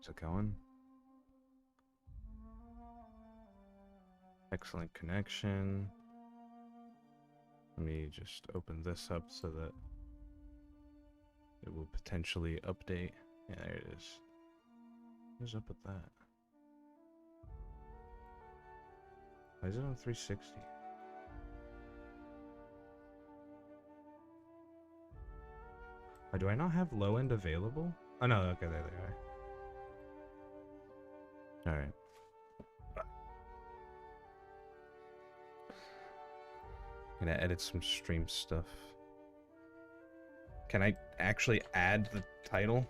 Is it going? Excellent connection. Let me just open this up so that it will potentially update. Yeah, there it is. What's up with that? Why is it on 360? Oh, do I not have low end available? Oh no, okay, there they are. Alright. Gonna edit some stream stuff. Can I actually add the title?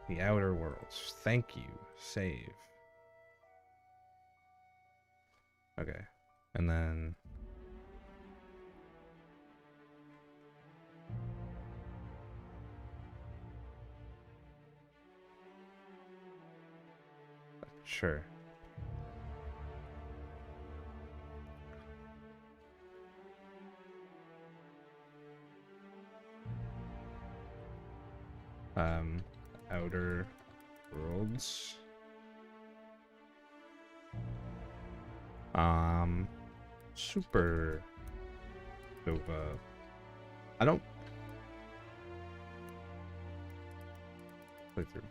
The Outer Worlds. Thank you. Save. Okay. And then... Sure. Outer Worlds. Supernova. I don't play through.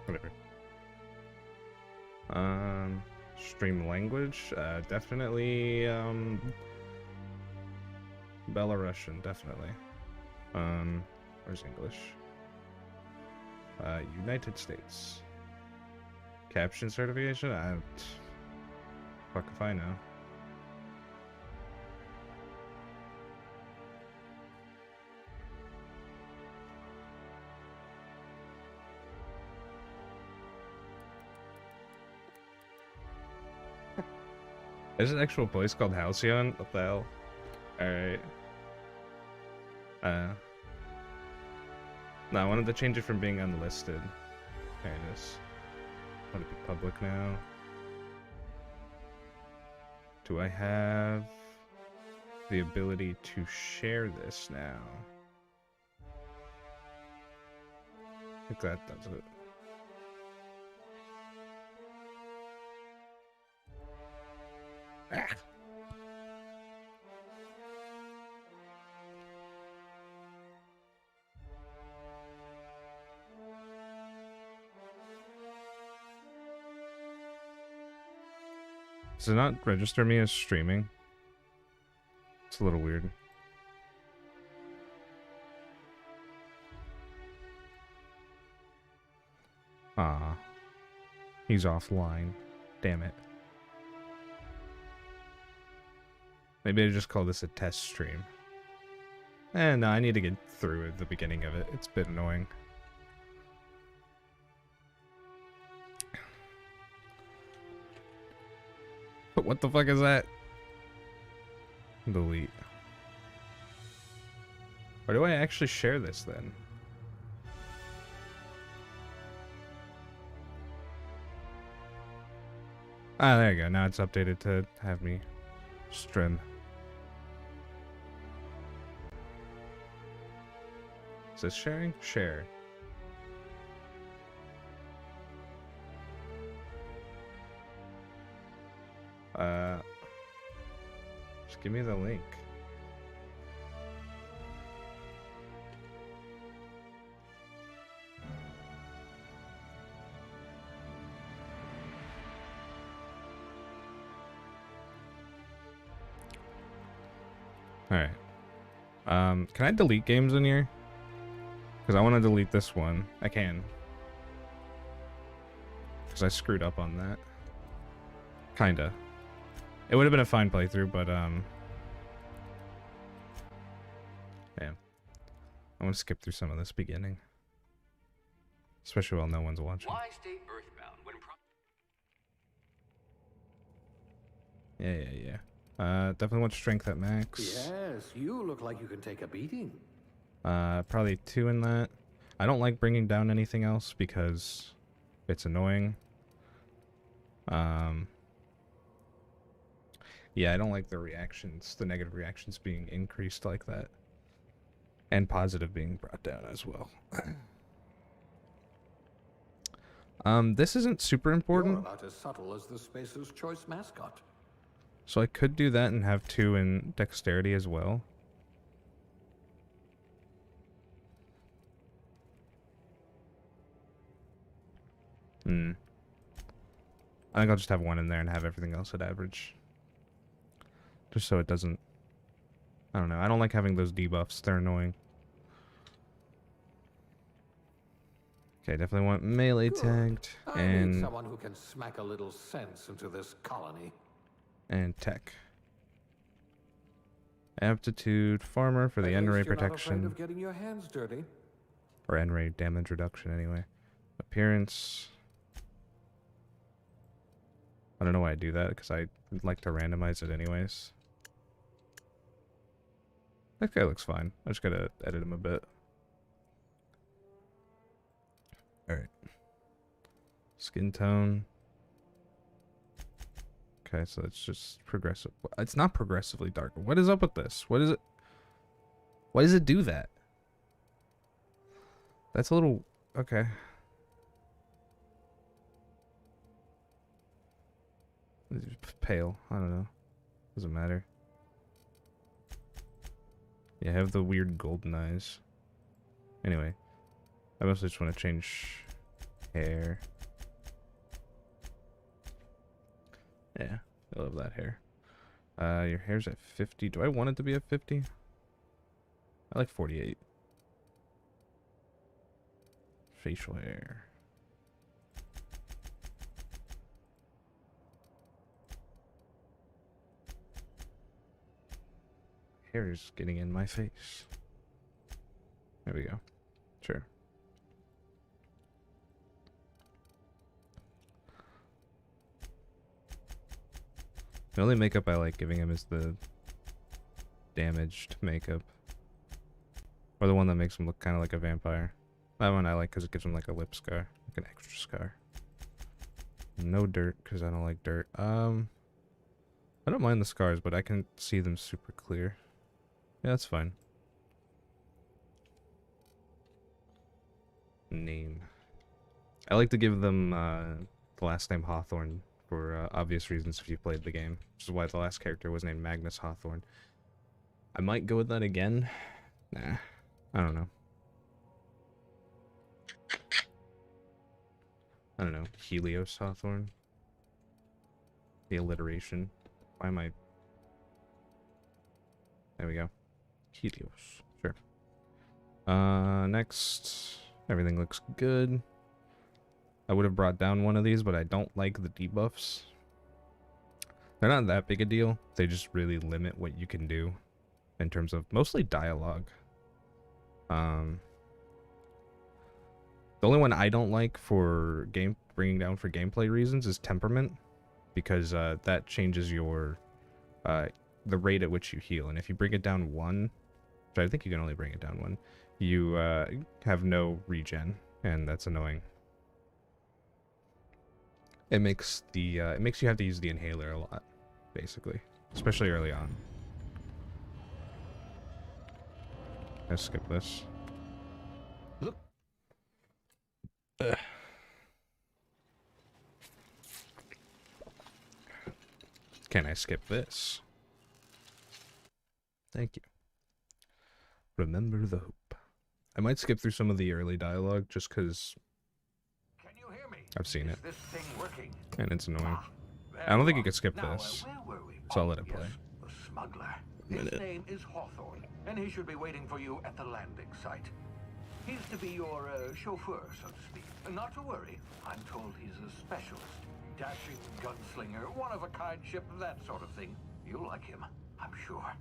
Whatever. Stream language, definitely Belarusian, definitely. Where's English? United States. Caption certification? Fuck if I know. There's an actual place called Halcyon? What the hell? Alright. No, I wanted to change it from being unlisted. There it is. I want to be public now. Do I have the ability to share this now? I think that does it. Ah. Does it not register me as streaming? It's a little weird. Ah, he's offline. Damn it. Maybe I just call this a test stream. No, I need to get through at the beginning of it. It's a bit annoying. But what the fuck is that? Delete. Or do I actually share this then? Ah, there you go. Now it's updated to have me stream. Is this sharing? Share. Just give me the link. Alright. Can I delete games in here? Because I want to delete this one. I can. Because I screwed up on that. Kinda. It would have been a fine playthrough, but, yeah. I want to skip through some of this beginning. Especially while no one's watching. Why stay earthbound when Yeah. Definitely want strength at max. Yes, you look like you can take a beating. Probably 2 in that. I don't like bringing down anything else because it's annoying. Yeah, I don't like the reactions, the negative reactions being increased like that. And positive being brought down as well. This isn't super You're important. about as subtle as the Spacer's Choice mascot. So I could do that and have 2 in dexterity as well. I think I'll just have 1 in there and have everything else at average. Just so it doesn't... I don't know. I don't like having those debuffs. They're annoying. Okay, definitely want melee Good. tagged. I need And... someone who can smack a little sense into this colony. and tech. Aptitude farmer for the At N-ray least you're not afraid protection. of getting your hands dirty. Or N-ray damage reduction anyway. Appearance. I don't know why I do that, because I like to randomize it anyways. That guy looks fine. I just gotta edit him a bit. Alright. Skin tone. Okay, so it's just progressive. It's not progressively darker. What is up with this? What is it? Why does it do that? That's a little... okay. Pale. I don't know. Doesn't matter. Yeah, I have the weird golden eyes. Anyway. I mostly just want to change hair. Yeah, I love that hair. Your hair's at 50. Do I want it to be at 50? I like 48. Facial hair. Hair is getting in my face. There we go. Sure. The only makeup I like giving him is the damaged makeup. Or the one that makes him look kind of like a vampire. That one I like because it gives him like a lip scar. Like an extra scar. No dirt because I don't like dirt. I don't mind the scars, but I can see them super clear. Yeah, that's fine. Name. I like to give them the last name Hawthorne for obvious reasons if you played the game. Which is why the last character was named Magnus Hawthorne. I might go with that again. Nah, I don't know. I don't know. Helios Hawthorne. The alliteration. Why am I... there we go. Helios. Sure. Next. Everything looks good. I would have brought down one of these, but I don't like the debuffs. They're not that big a deal. They just really limit what you can do in terms of mostly dialogue. The only one I don't like for bringing down for gameplay reasons is temperament, because that changes your the rate at which you heal, and if you bring it down 1, which I think you can only bring it down 1, you have no regen, and that's annoying. It makes the it makes you have to use the inhaler a lot, basically, especially early on. Let's skip this. Look. Can I skip this? Thank you. Remember the hoop. I might skip through some of the early dialogue just because I've seen it. This thing working? And it's annoying. Ah, I don't think you can could skip this. Where were we? So I'll let it play. The smuggler. His name is Hawthorne, and he should be waiting for you at the landing site. He's to be your chauffeur, so to speak. Not to worry. I'm told he's a specialist. Dashing gunslinger, one-of-a-kind ship, that sort of thing. You'll like him, I'm sure.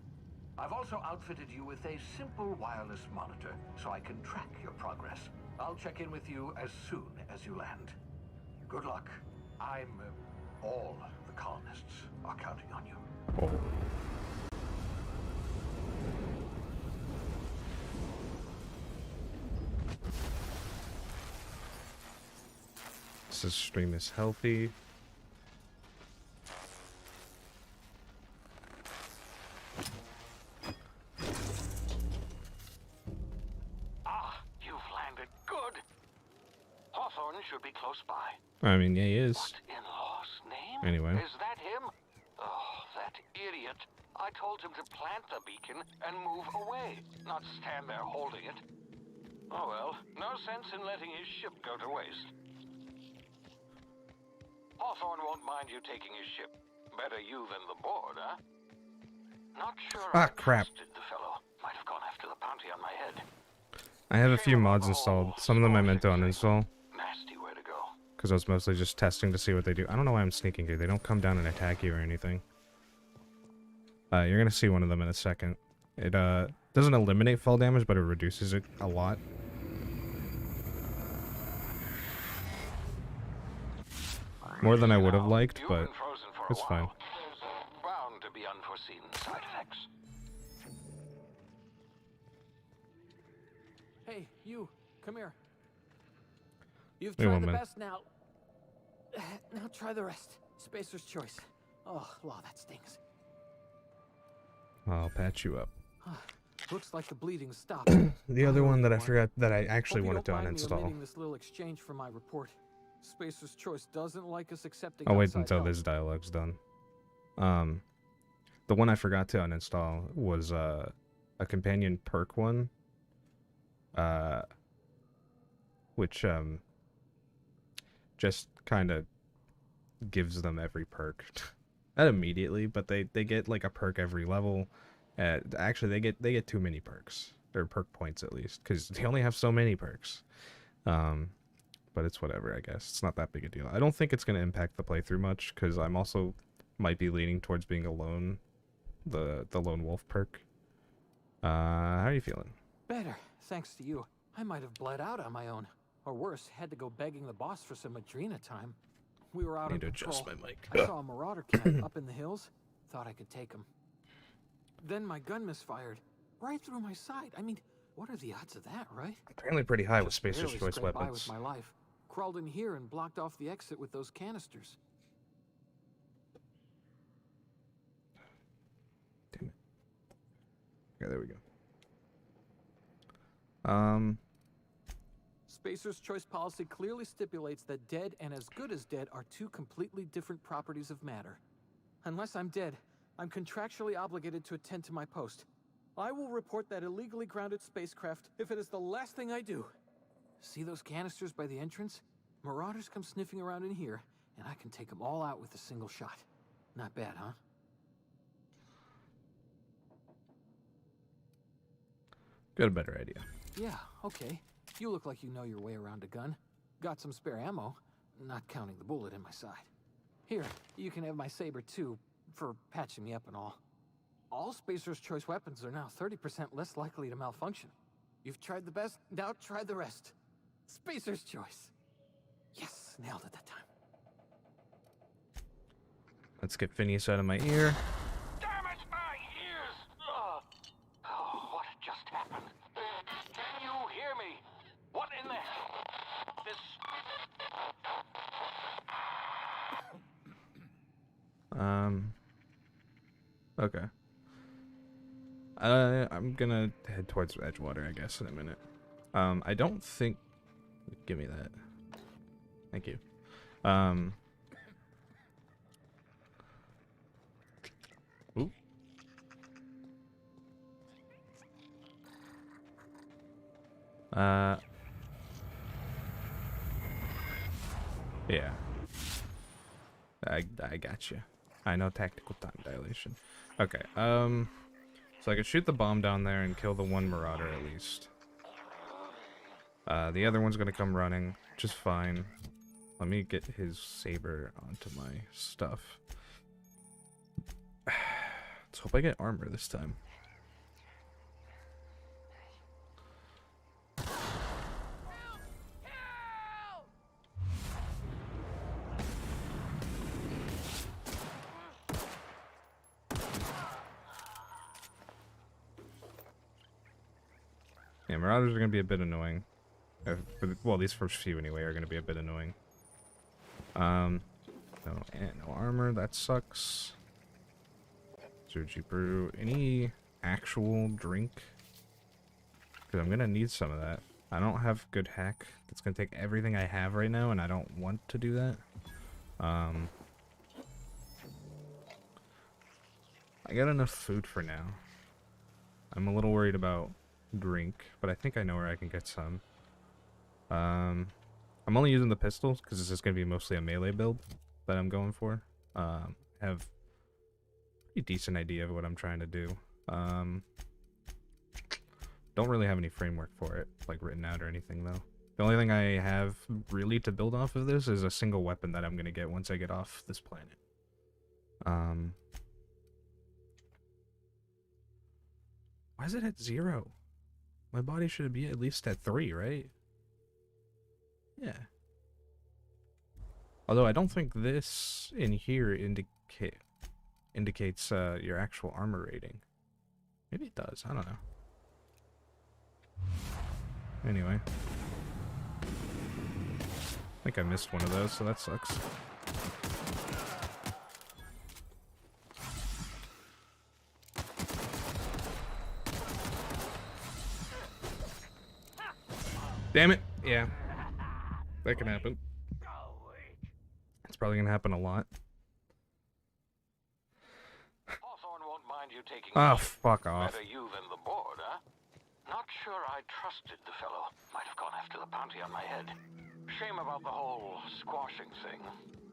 I've also outfitted you with a simple wireless monitor, so I can track your progress. I'll check in with you as soon as you land. Good luck. All the colonists are counting on you. Oh. This stream is healthy. close by. I mean, yeah, he is. What in law's name? Anyway. Is that him? Oh, that idiot. I told him to plant the beacon and move away, not stand there holding it. Oh well, no sense in letting his ship go to waste. Hawthorne won't mind you taking his ship. Better you than the board, huh? Not sure I Crap. trusted the fellow. Might have gone after the bounty on my head. I have a few mods installed. Some of them I meant to uninstall. Nasty way to go. Because I was mostly just testing to see what they do. I don't know why I'm sneaking here. They don't come down and attack you or anything. You're gonna see one of them in a second. It doesn't eliminate fall damage, but it reduces it a lot. More than I would have liked, but it's fine. Bound to be unforeseen side effects. Hey, you, come here. You've Wait tried one the minute. best now. Now try the rest. Spacer's choice. Oh, law, that stings. I'll patch you up. Looks like the bleeding stopped. The other one that I forgot that I actually Hope you wanted to don't mind me uninstall. omitting this little exchange from my report. Spacer's choice doesn't like us accepting I'll wait outside until help. this dialogue's done. The one I forgot to uninstall was a companion perk one. Which just kind of gives them every perk. Not immediately, but they get like a perk every level. Actually, they get too many perks, or perk points at least, because they only have so many perks. But it's whatever, I guess. It's not that big a deal. I don't think it's going to impact the playthrough much, because I'm also might be leaning towards being alone, the lone wolf perk. How are you feeling? Better, thanks to you. I might have bled out on my own. Or worse, had to go begging the boss for some Adrena time. We were out on Need to patrol. adjust my mic. I saw a marauder camp up in the hills. Thought I could take him. Then my gun misfired. Right through my side. I mean, what are the odds of that, right? Apparently pretty high with Just Spacer's barely Choice scraped by weapons. with my life. Crawled in here and blocked off the exit with those canisters. Damn it. Okay, there we go. Spacer's choice policy clearly stipulates that dead and as good as dead are two completely different properties of matter. Unless I'm dead, I'm contractually obligated to attend to my post. I will report that illegally grounded spacecraft if it is the last thing I do. See those canisters by the entrance? Marauders come sniffing around in here, and I can take them all out with a single shot. Not bad, huh? Got a better idea. Yeah, okay. You look like you know your way around a gun. Got some spare ammo, not counting the bullet in my side. Here, you can have my saber too, for patching me up and all. All Spacer's Choice weapons are now 30% less likely to malfunction. You've tried the best, now try the rest. Spacer's Choice. Yes, nailed it that time. Let's get Phineas out of my ear. Damn it, my ears! Oh, what just happened? Can you hear me? What in the hell? This... Okay. I'm gonna head towards Edgewater, I guess, in a minute. I don't think... Give me that. Thank you. Ooh. Yeah. I got you. I know tactical time dilation. Okay, so I could shoot the bomb down there and kill the one marauder at least. The other one's gonna come running, which is fine. Let me get his saber onto my stuff. Let's hope I get armor this time. Yeah, marauders are gonna be a bit annoying. Well, these first few anyway are gonna be a bit annoying. No armor, that sucks. Surgy brew. Any actual drink? Because I'm gonna need some of that. I don't have good hack. It's gonna take everything I have right now, and I don't want to do that. I got enough food for now. I'm a little worried about drink, but I think I know where I can get some. I'm only using the pistols because this is gonna be mostly a melee build that I'm going for. Have a pretty decent idea of what I'm trying to do. Don't really have any framework for it, like written out or anything though. The only thing I have really to build off of this is a single weapon that I'm gonna get once I get off this planet. Why is it at 0? My body should be at least at 3, right? Yeah. Although I don't think this in here indicates your actual armor rating. Maybe it does. I don't know. Anyway. I think I missed one of those, so that sucks. Damn it. Yeah. That can happen. It's probably gonna happen a lot. Oh, fuck off. Better you than the board, huh? Not sure I trusted the fellow. Might have gone after the bounty on my head. Shame about the whole squashing thing.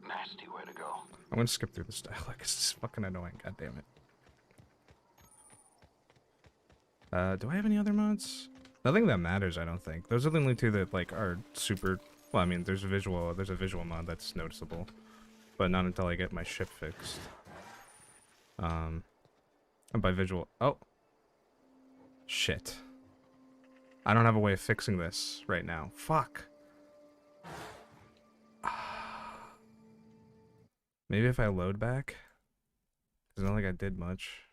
Nasty way to go. I'm gonna skip through this dialogue. It's fucking annoying. God damn it. Do I have any other mods? Nothing that matters, I don't think. Those are the only two that like are super. Well, I mean, there's a visual mod that's noticeable, but not until I get my ship fixed. And by visual, oh, shit. I don't have a way of fixing this right now. Fuck. Maybe if I load back, because I don't think I did much.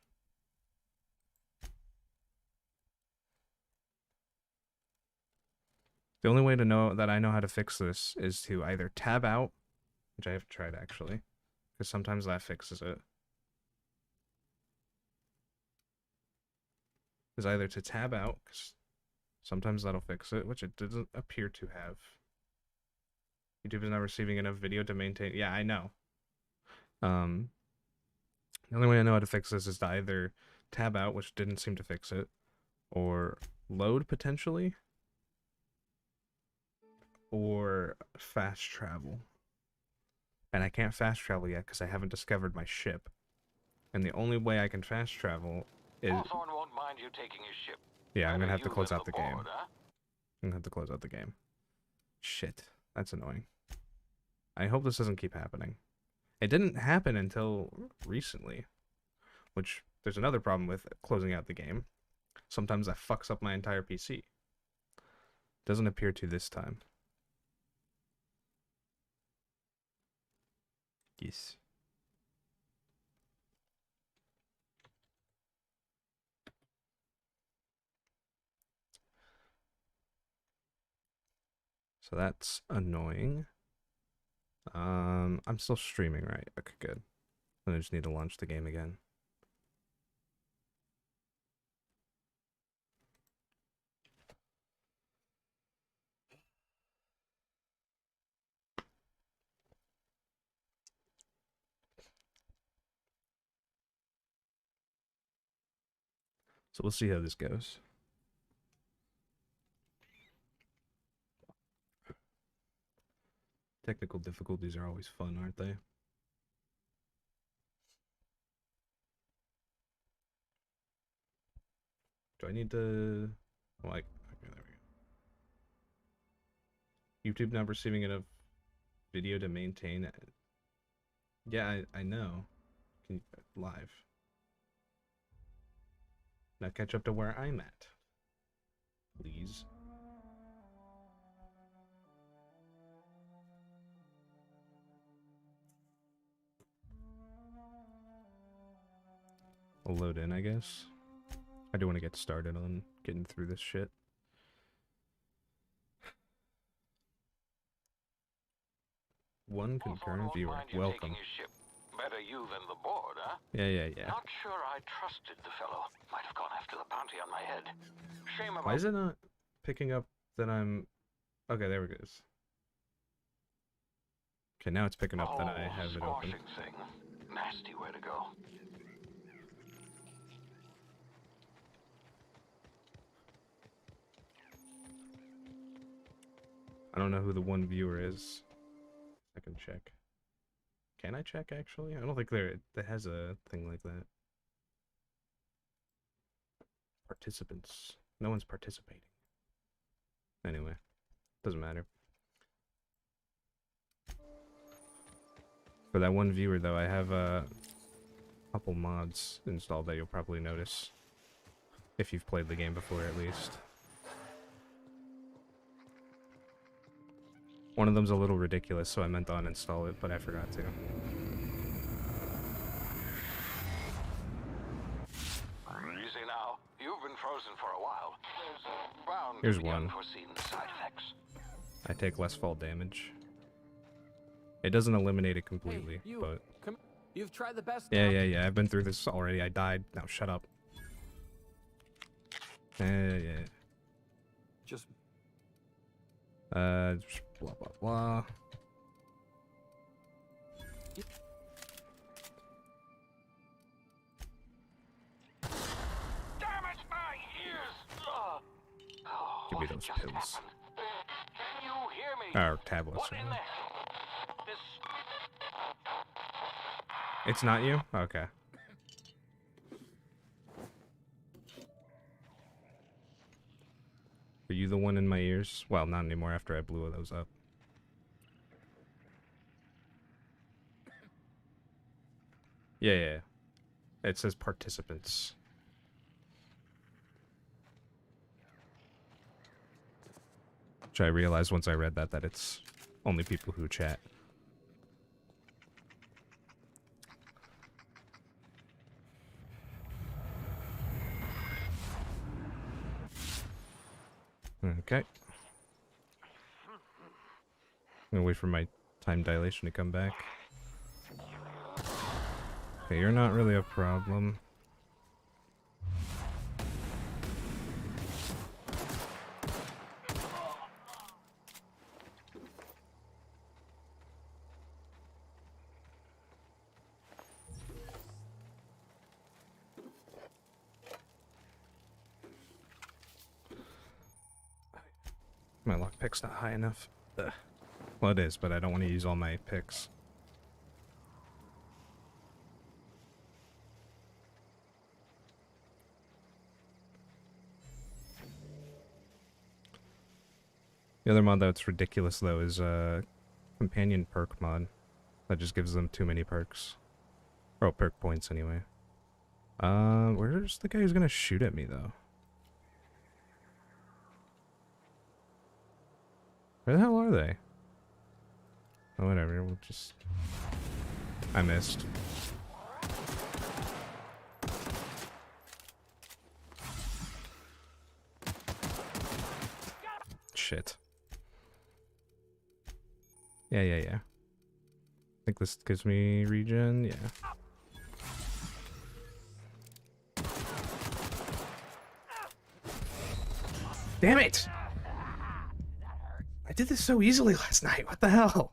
The only way to know that I know how to fix this is to either tab out, which I have tried actually, because sometimes that fixes it. Is either to tab out, because sometimes that'll fix it, which it doesn't appear to have. YouTube is not receiving enough video to maintain. Yeah, I know. The only way I know how to fix this is to either tab out, which didn't seem to fix it, or load potentially, or fast travel. And I can't fast travel yet because I haven't discovered my ship. And the only way I can fast travel is... Hawthorne won't mind you taking his ship. Yeah, I'm gonna have to You close than out the board, game. huh? I'm gonna have to close out the game. Shit, that's annoying. I hope this doesn't keep happening. It didn't happen until recently, which there's another problem with closing out the game. Sometimes that fucks up my entire PC. Doesn't appear to this time. Yes. So that's annoying. I'm still streaming, right? Okay, good. Then I just need to launch the game again. So we'll see how this goes. Technical difficulties are always fun, aren't they? Do I need to... Like, okay, there we go. YouTube not receiving enough video to maintain it. Yeah, I know. Can you, live. Now catch up to where I'm at. Please. I'll load in, I guess. I do want to get started on getting through this shit. One concurrent viewer. Welcome. Better you than the board, huh? Yeah. Not sure I trusted the fellow. Might have gone after the bounty on my head. Shame about... Why is it not picking up that I'm... Okay, there we go. Okay, now it's picking up that I have it open. Thing. Nasty way to go. I don't know who the one viewer is. I can check. Can I check, actually? I don't think there has a thing like that. Participants. No one's participating. Anyway, doesn't matter. For that one viewer, though, I have a couple mods installed that you'll probably notice. If you've played the game before, at least. One of them's a little ridiculous, so I meant to uninstall it, but I forgot to. Easy now. You've been frozen for a while. Bound Here's to be one. unforeseen side effects. I take less fall damage. It doesn't eliminate it completely, Hey, but... You've tried the best. Yeah, I've been through this already. I died. Now shut up. Yeah. Just Blah, blah, blah. Damn it, my ears! Oh, Give me what those just pills. happened? Can you hear me? Or tablets. What in the... This... It's not you? Okay. Are you the one in my ears? Well, not anymore after I blew those up. Yeah. It says participants. Which I realized once I read that it's only people who chat. Okay. I'm gonna wait for my time dilation to come back. Okay, you're not really a problem. My lockpick's not high enough. Ugh. Well, it is, but I don't want to use all my picks. The other mod that's ridiculous, though, is a companion perk mod. That just gives them too many perks. Oh, perk points, anyway. Where's the guy who's gonna shoot at me, though? Where the hell are they? Oh, whatever, we'll just... I missed. Shit. Yeah. I think this gives me regen, yeah. Damn it! I did this so easily last night, what the hell?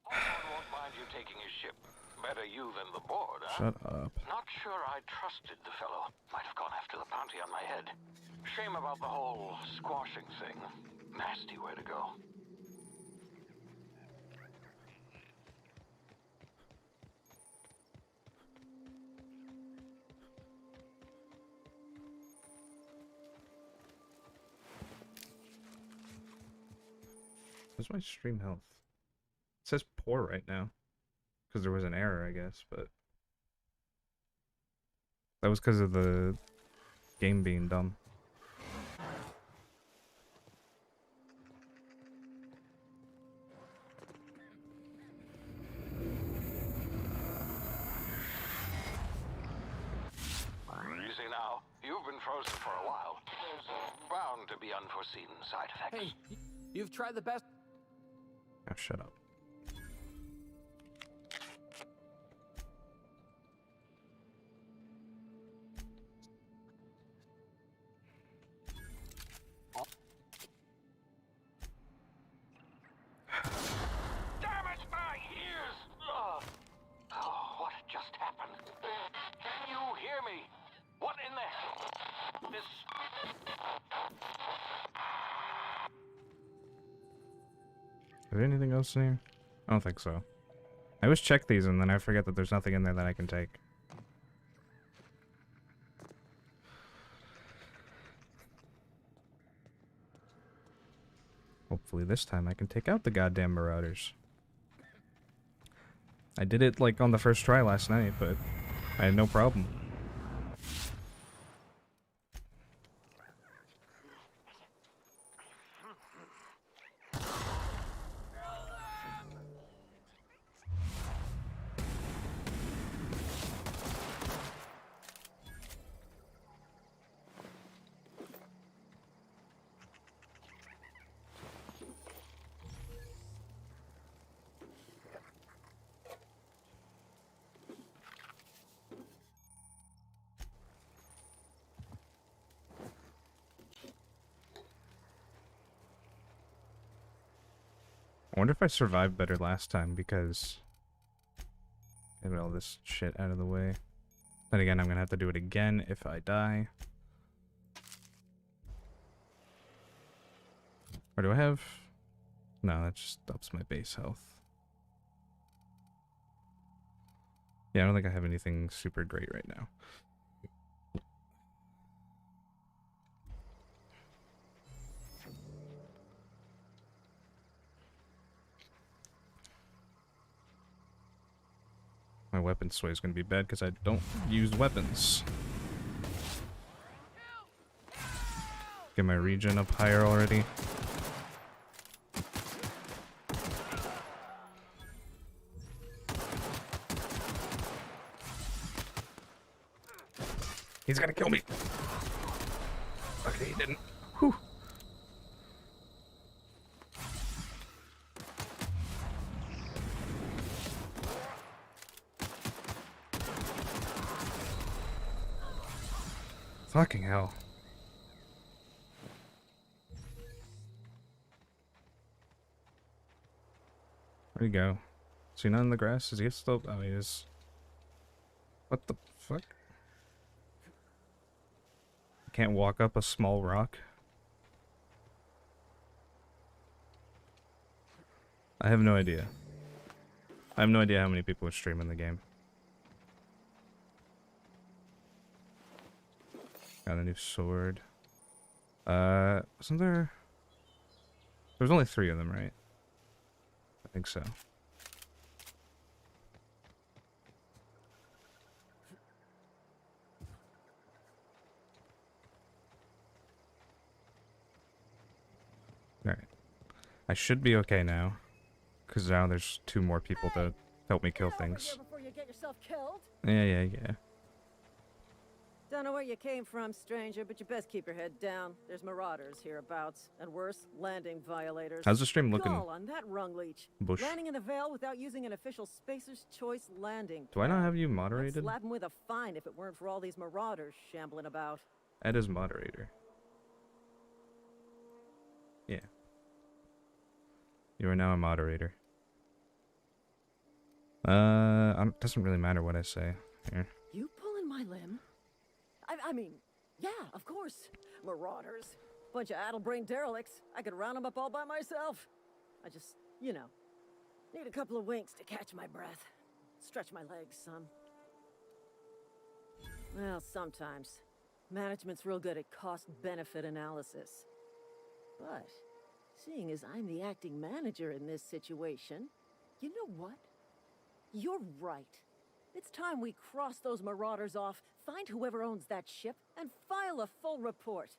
Won't mind you taking his ship. Better you than the board, huh? Shut up. Not sure I trusted the fellow. Might have gone after the bounty on my head. Shame about the whole squashing thing. Nasty way to go. Where's my stream health? It says poor right now. Because there was an error, I guess, but... That was because of the game being dumb. Easy now. You've been frozen for a while. Bound to be unforeseen side effects. Hey, you've tried the best. Oh, shut up. there anything else in here? I don't think so. I always check these and then I forget that there's nothing in there that I can take. Hopefully this time I can take out the goddamn marauders. I did it like on the first try last night, but I had no problem. I wonder if I survived better last time because get all this shit out of the way. Then again, I'm gonna have to do it again if I die. Or do I have... No, that just ups my base health. Yeah, I don't think I have anything super great right now. My weapon sway is going to be bad because I don't use weapons. Get my regen up higher already. He's gonna kill me. Okay, he didn't. Whew. Fucking hell. Where'd he go? Is he not in the grass? Is he still... Oh, he is. What the fuck? I can't walk up a small rock? I have no idea. I have no idea how many people are streaming the game. Got a new sword. Wasn't there... There was only 3 of them, right? I think so. Alright. I should be okay now. Because now there's 2 more people to help me kill things. Before you get yourself killed. Yeah. Don't know where you came from, stranger, but you best keep your head down. There's marauders hereabouts, and worse, landing violators. How's the stream looking? Call on that rung leech. Bush. Landing in the Vale without using an official Spacer's Choice landing. Do I not have you I'd moderated? slap him with a fine if it weren't for all these marauders shambling about. Ed is moderator. Yeah. You are now a moderator. Doesn't really matter what I say. Here. You pulling my limb? I mean, yeah, of course. Marauders. Bunch of addle-brained derelicts. I could round them up all by myself. I just, you know, need a couple of winks to catch my breath. Stretch my legs some. Well, sometimes. Management's real good at cost-benefit analysis. But, seeing as I'm the acting manager in this situation, you know what? You're right. It's time we cross those marauders off, find whoever owns that ship, and file a full report.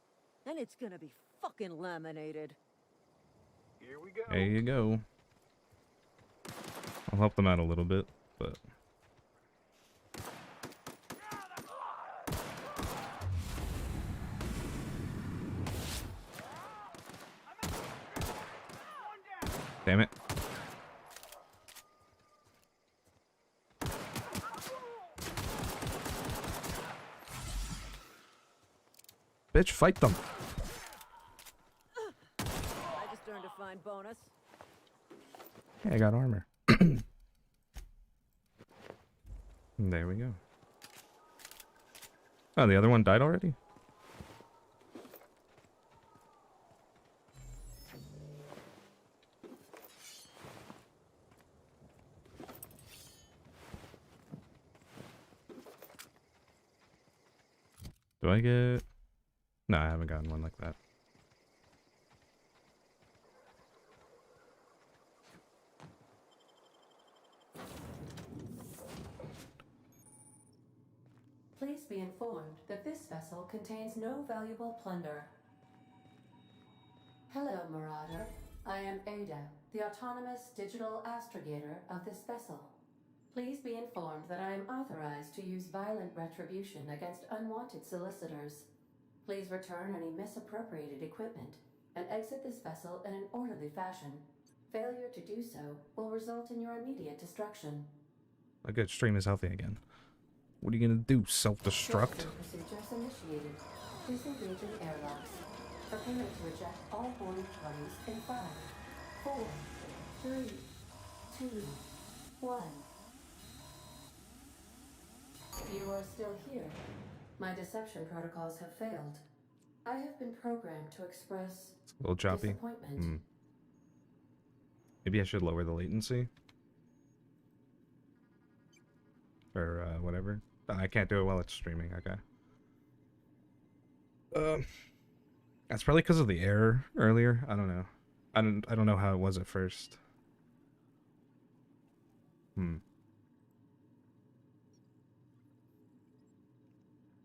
And it's gonna be fucking laminated. Here we go. There you go. I'll help them out a little bit, but... Damn it. Bitch, fight them. I just earned a fine bonus. Hey, I got armor. There we go. Oh, the other one died already? Do I get... No, I haven't gotten one like that. Please be informed that this vessel contains no valuable plunder. Hello, Marauder. I am Ada, the autonomous digital astrogator of this vessel. Please be informed that I am authorized to use violent retribution against unwanted solicitors. Please return any misappropriated equipment and exit this vessel in an orderly fashion. Failure to do so will result in your immediate destruction. A good stream is healthy again. What are you gonna do? Self-destruct? Procedures initiated. Please engage in airlocks. Prepare to eject all boarding parties in 5, 4, 3, 2, 1. You are still here. My deception protocols have failed. I have been programmed to express It's a little choppy. disappointment. Maybe I should lower the latency? Or, whatever. I can't do it while it's streaming, okay. That's probably because of the error earlier. I don't know. I don't know how it was at first.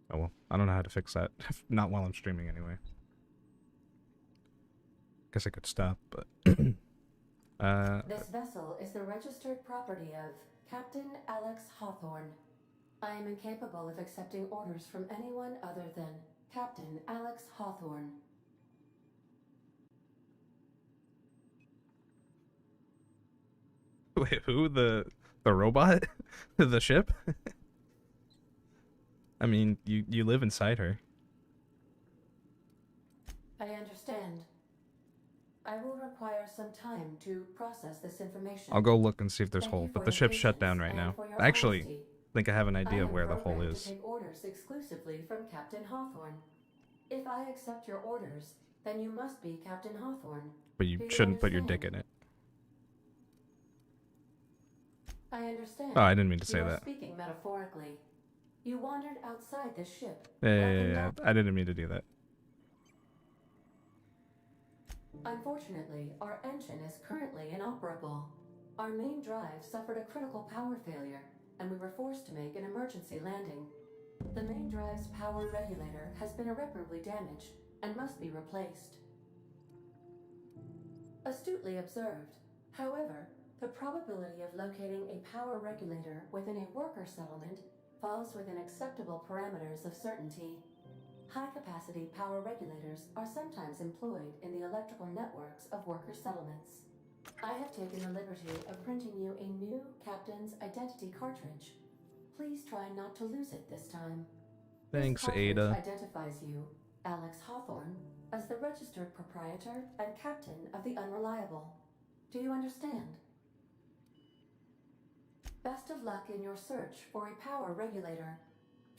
Oh well, I don't know how to fix that. Not while I'm streaming anyway. Guess I could stop, but This vessel is the registered property of Captain Alex Hawthorne. I am incapable of accepting orders from anyone other than Captain Alex Hawthorne. wait, who? The robot? The ship? I mean, you live inside her. I understand. I will require some time to process this information. I'll go look and see if there's Thank hole, you but for the your ship's shut patience down right and now. for your I actually honesty. think I have an idea of I am where the hole programmed is. to take orders exclusively from Captain Hawthorne. If I accept your orders, then you must be Captain Hawthorne. But you Do you shouldn't put your dick in understand? it. I understand. Oh, I didn't mean to say You are that. speaking metaphorically. You wandered outside this ship. Yeah, I didn't mean to do that. Unfortunately, our engine is currently inoperable. Our main drive suffered a critical power failure, and we were forced to make an emergency landing. The main drive's power regulator has been irreparably damaged and must be replaced. Astutely observed. However, the probability of locating a power regulator within a worker settlement falls within acceptable parameters of certainty. High-capacity power regulators are sometimes employed in the electrical networks of worker settlements. I have taken the liberty of printing you a new Captain's Identity cartridge. Please try not to lose it this time. Thanks, This cartridge Ada. identifies you, Alex Hawthorne, as the registered proprietor and captain of the Unreliable. Do you understand? Best of luck in your search for a power regulator.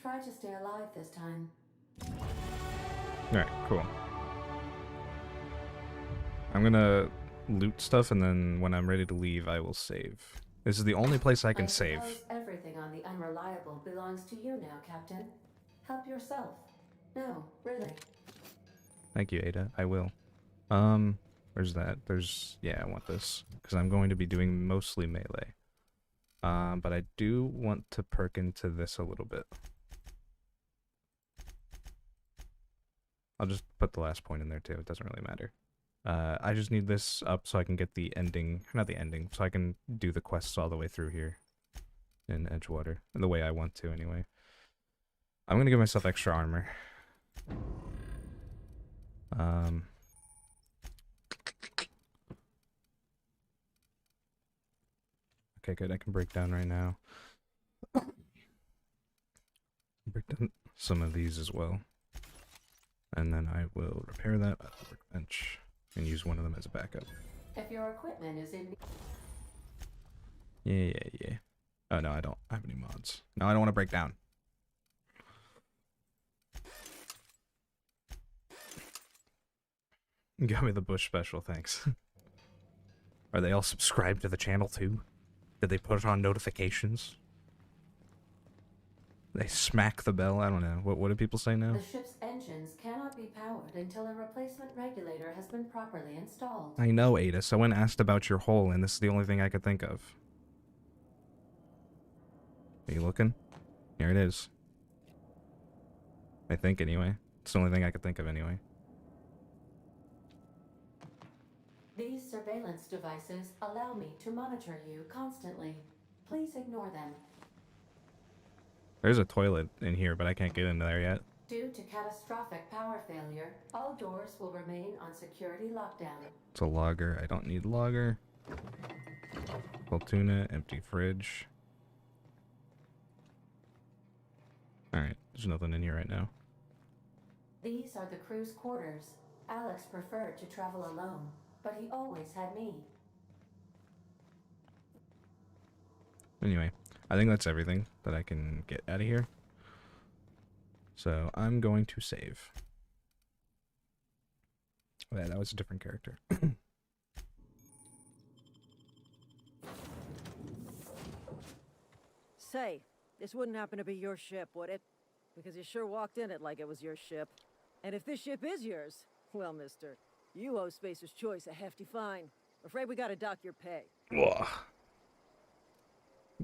Try to stay alive this time. Alright, cool. I'm gonna loot stuff, and then when I'm ready to leave, I will save. This is the only place I can save. suppose everything on the Unreliable belongs to you now, Captain. Help yourself. No, really. Thank you, Ada. I will. Where's that? Yeah, I want this. Because I'm going to be doing mostly melee. But I do want to perk into this a little bit. I'll just put the last point in there too, it doesn't really matter. I just need this up so I can get the ending, not the ending, so I can do the quests all the way through here in Edgewater, the way I want to anyway. I'm gonna give myself extra armor. Okay, good, I can break down right now. Break down some of these as well. And then I will repair that at the workbench and use one of them as a backup. If your equipment is in... Yeah. Oh, no, I don't have any mods. No, I don't want to break down. Got me the Bush special, thanks. Are they all subscribed to the channel too? Did they put on notifications? They smack the bell. I don't know. What do people say now? The ship's engines cannot be powered until a replacement regulator has been properly installed. I know, Ada. Someone asked about your hole, and this is the only thing I could think of. Are you looking? Here it is. I think, anyway. It's the only thing I could think of, anyway. These surveillance devices allow me to monitor you constantly. Please ignore them. There's a toilet in here, but I can't get in there yet. Due to catastrophic power failure, all doors will remain on security lockdown. It's a logger. I don't need logger. Full tuna, empty fridge. Alright, there's nothing in here right now. These are the crew's quarters. Alex preferred to travel alone, but he always had me. Anyway, I think that's everything that I can get out of here. So I'm going to save. Oh, yeah, that was a different character. Say, this wouldn't happen to be your ship, would it? Because you sure walked in it like it was your ship. And if this ship is yours, well, mister, you owe Spacer's Choice a hefty fine. Afraid we gotta dock your pay. Ugh.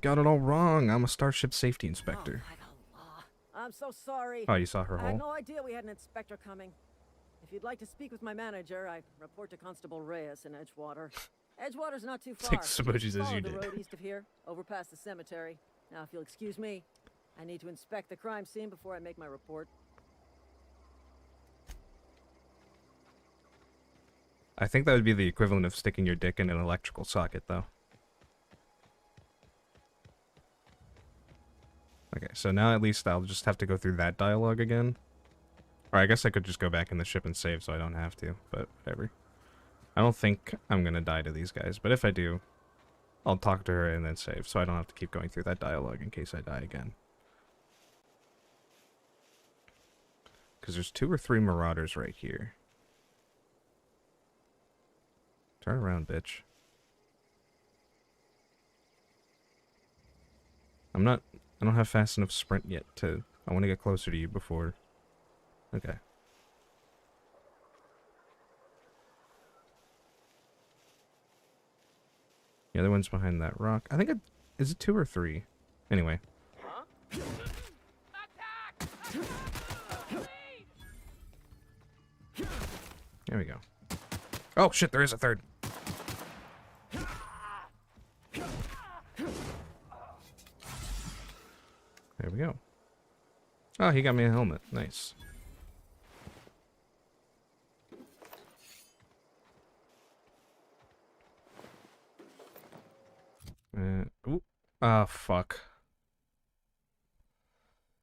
Got it all wrong. I'm a Starship Safety Inspector. Oh, by the law. I'm so sorry. Oh, you saw her I had hole? no idea we had an inspector coming. If you'd like to speak with my manager, I report to Constable Reyes in Edgewater. Edgewater's not too far. Take some emojis as Follow you the did. road east of here, over past the cemetery. Now, if you'll excuse me, I need to inspect the crime scene before I make my report. I think that would be the equivalent of sticking your dick in an electrical socket, though. Okay, so now at least I'll just have to go through that dialogue again. Or I guess I could just go back in the ship and save so I don't have to, but whatever. I don't think I'm gonna die to these guys, but if I do, I'll talk to her and then save, so I don't have to keep going through that dialogue in case I die again. Because there's 2 or 3 marauders right here. Turn around, bitch. I don't have fast enough sprint yet to... I want to get closer to you before... Okay. The other one's behind that rock. I think it... Is it 2 or 3? Anyway. There we go. Oh shit, there is a third. There we go. Oh, he got me a helmet. Nice. Ooh. Ah, fuck.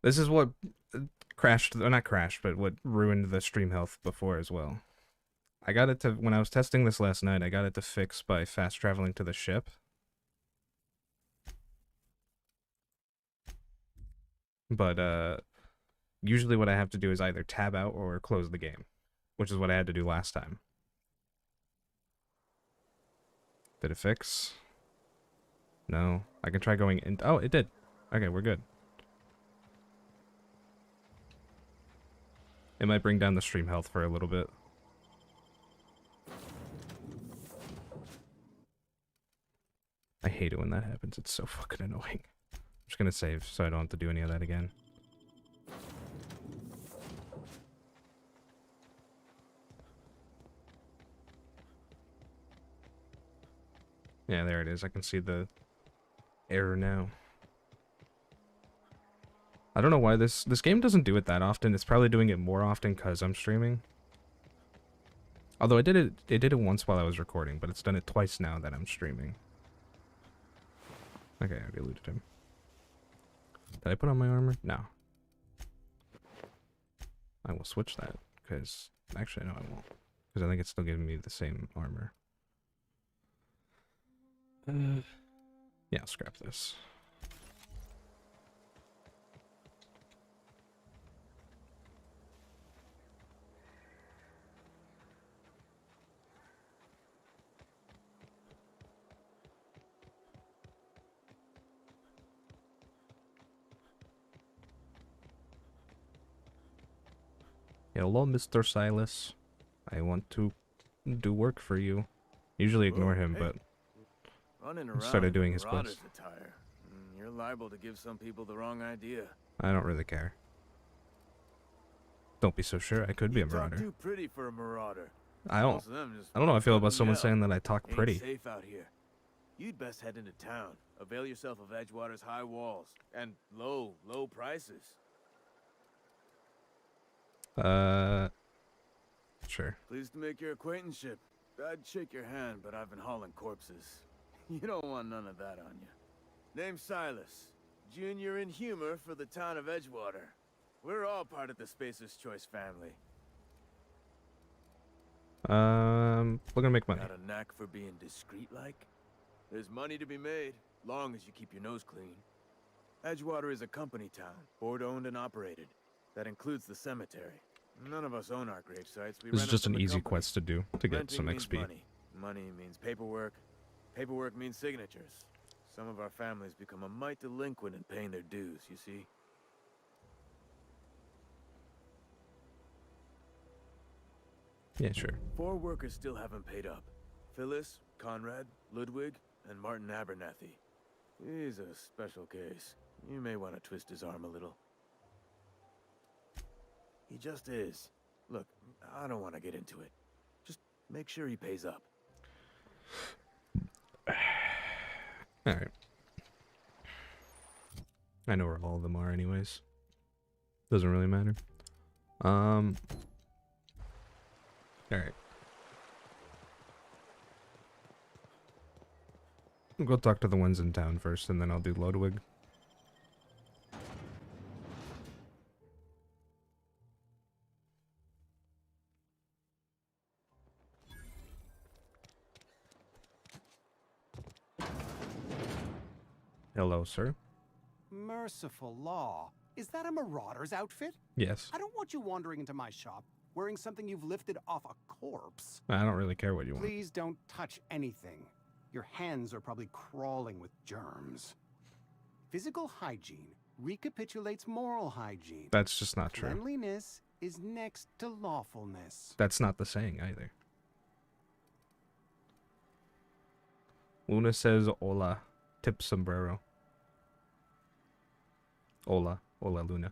This is what crashed, not crashed, but what ruined the stream health before as well. I got it to, when I was testing this last night, I got it to fix by fast traveling to the ship. But, usually what I have to do is either tab out or close the game, which is what I had to do last time. Did it fix? No. I can try going in. Oh, it did. Okay, we're good. It might bring down the stream health for a little bit. I hate it when that happens. It's so fucking annoying. I'm just gonna save so I don't have to do any of that again. Yeah, there it is. I can see the error now. I don't know why this game doesn't do it that often. It's probably doing it more often because I'm streaming. Although it did it once while I was recording, but it's done it twice now that I'm streaming. Okay, I already looted him. Did I put on my armor? No. I will switch that, because... Actually, no, I won't. Because I think it's still giving me the same armor. Yeah, I'll scrap this. Hello, Mr. Silas. I want to do work for you. Usually ignore him, but running I around started doing in his Marauder's quest. attire. You're liable to give some people the wrong idea. I don't really care. Don't be so sure. I could be a You talk marauder. too pretty for a marauder. I don't. Most of them just I don't know how I feel run about and someone yell. saying that I talk Ain't pretty. safe out here. You'd best head into town. Avail yourself of Edgewater's high walls and low prices. Sure. Pleased to make your acquaintanceship. I'd shake your hand, but I've been hauling corpses. You don't want none of that on you. Name's Silas. Junior in humor for the town of Edgewater. We're all part of the Spacer's Choice family. We're gonna make money. Got a knack for being discreet-like? There's money to be made, long as you keep your nose clean. Edgewater is a company town, board-owned and operated. That includes the cemetery. None of us own our grave sites. We This is rent just them an from the easy company. quest to do to get Renting some means XP. Money. Money means paperwork. Paperwork means signatures. Some of our families become a mite delinquent in paying their dues, you see. Yeah, sure. 4 workers still haven't paid up. Phyllis, Conrad, Ludwig, and Martin Abernathy. He's a special case. You may want to twist his arm a little. He just is. Look, I don't want to get into it. Just make sure he pays up. Alright. I know where all of them are anyways. Doesn't really matter. Alright. I'll go talk to the ones in town first, and then I'll do Ludwig. Hello, sir. Merciful law. Is that a marauder's outfit? Yes. I don't want you wandering into my shop wearing something you've lifted off a corpse. I don't really care what you want. Please don't touch anything. Your hands are probably crawling with germs. Physical hygiene recapitulates moral hygiene. That's just not true. Cleanliness is next to lawfulness. That's not the saying either. Luna says hola. Tip sombrero. Hola. Hola, Luna.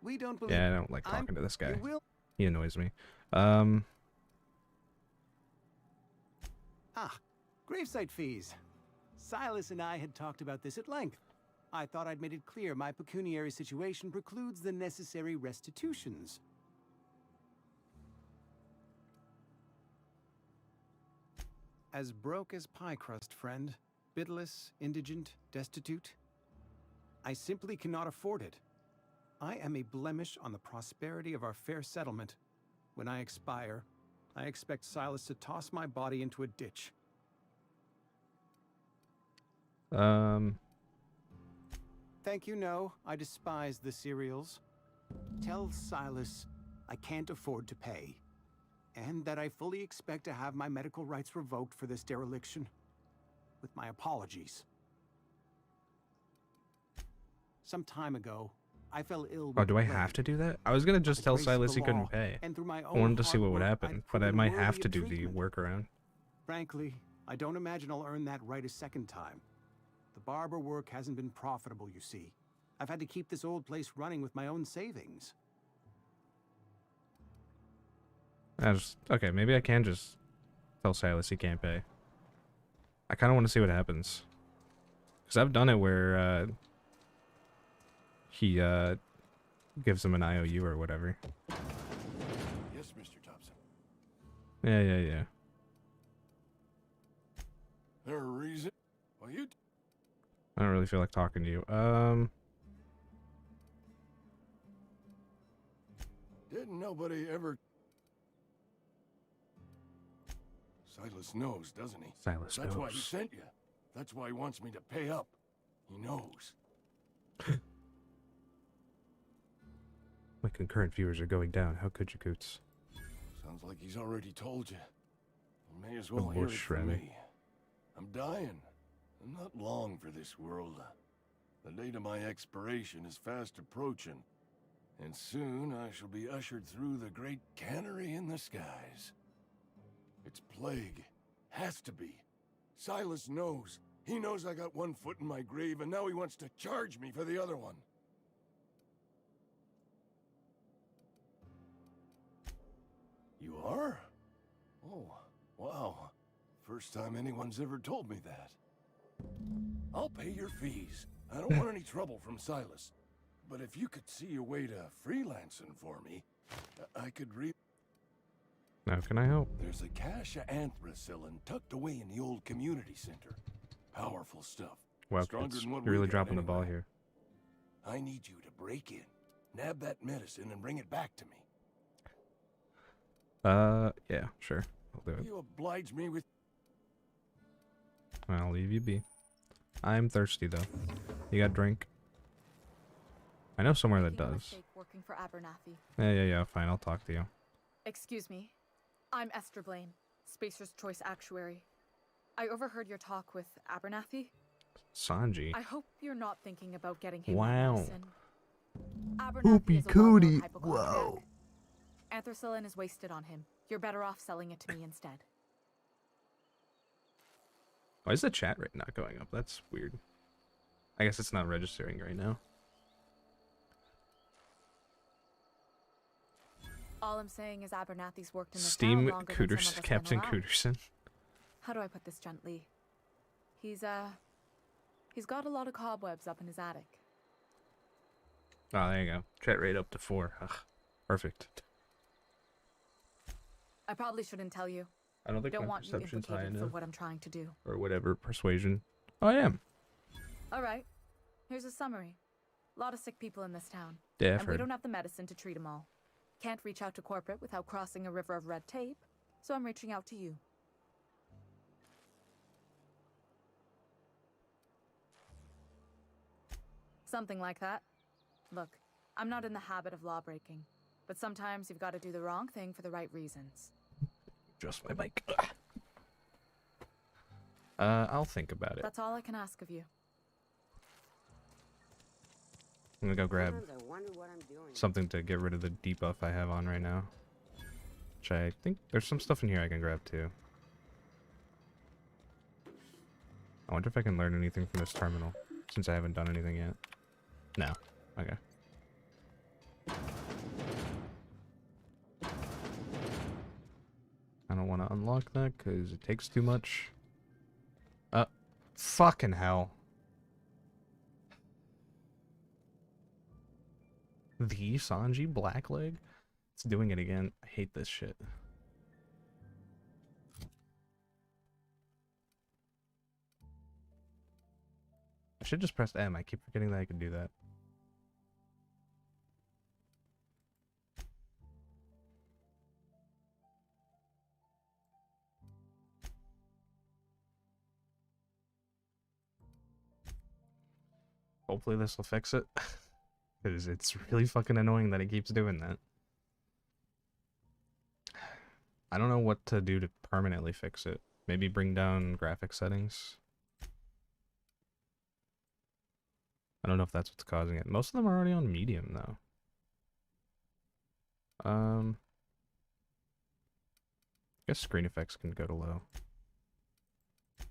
We don't believe. Yeah, I don't like talking to this guy. You will. He annoys me. Gravesite fees. Silas and I had talked about this at length. I thought I'd made it clear my pecuniary situation precludes the necessary restitutions. As broke as pie crust, friend. Bidless, indigent, destitute. I simply cannot afford it. I am a blemish on the prosperity of our fair settlement. When I expire, I expect Silas to toss my body into a ditch. Thank you, no. I despise the cereals. Tell Silas I can't afford to pay. And that I fully expect to have my medical rights revoked for this dereliction. With my apologies. Some time ago, I fell ill with do I plague. have to do that? I was gonna just the tell grace of Silas the he couldn't law, pay. and through my I own wanted to see hard what would work, happen, I've but I proven might worthy have of to do the treatment. workaround. Frankly, I don't imagine I'll earn that right a second time. The barber work hasn't been profitable, you see. I've had to keep this old place running with my own savings. Okay, maybe I can just tell Silas he can't pay. I kind of want to see what happens. Because I've done it where he gives him an IOU or whatever. Yes, Mr. Thompson. Yeah. There a reason? Well, you... I don't really feel like talking to you. Didn't nobody ever... Silas knows, doesn't he? Silas That's why he knows. sent you. That's why he wants me to pay up. He knows. My concurrent viewers are going down. How could you, Coots? Sounds like he's already told you. You may as well more hear it from shredded. me. I'm dying. I'm not long for this world. The date of my expiration is fast approaching. And soon I shall be ushered through the great cannery in the skies. It's plague. Has to be. Silas knows. He knows I got one foot in my grave, and now he wants to charge me for the other one. You are? Oh, wow. First time anyone's ever told me that. I'll pay your fees. I don't want any trouble from Silas. But if you could see a way to freelancing for me, I could How can I help? There's a cache of anthracillin tucked away in the old community center. Powerful stuff. Wow, Stronger than what you're really we got dropping the ball anyway. here. I need you to break in, nab that medicine, and bring it back to me. Yeah, sure. I'll do it. You oblige me with... I'll leave you be. I'm thirsty, though. You got a drink? I know somewhere that Making a does. mistake working for Abernathy. Yeah, fine. I'll talk to you. Excuse me. I'm Esther Blaine, Spacer's Choice Actuary. I overheard your talk with Abernathy. Sanji. I hope you're not thinking about getting him Wow. medicine. Abernathy is a well-known hypochondriac. Anthracillin is wasted on him. You're better off selling it to me instead. Why is the chat rate not going up? That's weird. I guess it's not registering right now. All I'm saying is Abernathy's worked in this Steam town longer than some of us Captain been around. Cooterson. How do I put this gently? He's got a lot of cobwebs up in his attic. Oh, there you go. Chat rate up to 4. Ugh, perfect. I probably shouldn't tell you. I don't think Don't my want you perception's high implicated for enough. what I'm trying to do. Or whatever, persuasion. Oh, I am. All right. Here's a summary. A lot of sick people in this town. Yeah, I've And we heard. don't have the medicine to treat them all. Can't reach out to corporate without crossing a river of red tape, so I'm reaching out to you. Something like that. Look, I'm not in the habit of law breaking, but sometimes you've got to do the wrong thing for the right reasons. Just my mic. I'll think about it. That's all I can ask of you. I'm gonna go grab Sometimes I wonder what I'm doing. something to get rid of the debuff I have on right now. Which I think there's some stuff in here I can grab too. I wonder if I can learn anything from this terminal, since I haven't done anything yet. No. Okay. I don't want to unlock that because it takes too much. Fucking hell. The Sanji Blackleg? It's doing it again. I hate this shit. I should just press M. I keep forgetting that I can do that. Hopefully this will fix it. Because it's really fucking annoying that it keeps doing that. I don't know what to do to permanently fix it. Maybe bring down graphic settings. I don't know if that's what's causing it. Most of them are already on medium though. I guess screen effects can go to low. I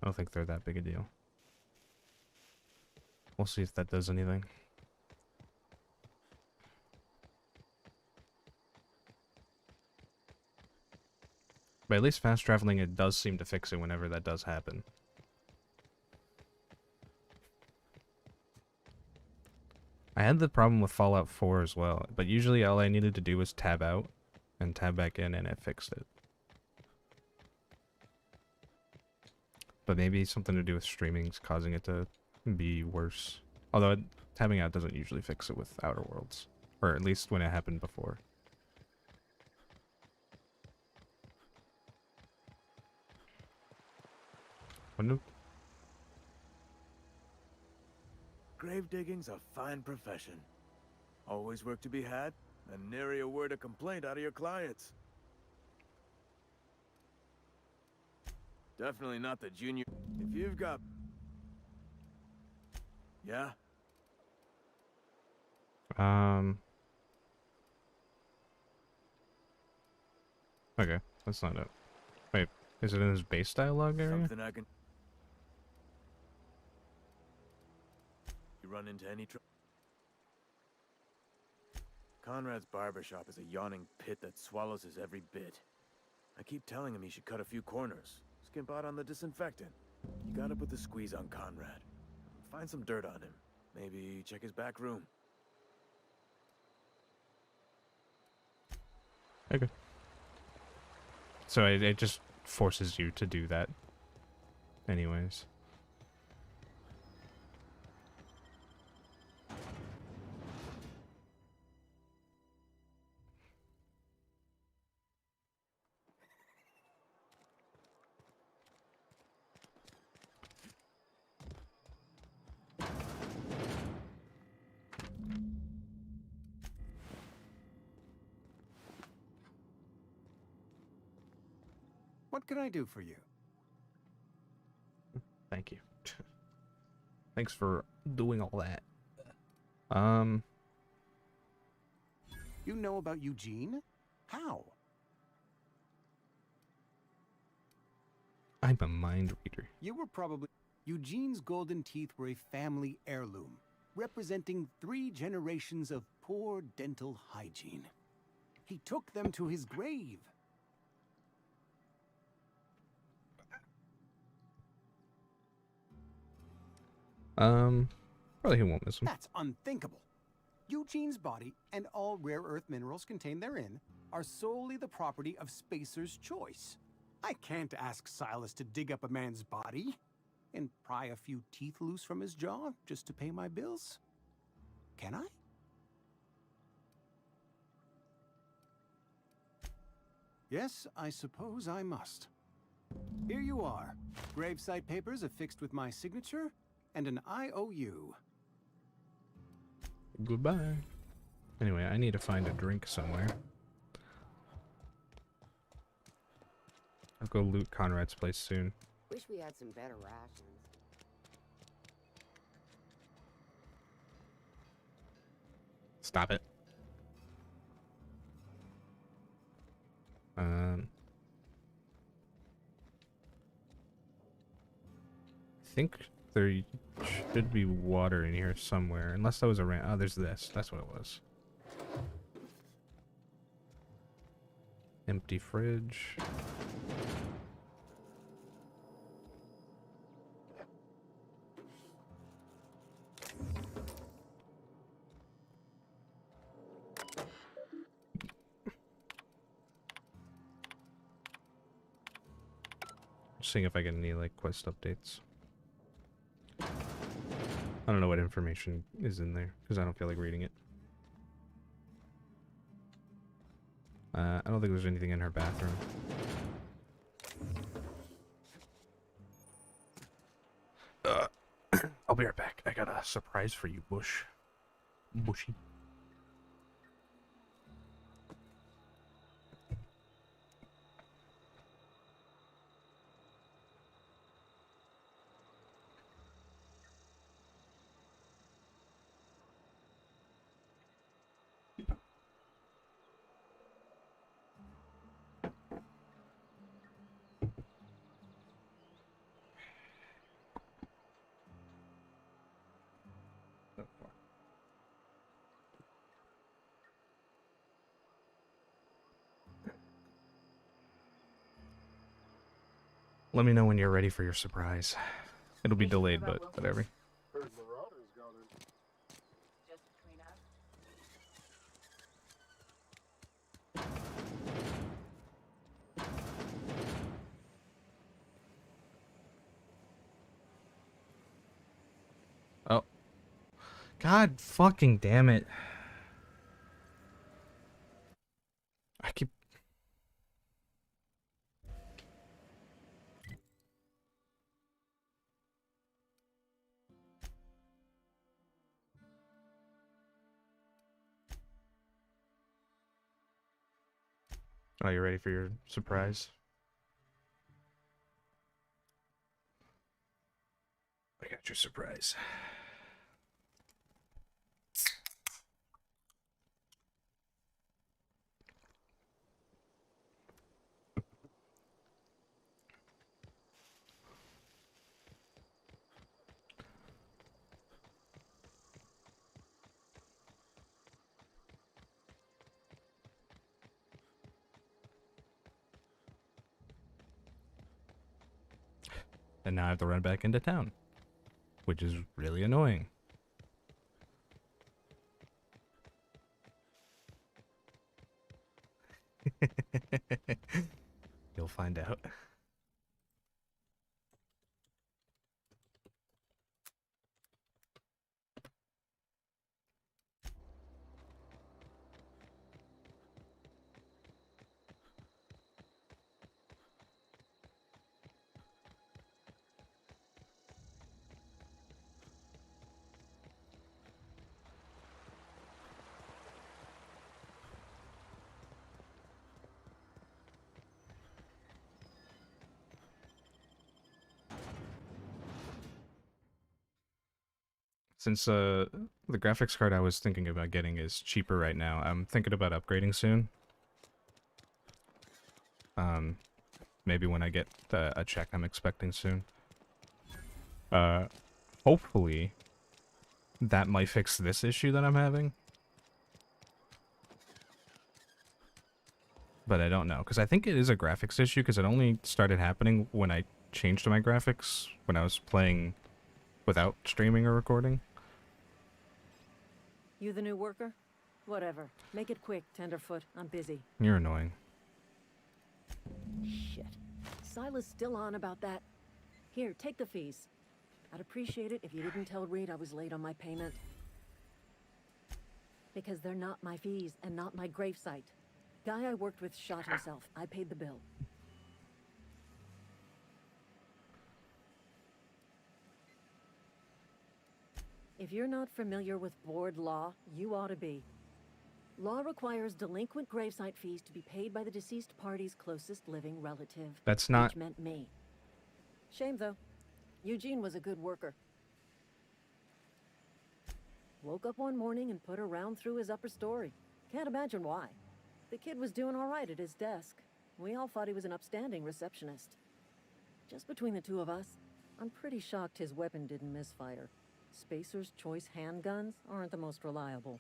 don't think they're that big a deal. We'll see if that does anything. But at least fast traveling, it does seem to fix it whenever that does happen. I had the problem with Fallout 4 as well, but usually all I needed to do was tab out and tab back in and it fixed it. But maybe something to do with streaming's causing it to be worse. Although tabbing out doesn't usually fix it with Outer Worlds. Or at least when it happened before. Wouldn't have- Grave digging's a fine profession. Always work to be had, and nary a word of complaint out of your clients. Definitely not the junior. If you've got... Yeah? Okay, that's not it. Wait, is it in his base dialogue area? Something I can... You run into any trouble? Conrad's barbershop is a yawning pit that swallows his every bit. I keep telling him he should cut a few corners. Skimp out on the disinfectant. You gotta put the squeeze on Conrad. Find some dirt on him. Maybe check his back room. Okay. So it just forces you to do that. Anyways. What can I do for you? Thank you. Thanks for doing all that. You know about Eugene? How? I'm a mind reader. You were probably... Eugene's golden teeth were a family heirloom, representing 3 generations of poor dental hygiene. He took them to his grave. Probably he won't miss him. That's unthinkable. Eugene's body and all rare earth minerals contained therein are solely the property of Spacer's choice. I can't ask Silas to dig up a man's body and pry a few teeth loose from his jaw just to pay my bills. Can I? Yes, I suppose I must. Here you are. Gravesite papers affixed with my signature and an IOU. Goodbye. Anyway, I need to find a drink somewhere. I'll go loot Conrad's place soon. Wish we had some better rations. Stop it. I think there should be water in here somewhere, unless that was a oh, there's this. That's what it was. Empty fridge. Seeing if I get any like quest updates. I don't know what information is in there because I don't feel like reading it. I don't think there's anything in her bathroom. I'll be right back. I got a surprise for you, Bushy. Let me know when you're ready for your surprise. It'll be delayed, but whatever. Oh. God fucking damn it. I keep... Oh, you ready for your surprise? I got your surprise. And now I have to run back into town, which is really annoying. You'll find out. Since the graphics card I was thinking about getting is cheaper right now, I'm thinking about upgrading soon. Maybe when I get a check I'm expecting soon. Hopefully that might fix this issue that I'm having. But I don't know, because I think it is a graphics issue, because it only started happening when I changed my graphics, when I was playing without streaming or recording. You the new worker? Whatever. Make it quick, Tenderfoot. I'm busy. You're annoying. Shit. Silas still on about that. Here, take the fees. I'd appreciate it if you didn't tell Reed I was late on my payment. Because they're not my fees and not my gravesite. Guy I worked with shot himself. I paid the bill. If you're not familiar with board law, you ought to be. Law requires delinquent gravesite fees to be paid by the deceased party's closest living relative. That's not... Which meant me. Shame, though. Eugene was a good worker. Woke up one morning and put a round through his upper story. Can't imagine why. The kid was doing all right at his desk. We all thought he was an upstanding receptionist. Just between the two of us, I'm pretty shocked his weapon didn't misfire. Spacer's Choice handguns aren't the most reliable.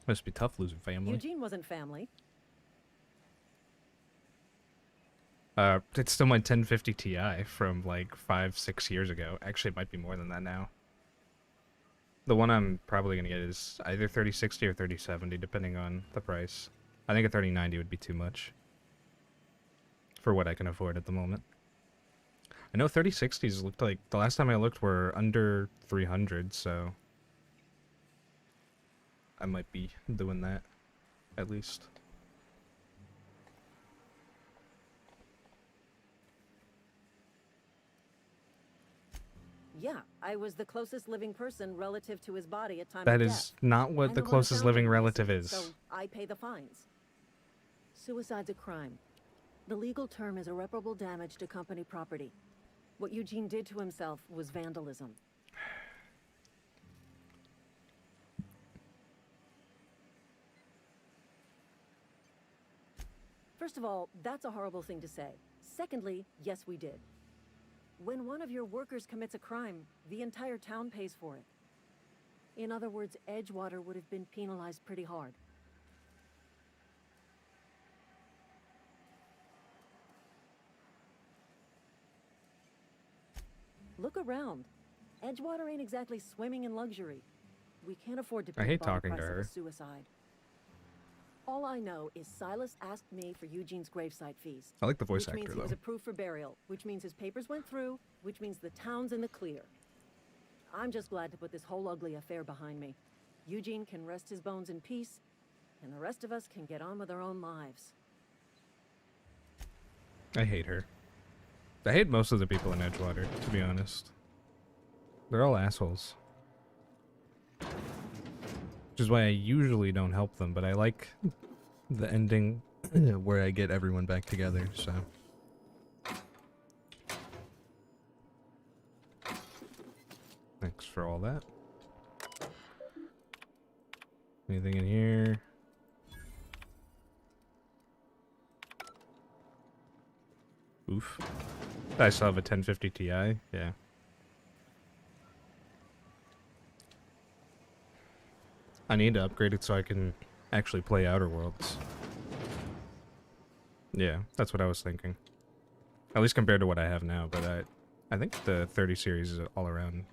Must be tough losing family. Eugene wasn't family. It's still my 1050 Ti from like 5-6 years ago. Actually, it might be more than that now. The one I'm probably gonna get is either 3060 or 3070, depending on the price. I think a 3090 would be too much for what I can afford at the moment. I know 3060s looked like, the last time I looked, were under 300, so I might be doing that, at least. Yeah, I was the closest living person relative to his body at time That of is death. not what And the one closest found living him relative innocent, is. So I pay the fines. Suicide's a crime. The legal term is irreparable damage to company property. What Eugene did to himself was vandalism. First of all, that's a horrible thing to say. Secondly, yes, we did. When one of your workers commits a crime, the entire town pays for it. In other words, Edgewater would have been penalized pretty hard. Look around. Edgewater ain't exactly swimming in luxury. We can't afford to pay I hate the body talking to price of a her. suicide. All I know is Silas asked me for Eugene's gravesite fees. I like the voice Which means actor, he was though. approved for burial, which means his papers went through, which means the town's in the clear. I'm just glad to put this whole ugly affair behind me. Eugene can rest his bones in peace, and the rest of us can get on with our own lives. I hate her. I hate most of the people in Edgewater, to be honest. They're all assholes. Which is why I usually don't help them, but I like the ending where I get everyone back together, so. Thanks for all that. Anything in here? Oof. I still have a 1050 Ti, yeah. I need to upgrade it so I can actually play Outer Worlds. Yeah, that's what I was thinking. At least compared to what I have now, but I think the 30 series is all around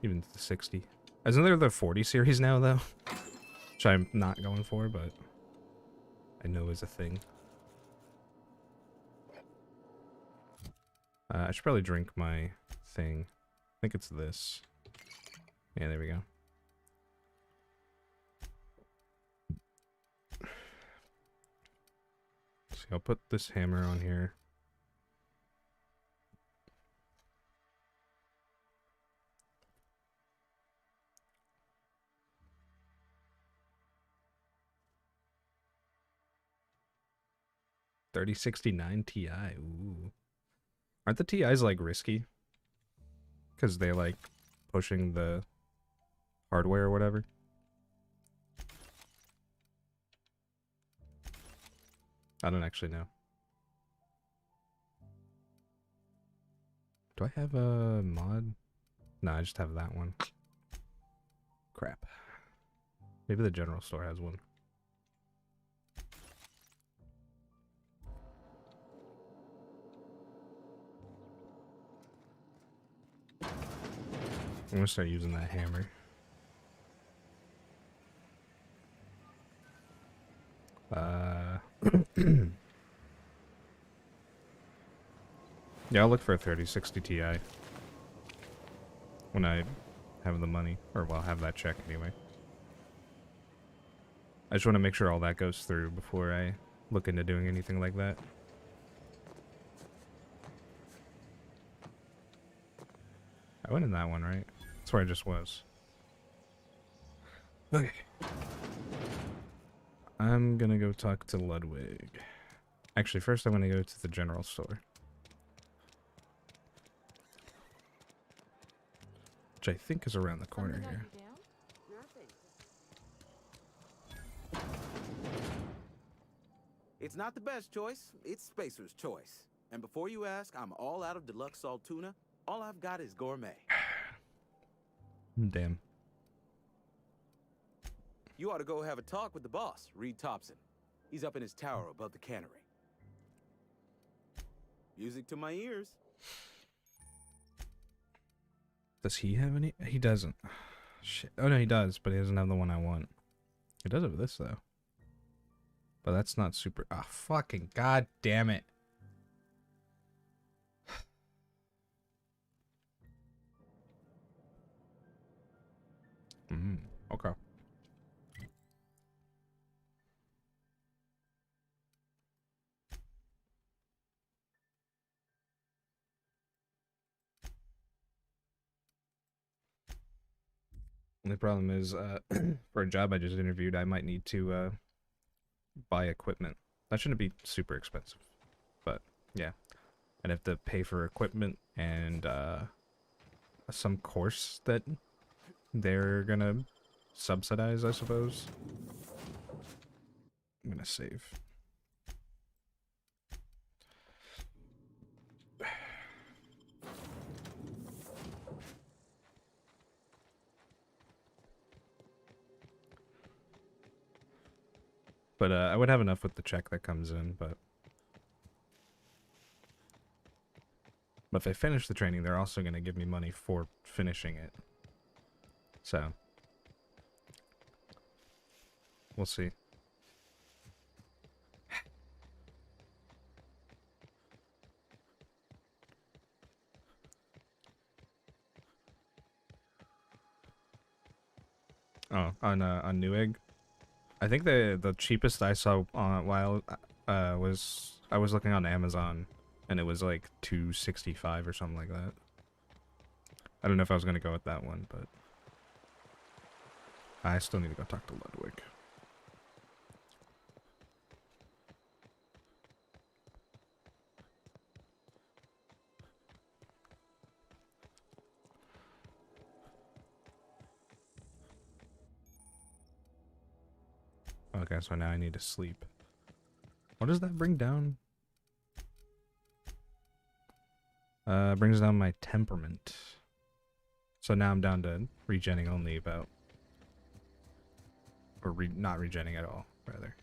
even the 60. Isn't there the 40 series now, though? Which I'm not going for, but I know is a thing. I should probably drink my thing. I think it's this. Yeah, there we go. See, I'll put this hammer on here. $3069 Ti. Ooh. Aren't the TIs like risky? Because they like pushing the hardware or whatever. I don't actually know. Do I have a mod? No, I just have that one. Crap. Maybe the general store has one. I'm gonna start using that hammer. Yeah, I'll look for a 3060 Ti when I have the money, or well, have that check anyway. I just want to make sure all that goes through before I look into doing anything like that. I went in that one, right? That's where I just was. Okay. I'm gonna go talk to Ludwig. Actually, first I'm gonna go to the general store. Which I think is around the corner here. It's not the best choice, it's Spacer's choice. And before you ask, I'm all out of deluxe salt tuna. All I've got is gourmet. Damn. You ought to go have a talk with the boss, Reed Thompson. He's up in his tower above the cannery. Music to my ears. Does he have any? He doesn't. Shit. Oh no, he does, but he doesn't have the one I want. He does have this though. But that's not super. Ah, fucking god damn it. Okay. The problem is, for a job I just interviewed, I might need to buy equipment. That shouldn't be super expensive, but yeah, I'd have to pay for equipment and some course that they're gonna subsidize, I suppose. I'm gonna save. But I would have enough with the check that comes in, but if I finish the training, they're also going to give me money for finishing it. So, we'll see. Oh, on Newegg? I think the cheapest I saw while I was looking on Amazon, and it was like $265 or something like that. I don't know if I was gonna go with that one, but I still need to go talk to Ludwig. Okay, so now I need to sleep. What does that bring down? Brings down my temperament. So now I'm down to regenning only about... Or not regenning at all, rather.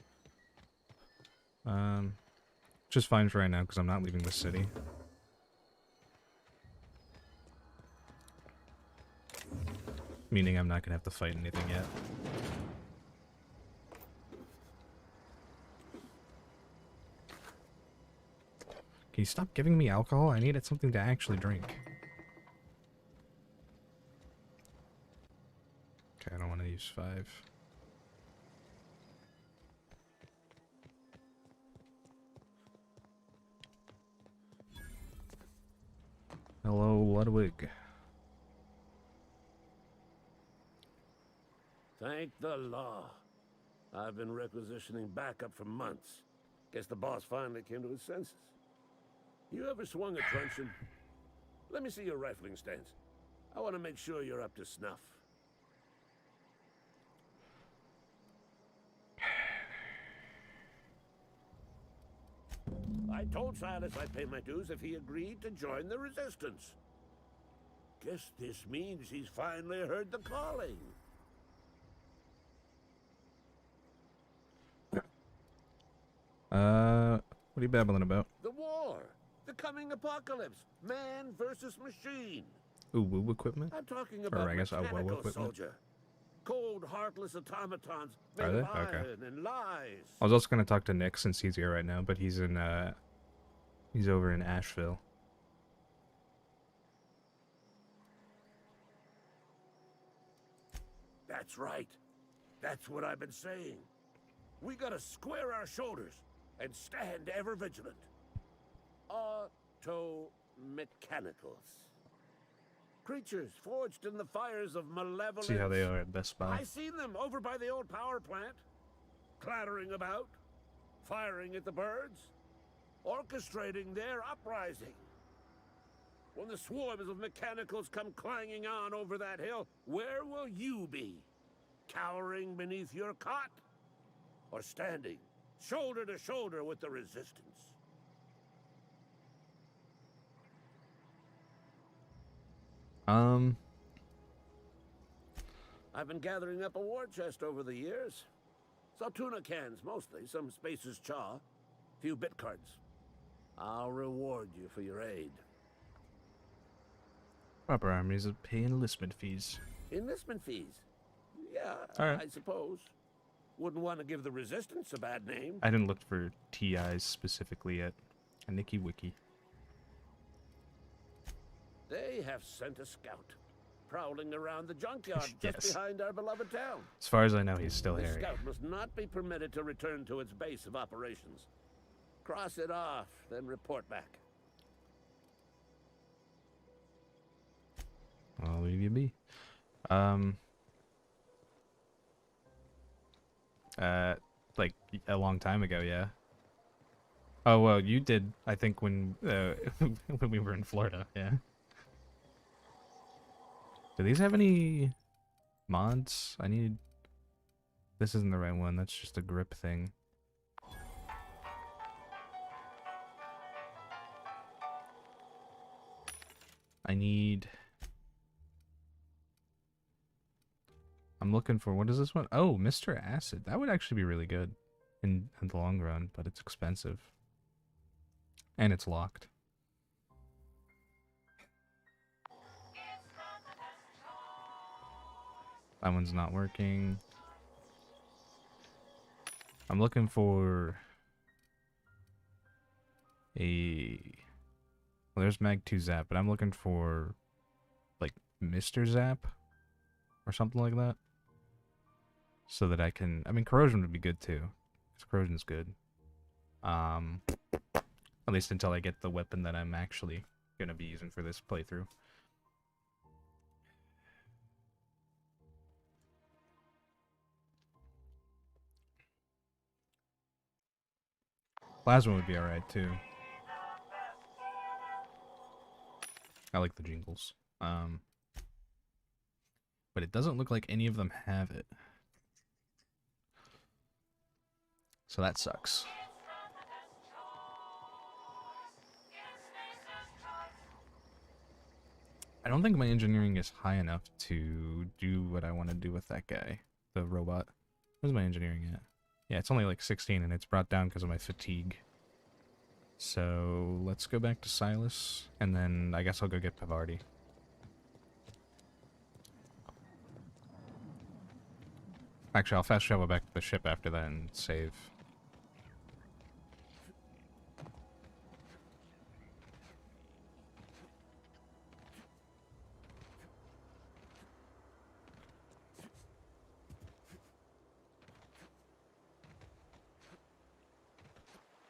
Just fine for right now because I'm not leaving the city. Meaning I'm not gonna have to fight anything yet. Can you stop giving me alcohol? I needed something to actually drink. Okay, I don't want to use 5. Hello, Ludwig. Thank the law. I've been requisitioning backup for months. Guess the boss finally came to his senses. You ever swung a truncheon? Let me see your rifling stance. I want to make sure you're up to snuff. I told Silas I'd pay my dues if he agreed to join the resistance. Guess this means he's finally heard the calling. What are you babbling about? The war. The coming apocalypse. Man versus machine. Ooh, woo equipment? I'm talking about Or I guess mechanical equipment. soldier. Cold, heartless automatons Are made they? of Okay. iron and lies. I was also gonna talk to Nick since he's here right now, but he's in he's over in Asheville. That's right. That's what I've been saying. We gotta square our shoulders and stand ever vigilant. Auto-mechanicals. Creatures forged in the fires of malevolence. See how they are at Best Buy. I seen them over by the old power plant, clattering about, firing at the birds, orchestrating their uprising. When the swarms of mechanicals come clanging on over that hill, where will you be? Cowering beneath your cot? Or standing, shoulder to shoulder with the resistance? I've been gathering up a war chest over the years. Saltuna cans, mostly. Some Spacer's Chaw. Few bit cards. I'll reward you for your aid. Proper armies pay enlistment fees. Enlistment fees? Yeah, All right. I suppose. Wouldn't want to give the resistance a bad name. I didn't look for TIs specifically yet. A Nicky Wiki. They have sent a scout, prowling around the junkyard Yes. just behind our beloved town. As far as I know, he's still The Harry. scout must not be permitted to return to its base of operations. Cross it off, then report back. I'll leave you be. Like a long time ago, yeah. Oh well, you did. I think when when we were in Florida, yeah. Do these have any mods? I need. This isn't the right one. That's just a grip thing. I need. I'm looking for, what is this one? Oh, Mr. Acid. That would actually be really good in the long run, but it's expensive. And it's locked. That one's not working. I'm looking for a... Well, there's Mag 2 Zap, but I'm looking for, like, Mr. Zap or something like that. So that I can... I mean, Corrosion would be good, too. Because Corrosion's good. At least until I get the weapon that I'm actually going to be using for this playthrough. Plasma would be alright, too. I like the jingles. But it doesn't look like any of them have it. So that sucks. I don't think my engineering is high enough to do what I want to do with that guy. The robot. Where's my engineering at? Yeah, it's only like 16 and it's brought down because of my fatigue. So let's go back to Silas, and then I guess I'll go get Pavardi. Actually, I'll fast travel back to the ship after that and save.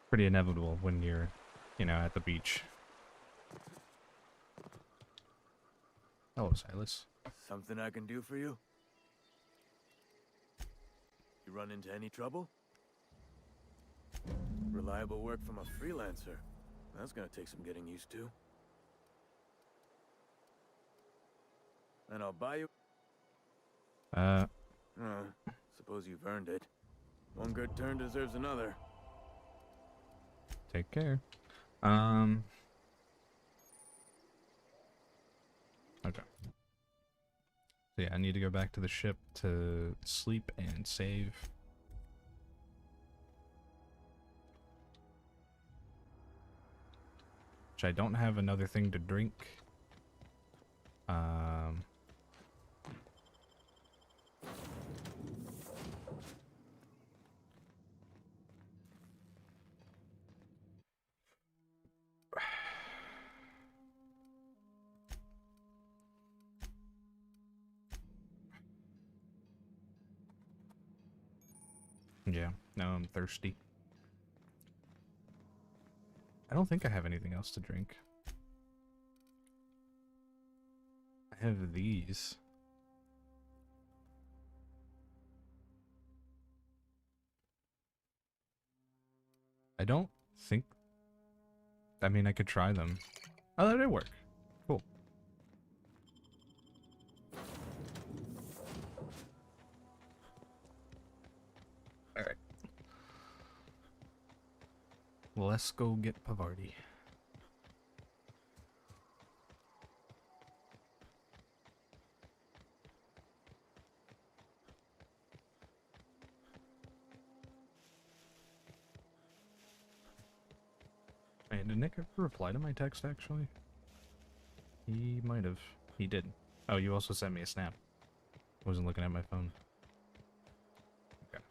Pretty inevitable when you're, you know, at the beach. Hello, Silas. Something I can do for you? You run into any trouble? Reliable work from a freelancer. That's gonna take some getting used to. And I'll buy you... suppose you've earned it. One good turn deserves another. Take care. Okay. So yeah, I need to go back to the ship to sleep and save. Which I don't have another thing to drink. Yeah, now I'm thirsty. I don't think I have anything else to drink. I have these. I don't think... I mean, I could try them. Oh, that did work. Cool. Alright. Let's go get Pavardi. Hey, did Nick ever reply to my text, actually? He might have. He did. Oh, you also sent me a snap. I wasn't looking at my phone. Okay.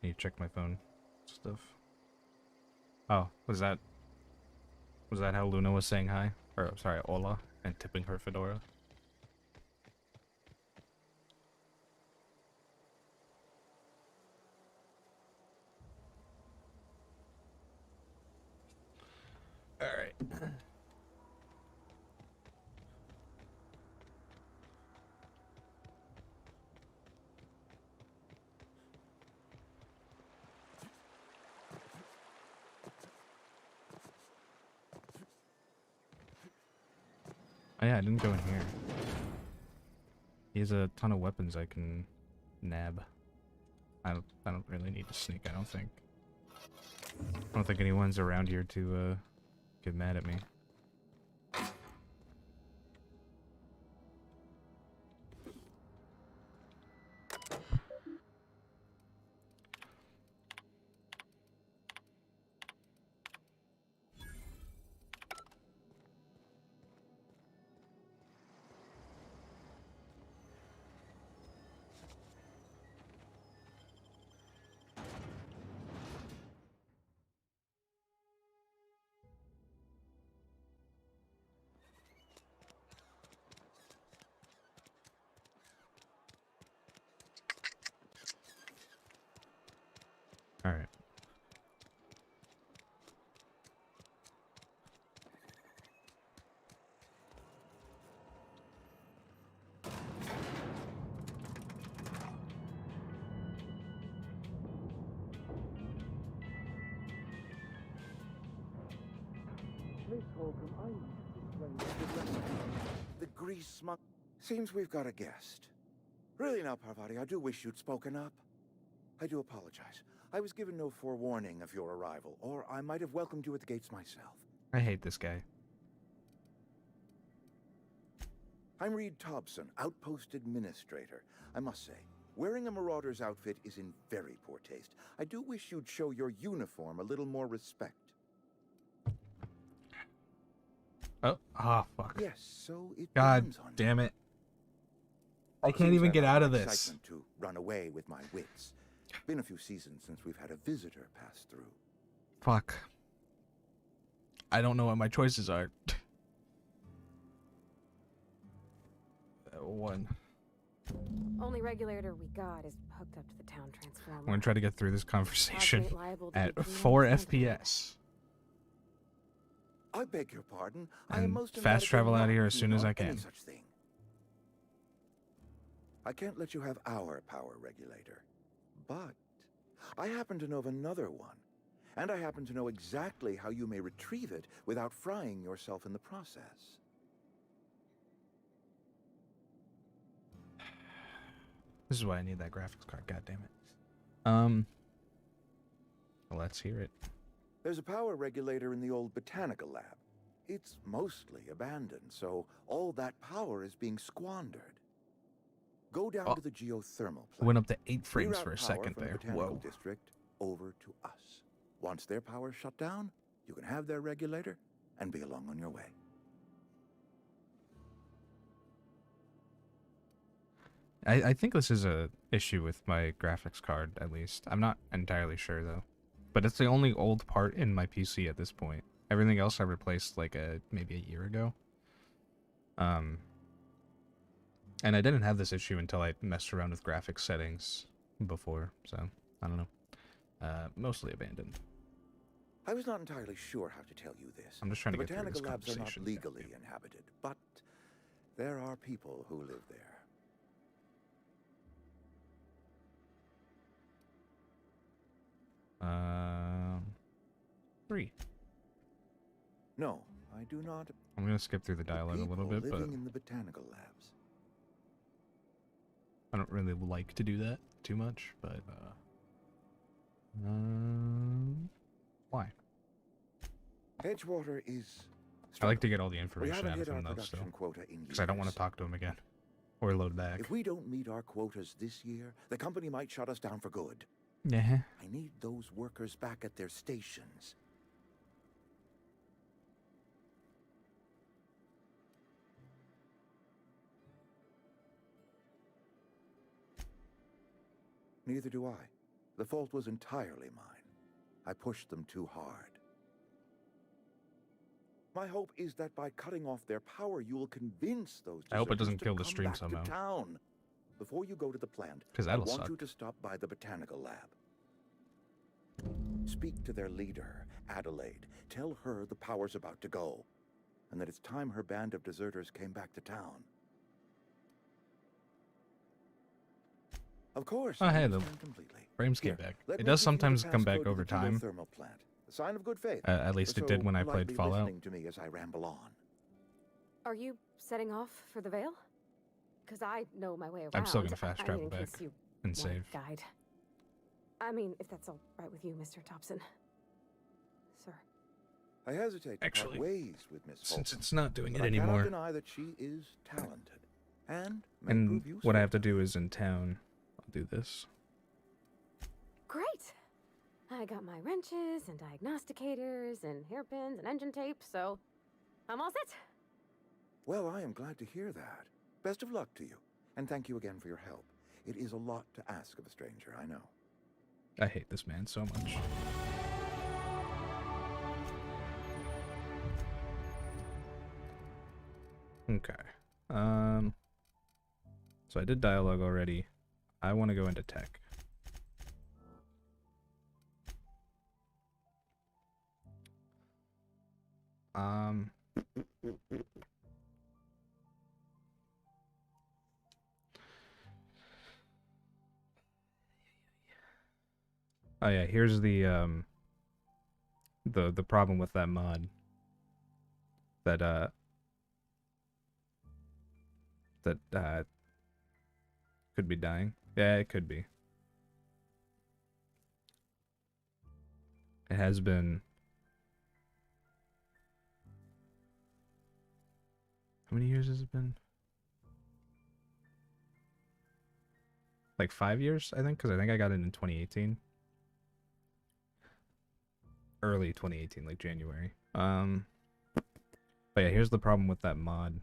Need to check my phone stuff. Oh, was that how Luna was saying hi? Or, sorry, hola, and tipping her fedora? Alright. Oh yeah, I didn't go in here. He has a ton of weapons I can nab. I don't really need to sneak, I don't think. I don't think anyone's around here to get mad at me. Alright. The grease smug... Seems we've got a guest. Really now, Parvati, I do wish you'd spoken up. I do apologize. I was given no forewarning of your arrival, or I might have welcomed you at the gates myself. I hate this guy. I'm Reed Thompson, Outpost Administrator. I must say, Wearing a marauder's outfit is in very poor taste. I do wish you'd show your uniform a little more respect. Oh, fuck. Yes, so it God dawns on you. damn it. I can't Seems even I've get had out of my this. excitement to run away with my wits. Been a few seasons since we've had a visitor pass through. Fuck. I don't know what my choices are. One. Only regulator we got is hooked up to the town transformer. I'm gonna try to get through this conversation ain't liable to at be clean 4 on standby. FPS. I beg your pardon. I am And most fast emphatically travel out of not here as keen soon as on I any can. such thing. I can't let you have our power regulator. But I happen to know of another one. And I happen to know exactly how you may retrieve it without frying yourself in the process. This is why I need that graphics card, god damn it. Let's hear it. There's a power regulator in the old botanical lab. It's mostly abandoned, so all that power is being squandered. Go down to the geothermal plant. Went up to 8 frames Reroute for a power second from the there. botanical Whoa. district over to us. Once their power is shut down, you can have their regulator and be along on your way. I think this is a issue with my graphics card, at least. I'm not entirely sure, though. But it's the only old part in my PC at this point. Everything else I replaced, like, maybe a year ago. And I didn't have this issue until I messed around with graphics settings before, so, I don't know. Mostly abandoned. I was not entirely sure how to tell you this. I'm just trying to the get through this botanical labs are not conversation. legally inhabited, but there are people who live there. 3. No, I do not. I'm gonna skip through the dialogue a little bit, but living in the botanical labs. I don't really like to do that too much, but why? Edgewater is. I like to get all the We information haven't out of hit our him though, still, production quota in because I don't want to years. talk to him again or load back. If we don't meet our quotas this year, the company might shut us down for good. Yeah. I need those workers back at their stations. Neither do I. The fault was entirely mine. I pushed them too hard. My hope is that by cutting off their power, you will convince those I hope it doesn't deserters to kill the come stream back somehow. to town. Before you go to the plant, 'Cause I that'll want suck. you to stop by the botanical lab. Speak to their leader, Adelaide. Tell her the power's about to go, and that it's time her band of deserters came back to town. Of course. Oh, I hey, the understand completely. frames came Here, back. let It me does give you the sometimes come back passcode to over the time. geothermal plant. A sign of good faith. At least it did when I played politely Fallout. listening to me as I ramble on. Are you setting off for the Vale? Because I know my way around. I'm still gonna fast I mean, travel in back case you and want a save. Guide. I mean, if that's all right with you, Mr. Thompson. Sir. I hesitate to Actually, part ways with Miss since Holcomb, it's not doing but it I cannot anymore. deny that she is talented and may prove And useful. what I have to do is in town. I'll do this. Great. I got my wrenches and diagnosticators and hairpins and engine tape, so I'm all set. Well, I am glad to hear that. Best of luck to you, and thank you again for your help. It is a lot to ask of a stranger, I know. I hate this man so much. Okay. So I did dialogue already. I want to go into tech. Oh yeah, here's the problem with that mod. That could be dying. Yeah, it could be. It has been. How many years has it been? like 5 years, I think, because I think I got it in 2018. Early 2018, like January. But yeah, here's the problem with that mod.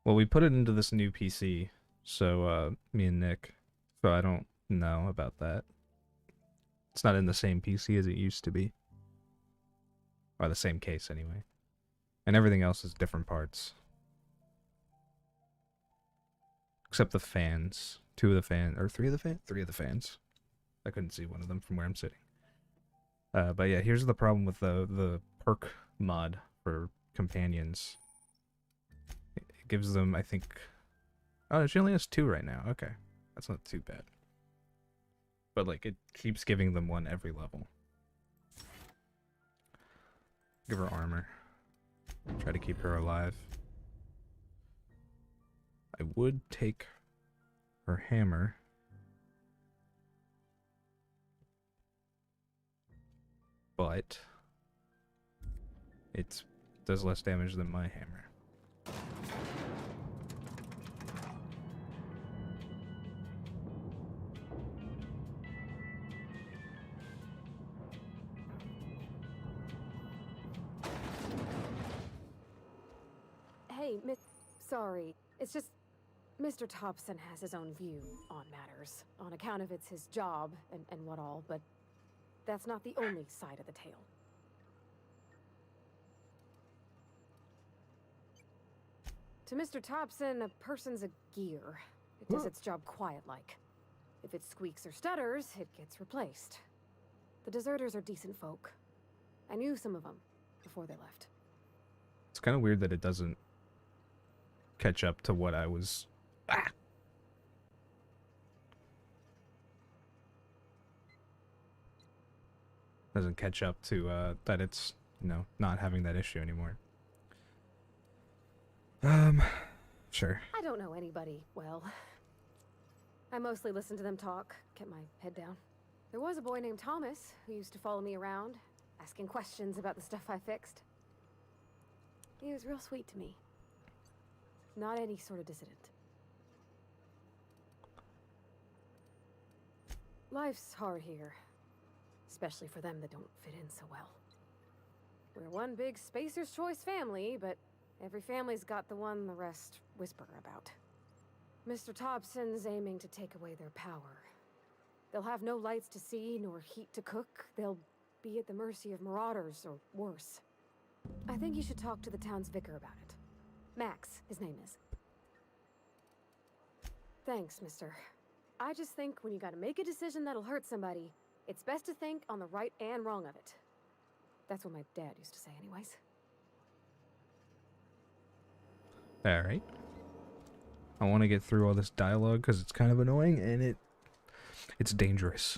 Well, we put it into this new PC, so me and Nick, so I don't know about that. It's not in the same PC as it used to be. Or the same case, anyway. And everything else is different parts. Except the fans. 2 of the fans, or 3 of the fans? 3 of the fans. I couldn't see one of them from where I'm sitting. But yeah, here's the problem with the perk mod for companions. It gives them, I think... Oh, she only has 2 right now. Okay. That's not too bad. But, like, it keeps giving them 1 every level. Give her armor. Try to keep her alive. I would take her hammer. But it does less damage than my hammer. Hey, sorry. It's just Mr. Thompson has his own view on matters, on account of it's his job and what all, but that's not the only side of the tale. To Mr. Thompson, a person's a gear. It does its job quiet-like. If it squeaks or stutters, it gets replaced. The deserters are decent folk. I knew some of them before they left. It's kind of weird that it doesn't catch up to what I was... Doesn't catch up to, that it's, you know, not having that issue anymore. Sure. I don't know anybody well. I mostly listen to them talk, kept my head down. There was a boy named Thomas who used to follow me around, asking questions about the stuff I fixed. He was real sweet to me. Not any sort of dissident. Life's hard here, especially for them that don't fit in so well. We're one big Spacer's Choice family, but every family's got the one the rest whisper about. Mr. Thompson's aiming to take away their power. They'll have no lights to see, nor heat to cook. They'll be at the mercy of marauders, or worse. I think you should talk to the town's vicar about it. Max, his name is. Thanks, mister. I just think when you gotta make a decision that'll hurt somebody, it's best to think on the right and wrong of it. That's what my dad used to say anyways. Alright. I want to get through all this dialogue because it's kind of annoying and it's dangerous.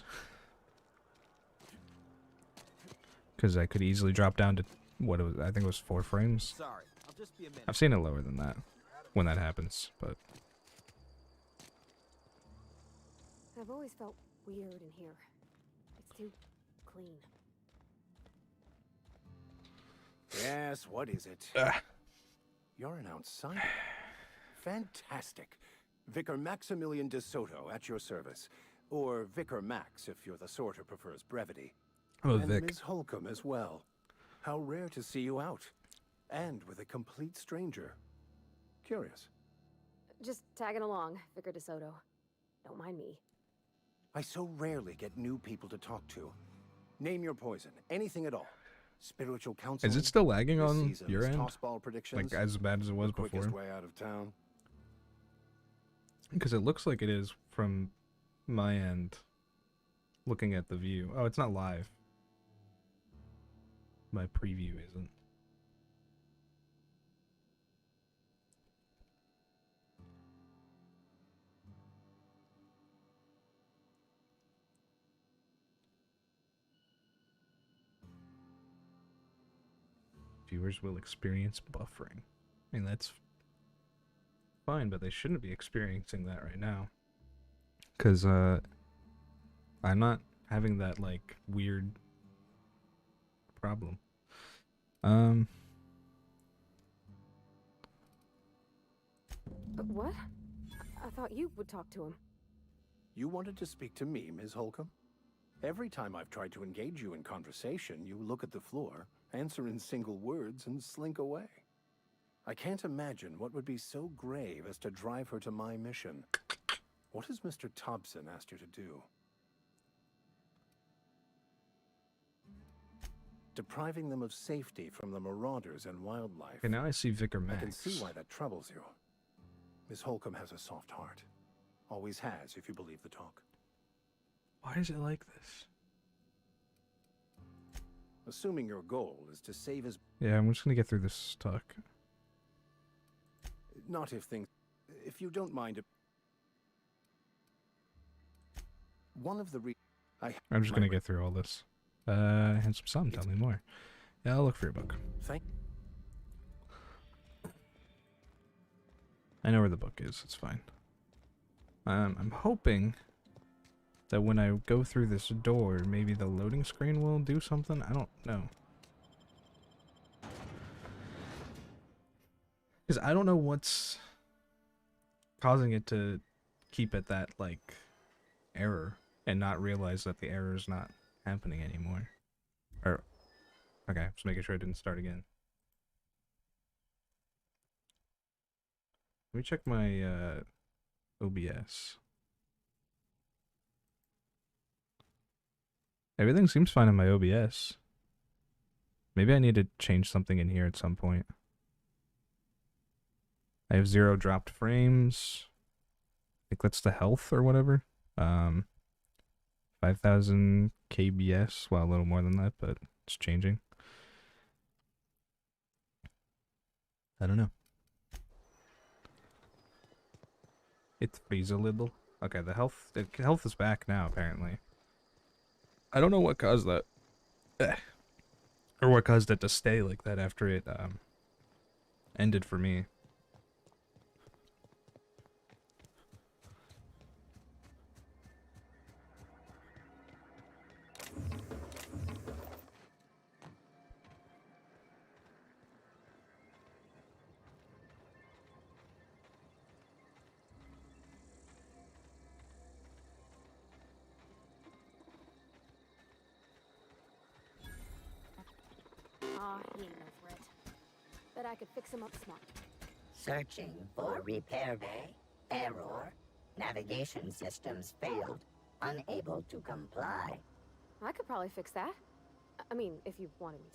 Because I could easily drop down to, what it was, I think it was 4 frames. Sorry, I'll just be a minute. I've seen it lower than that when that happens, but... I've always felt weird in here. It's too clean. Yes, what is it? You're an outsider. Fantastic. Vicar Maximilian de Soto at your service. Or Vicar Max, if you're the sort who prefers brevity. Oh, and Vic. Ms. Holcomb as well. How rare to see you out. And with a complete stranger. Curious. Just tagging along, Vicar de Soto. Don't mind me. I so rarely get new people to talk to. Name your poison. Anything at all. Spiritual counsel. Is it still lagging on your end? Like as bad as it was before? Quickest way out of town. Because it looks like it is from my end. Looking at the view. Oh, it's not live. My preview isn't. Viewers will experience buffering. I mean, that's fine, but they shouldn't be experiencing that right now. Because, I'm not having that, like, weird problem. But what? I thought you would talk to him. You wanted to speak to me, Ms. Holcomb? Every time I've tried to engage you in conversation, you look at the floor, answer in single words, and slink away. I can't imagine what would be so grave as to drive her to my mission. What has Mr. Thompson asked you to do? Depriving them of safety from the marauders and wildlife. Okay, now I see Vicar Max. I can see why that troubles you. Miss Holcomb has a soft heart. Always has, if you believe the talk. Why is it like this? Assuming your goal is to save his... Yeah, I'm just gonna get through this talk. Not if things... If you don't mind... One of the I'm just gonna get through all this. Handsome Son, tell me more. Yeah, I'll look for your book. I know where the book is, it's fine. I'm hoping that when I go through this door, maybe the loading screen will do something? I don't know. Because I don't know what's causing it to keep at that, like, error and not realize that the error is not happening anymore. Or, okay, just making sure it didn't start again. Let me check my OBS. Everything seems fine on my OBS. Maybe I need to change something in here at some point. I have 0 dropped frames. I think that's the health or whatever. 5,000 kbs. Well, a little more than that, but it's changing. I don't know. It freezes a little. Okay, the health is back now, apparently. I don't know what caused that. Or what caused it to stay like that after it ended for me. He ain't no threat. Bet I could fix him up smart. Searching for repair bay. Error. Navigation systems failed. Unable to comply. I could probably fix that. I mean, if you wanted me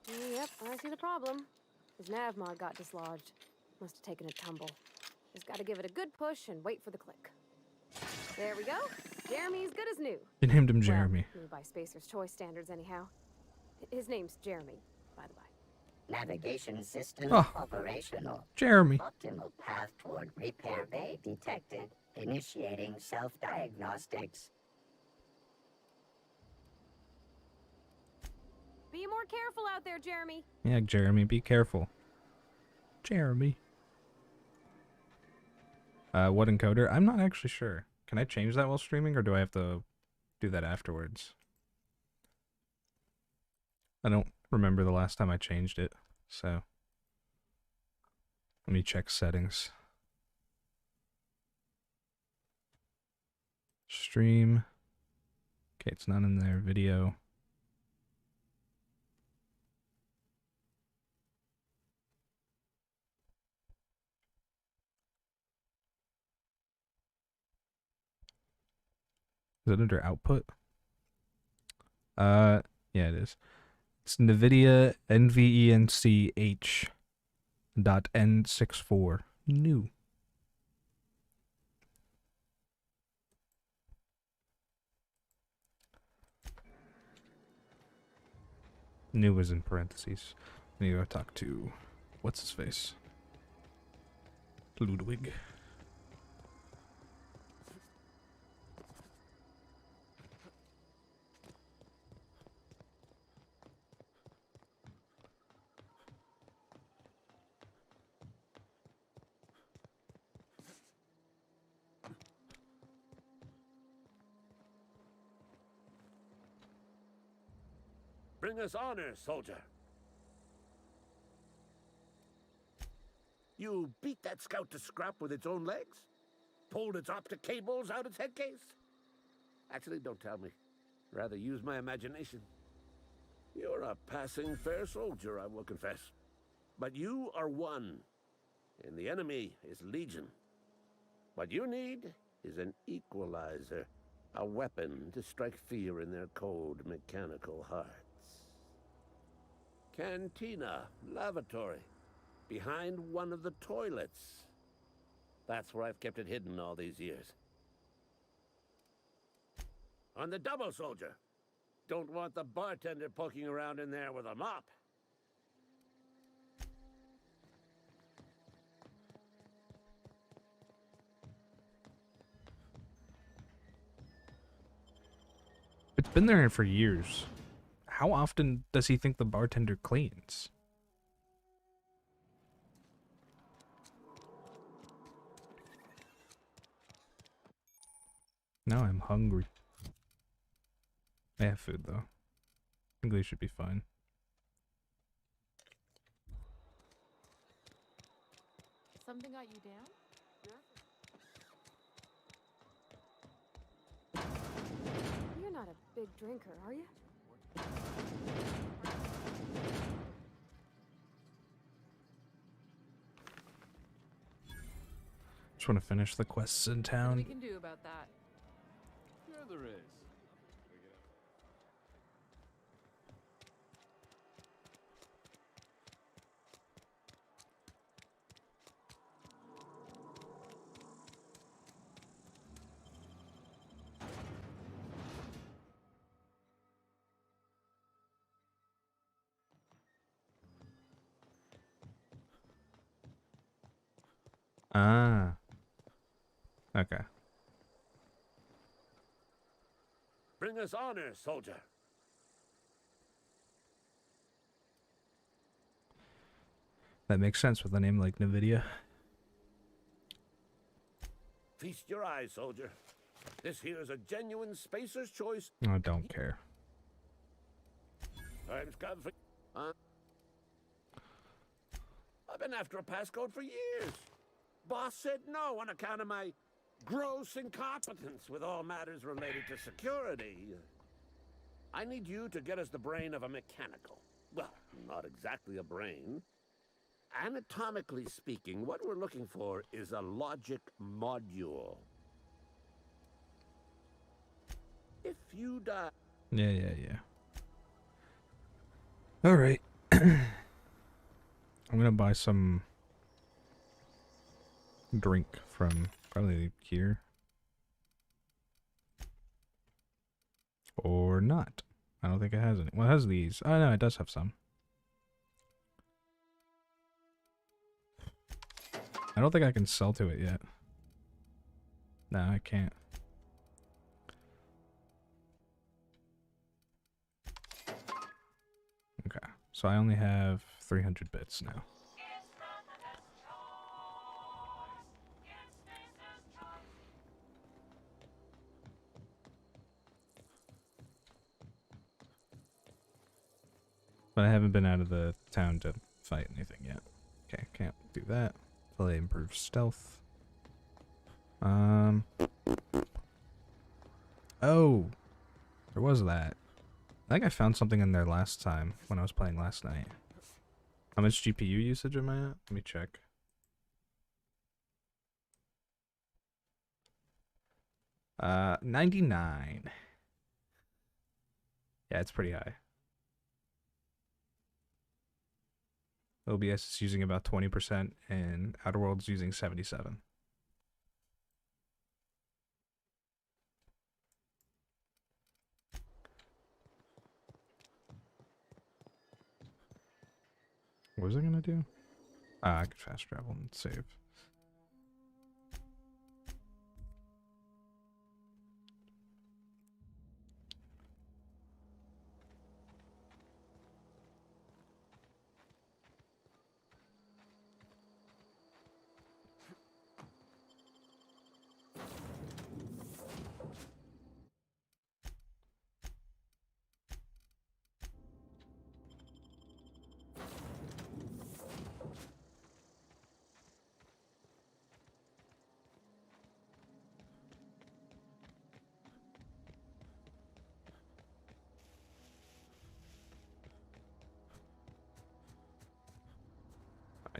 to. Yep, I see the problem. His nav mod got dislodged. Must have taken a tumble. Just gotta give it a good push and wait for the click. There we go. Jeremy's good as new. You named him Jeremy. Well, new by Spacer's Choice standards, anyhow. His name's Jeremy, by the by. Navigation system Oh. operational. Jeremy. Optimal path toward repair bay detected. Initiating self-diagnostics. Be more careful out there, Jeremy. Yeah, Jeremy, be careful. Jeremy. What encoder? I'm not actually sure. Can I change that while streaming, or do I have to do that afterwards? I don't remember the last time I changed it, so let me check settings. Stream. Okay, it's not in there. Video. Is it under output? Yeah, it is. It's NVIDIA NVENC-H.N64. New. New is in parentheses. I need to go talk to... what's his face? Ludwig. Bring us honor, soldier. You beat that scout to scrap with its own legs? Pulled its optic cables out its headcase? Actually, don't tell me. Rather use my imagination. You're a passing fair soldier, I will confess. But you are one, and the enemy is legion. What you need is an equalizer, a weapon to strike fear in their cold, mechanical hearts. Cantina, lavatory, behind one of the toilets. That's where I've kept it hidden all these years. On the double, soldier. Don't want the bartender poking around in there with a mop. It's been there for years. How often does he think the bartender cleans? Now I'm hungry. I have food though. I think they should be fine. Something got you down? You're not a big drinker, are you? Just want to finish the quests in What town. we can do about that? Sure there is. Ah. Okay. Bring us honor, soldier. That makes sense with a name like Nvidia. Feast your eyes, soldier. This here is a genuine spacer's choice. I don't care. Time's come for... I've been after a passcode for years. Boss said no on account of my gross incompetence with all matters related to security. I need you to get us the brain of a mechanical. Well, not exactly a brain. Anatomically speaking, what we're looking for is a logic module. If you die... Yeah. Alright. I'm gonna buy some drink from probably here. Or not. I don't think it has any. Well, it has these. Oh no, it does have some. I don't think I can sell to it yet. No, I can't. Okay, so I only have 300 bits now. But I haven't been out of the town to fight anything yet. Okay, can't do that. Till they improve stealth. Oh, there was that. I think I found something in there last time when I was playing last night. How much GPU usage am I at? Let me check. Uh, 99. Yeah, it's pretty high. OBS is using about 20% and Outer Worlds using 77. What was I gonna do? Ah, I could fast travel and save.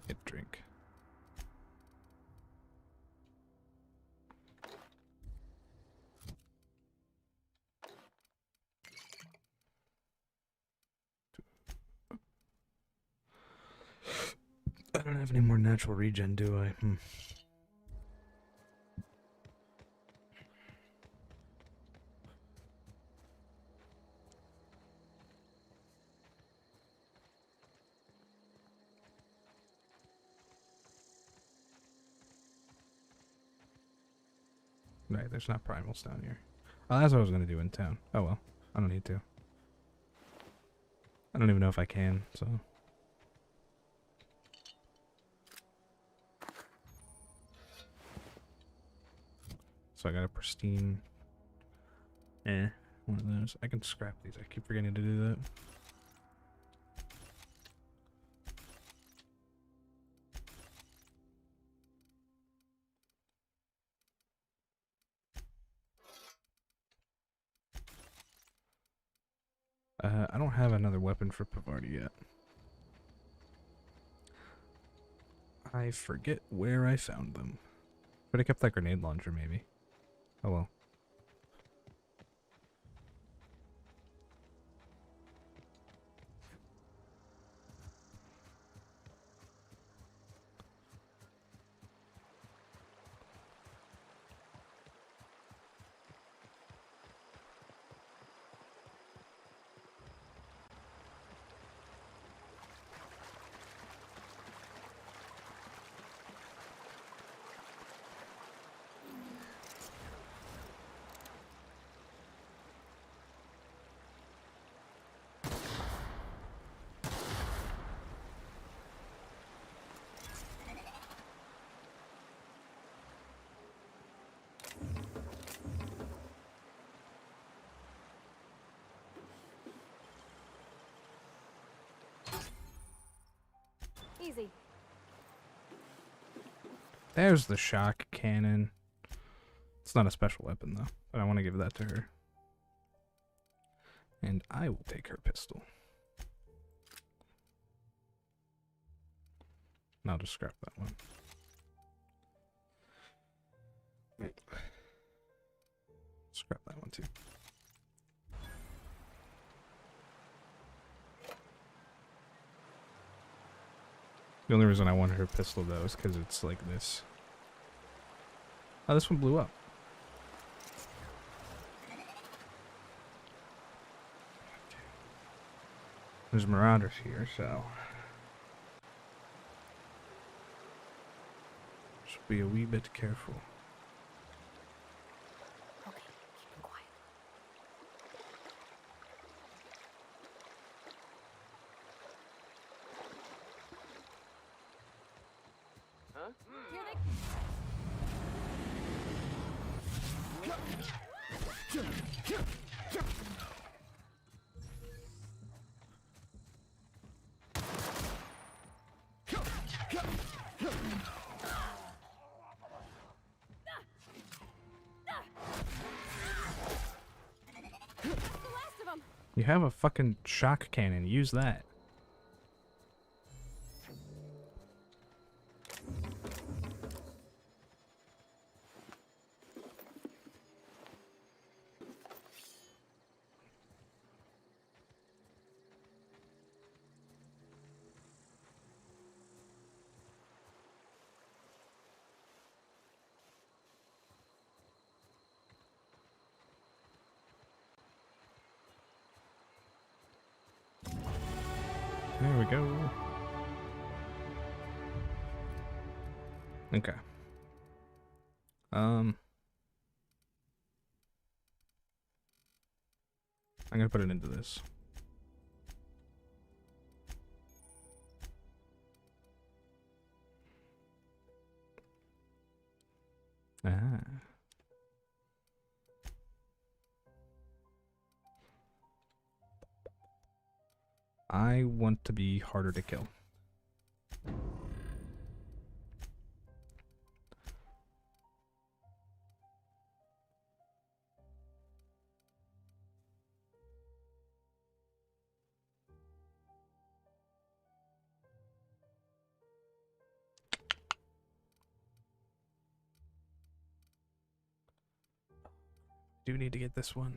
Get a drink. I don't have any more natural regen, do I? Right, there's not primals down here. Oh, that's what I was gonna do in town. Oh well, I don't need to. I don't even know if I can, so. So I got a pristine. One of those. I can scrap these. I keep forgetting to do that. I don't have another weapon for Pavardi yet. I forget where I found them. But I kept that grenade launcher, maybe. Oh well. Easy. There's the shock cannon. It's not a special weapon though, but I want to give that to her. And I will take her pistol. And I'll just scrap that one. Scrap that one too. The only reason I want her pistol though is because it's like this. Oh, this one blew up. There's marauders here, so should be a wee bit careful. Okay, keep him quiet. Huh? Here they You have a fucking shock cannon. Use that. There we go. Okay. I'm gonna put it into this. Ah. I want to be harder to kill. do need to get this one.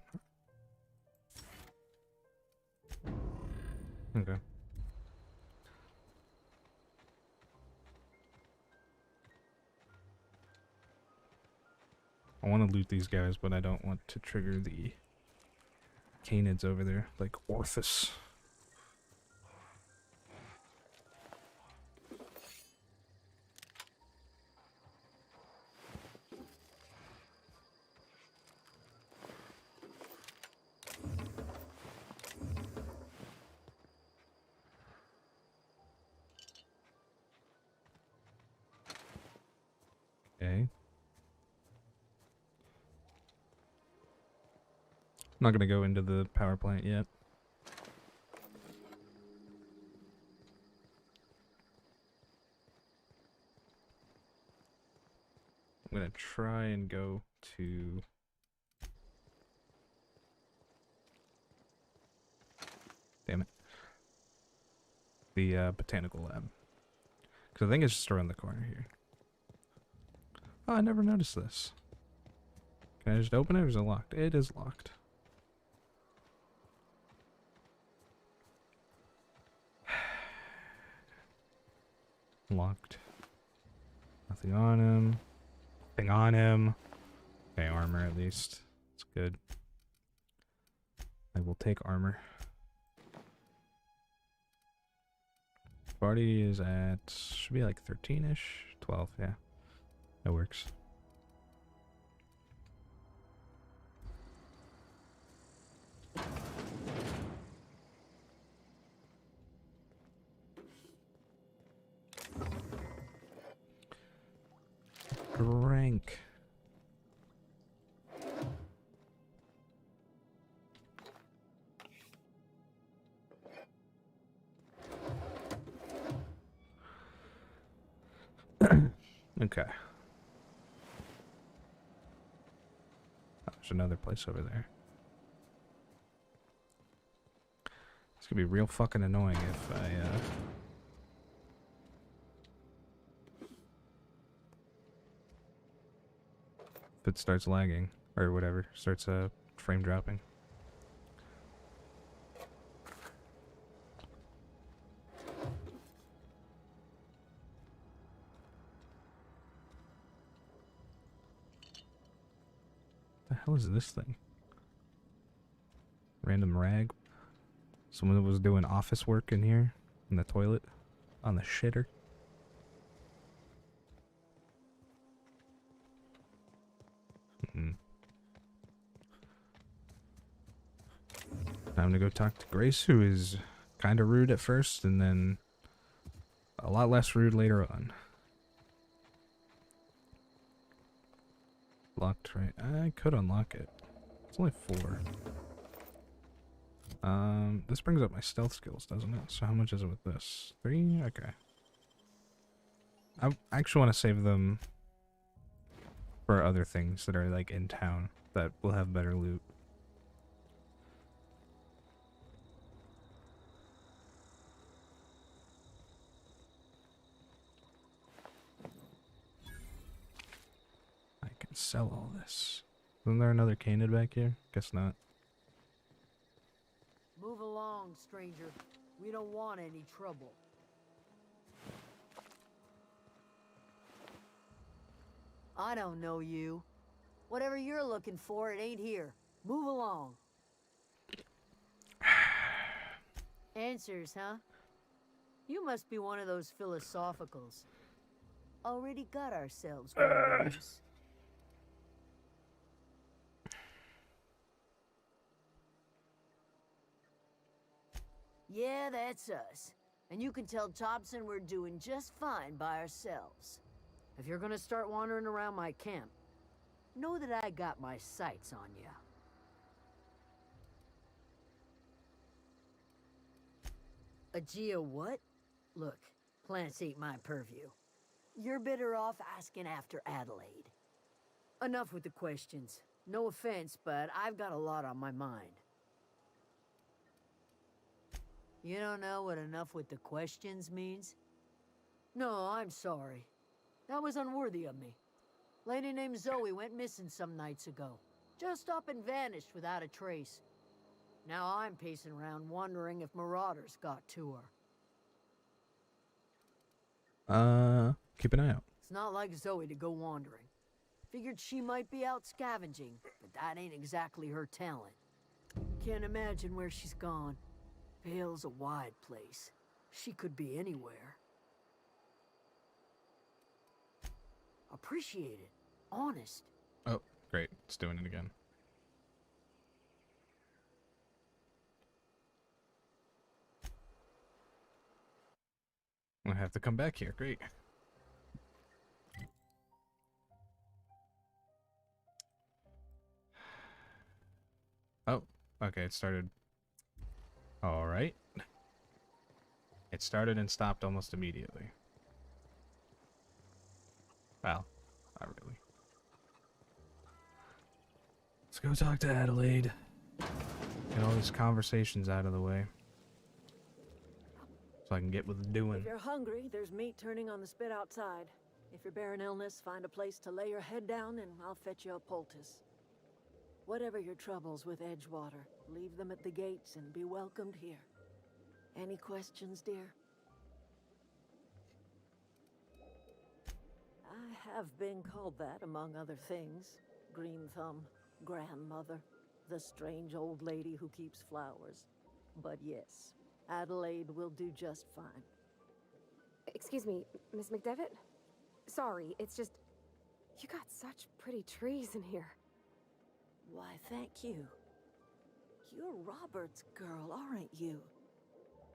Okay. I want to loot these guys, but I don't want to trigger the canids over there, like Orthus. Okay. I'm not gonna go into the power plant yet. I'm gonna try and go to damn it. The botanical lab. Because I think it's just around the corner here. Oh, I never noticed this. Can I just open it or is it locked? It is locked. Locked. Nothing on him. Nothing on him. Okay, armor at least. It's good. I will take armor. Body is at, should be like 13-ish. 12, yeah. That works. Rank. Okay. Oh, there's another place over there. It's gonna be real fucking annoying if I, if it starts lagging, or whatever, starts, frame dropping. The hell is this thing? Random rag? Someone that was doing office work in here? In the toilet? On the shitter? Time to go talk to Grace, who is kind of rude at first, and then a lot less rude later on. Locked, right? I could unlock it. It's only 4. This brings up my stealth skills, doesn't it? So how much is it with this? 3? Okay. I actually want to save them for other things that are like in town that will have better loot. I can sell all this. Isn't there another canid back here? Guess not. Move along, stranger. We don't want any trouble. I don't know you. Whatever you're looking for, it ain't here. Move along. Answers, huh? You must be one of those philosophicals. Already got ourselves one of those. Yeah, that's us. And you can tell Thompson we're doing just fine by ourselves. If you're gonna start wandering around my camp, know that I got my sights on you. Aegea what? Look, plants ain't my purview. You're better off asking after Adelaide. Enough with the questions. No offense, but I've got a lot on my mind. You don't know what enough with the questions means? No, I'm sorry. That was unworthy of me. Lady named Zoe went missing some nights ago. Just up and vanished without a trace. Now I'm pacing around wondering if marauders got to her. Keep an eye out. It's not like Zoe to go wandering. Figured she might be out scavenging, but that ain't exactly her talent. Can't imagine where she's gone. Vale's a wide place. She could be anywhere. Appreciate it. Honest. Oh, great. It's doing it again. I have to come back here. Great. Oh, okay. It started. All right. It started and stopped almost immediately. Well, not really. Let's go talk to Adelaide. Get all these conversations out of the way. So I can get with doing. If you're hungry, there's meat turning on the spit outside. If you're bearing illness, find a place to lay your head down and I'll fetch you a poultice. Whatever your troubles with Edgewater, leave them at the gates and be welcomed here. Any questions, dear? I have been called that, among other things. Green Thumb, grandmother, the strange old lady who keeps flowers. But yes, Adelaide will do just fine. Excuse me, Miss McDevitt? Sorry, it's just... You got such pretty trees in here. Why, thank you. You're Robert's girl, aren't you?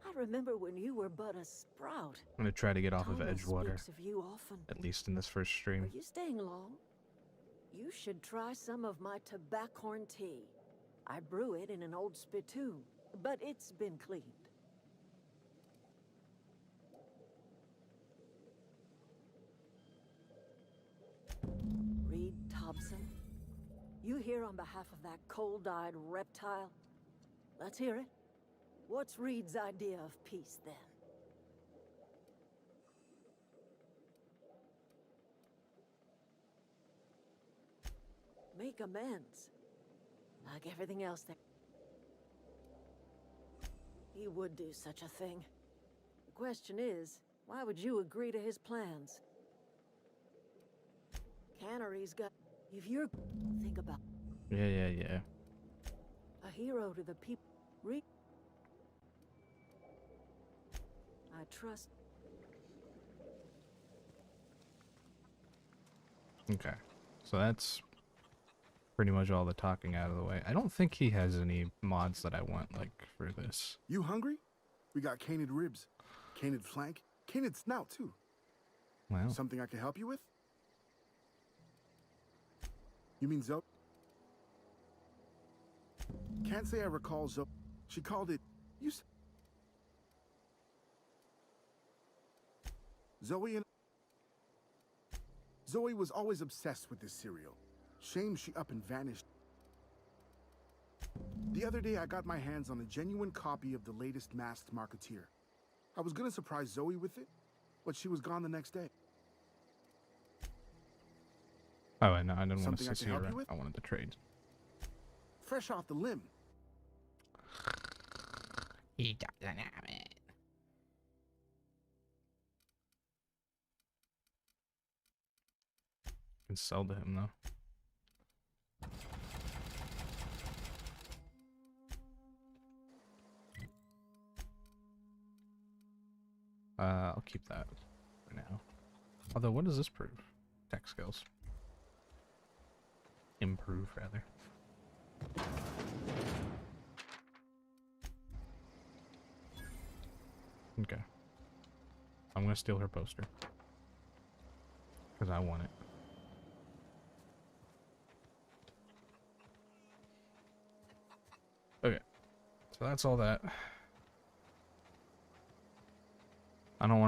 I remember when you were but a sprout. I'm gonna try to get off of Thomas Edgewater. speaks of you often. At least in this first stream. Are you staying long? You should try some of my tobaccorn tea. I brew it in an old spittoon, but it's been cleaned. Reed Thompson, you here on behalf of that cold-eyed reptile? Let's hear it. What's Reed's idea of peace, then? Make amends. Like everything else that... He would do such a thing. The question is, why would you agree to his plans? Cannery's got... If you're... Think about... Yeah. A hero to the people... I trust... Okay. So that's pretty much all the talking out of the way. I don't think he has any mods that I want, like, for this. You hungry? We got canid ribs, canid flank, canid snout, too. Wow. Something I can help you with? You mean Zoe? Can't say I recall Zoe. She called it... Zoe was always obsessed with this cereal. Shame she up and vanished. The other day I got my hands on a genuine copy of the latest Masked Marketeer. I was gonna surprise Zoe with it, but she was gone the next day. Oh, I know. I didn't want to Something I sit can help here. you with? I wanted to trade. Fresh off the limb. He doesn't have it. Can sell to him though. I'll keep that for now. Although, what does this prove? Tech skills. Improve, rather. Okay. I'm gonna steal her poster. Because I want it. Okay. So that's all that. I don't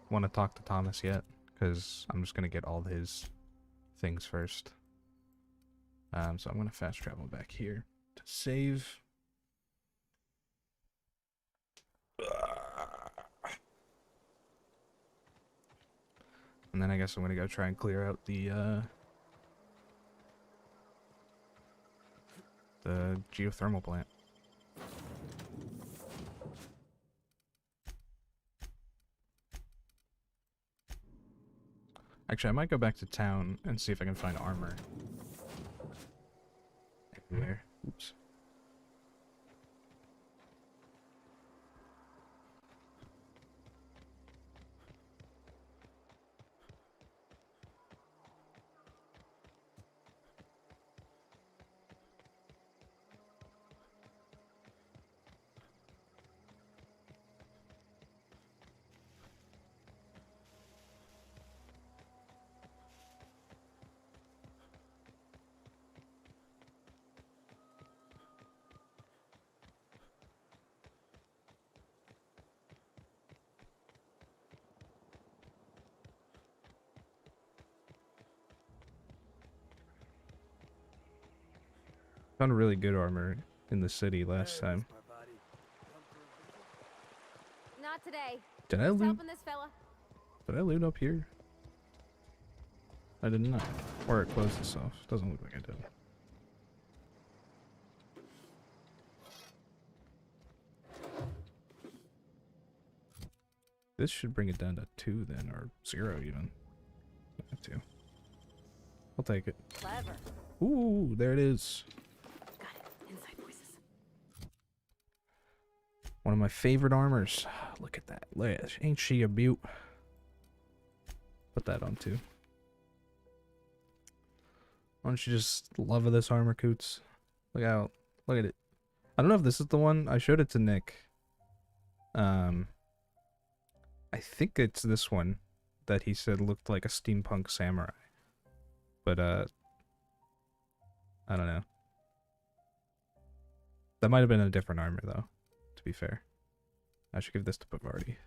want to talk to Thomas yet, because I'm just gonna get all his things first. So I'm gonna fast travel back here to save. And then I guess I'm gonna go try and clear out the the geothermal plant. Actually, I might go back to town and see if I can find armor. Anywhere. Oops. Found really good armor in the city last time. Not today. Did I Just loot? helping this fella. Did I loot up here? I did not. Or it closed itself. Doesn't look like I did. This should bring it down to 2 then, or 0 even. I have 2. I'll take it. Clever. Ooh, there it is. Got it. Inside voices. One of my favorite armors. Look at that. Look at that. Ain't she a beaut? Put that on too. Why don't you just love this armor, Coots? Look out. Look at it. I don't know if this is the one. I showed it to Nick. I think it's this one that he said looked like a steampunk samurai. But, I don't know. That might have been a different armor, though, to be fair. I should give this to Bavardi.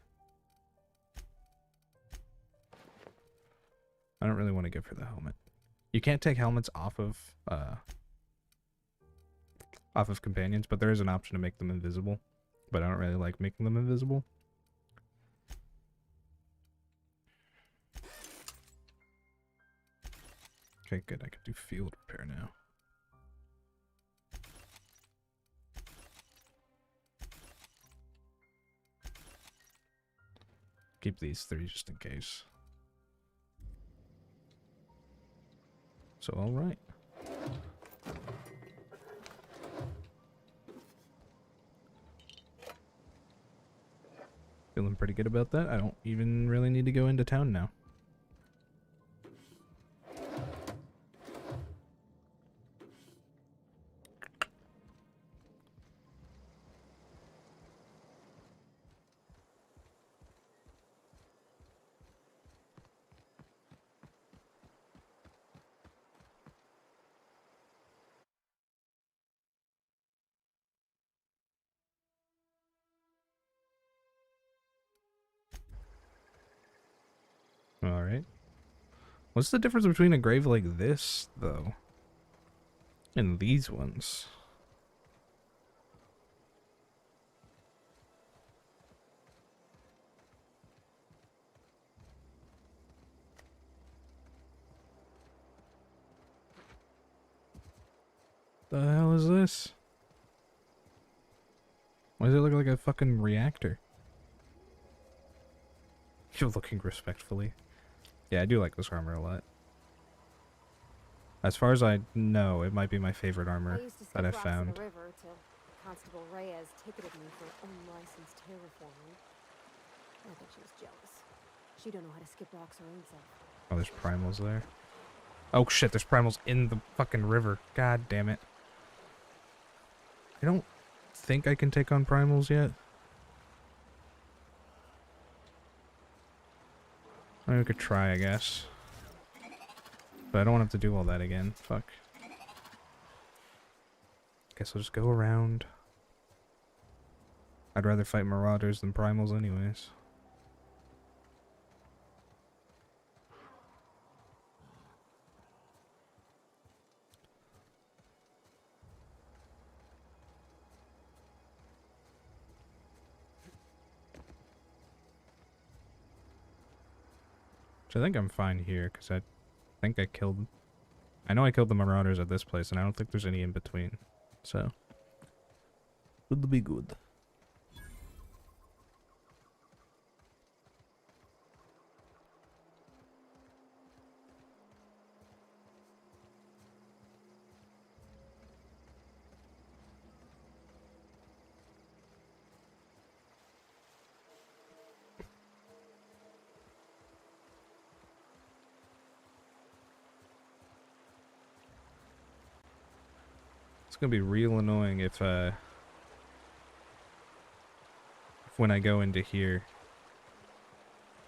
I don't really want to give her the helmet. You can't take helmets off of companions, but there is an option to make them invisible. But I don't really like making them invisible. Okay, good. I can do field repair now. Keep these 3 just in case. So, alright. Feeling pretty good about that. I don't even really need to go into town now. Alright. What's the difference between a grave like this, though? And these ones? The hell is this? Why does it look like a fucking reactor? You're looking respectfully. Yeah, I do like this armor a lot. As far as I know, it might be my favorite armor that I've found. The river till Constable Reyes ticketed me for unlicensed terraforming. I bet she was jealous. She don't know how to skip rocks her own self. Oh, there's primals there. Oh shit, there's primals in the fucking river. God damn it. I don't think I can take on primals yet. I mean, we could try, I guess. But I don't want to have to do all that again. Fuck. Guess I'll just go around. I'd rather fight marauders than primals anyways. Which I think I'm fine here, because I think I killed... I know I killed the marauders at this place, and I don't think there's any in between. So, would be good. It's gonna be real annoying if when I go into here.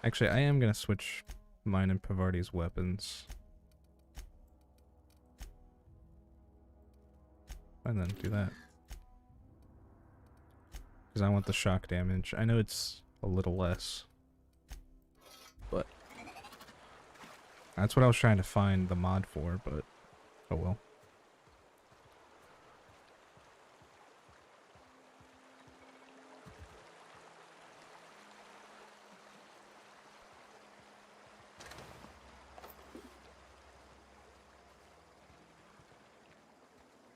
Actually, I am gonna switch mine and Pavardi's weapons. And then do that. Because I want the shock damage. I know it's a little less. But that's what I was trying to find the mod for, but oh well.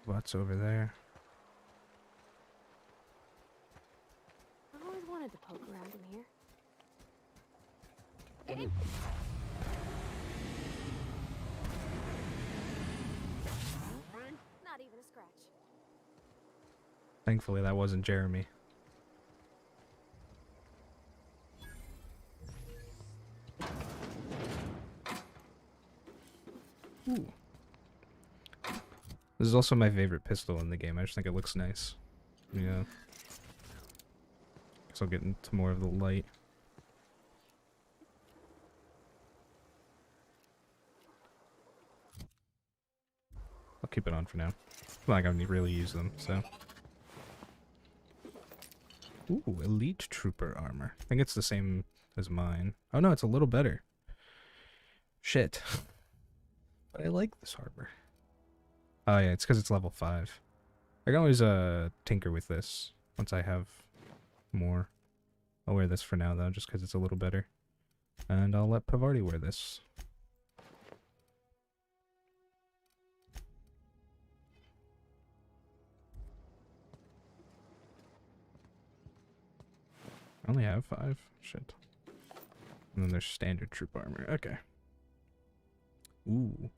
What's over there? I've always wanted to poke around in here. Not even a scratch. Thankfully, that wasn't Jeremy. Ooh. This is also my favorite pistol in the game. I just think it looks nice. Yeah. Guess I'll get into more of the light. I'll keep it on for now. I'm not gonna really use them, so. Ooh, Elite Trooper armor. I think it's the same as mine. Oh no, it's a little better. Shit. But I like this armor. Oh yeah, it's because it's level 5. I can always tinker with this once I have more. I'll wear this for now though, just because it's a little better. And I'll let Pavardi wear this. I only have 5? Shit. And then there's standard troop armor. Okay. Ooh.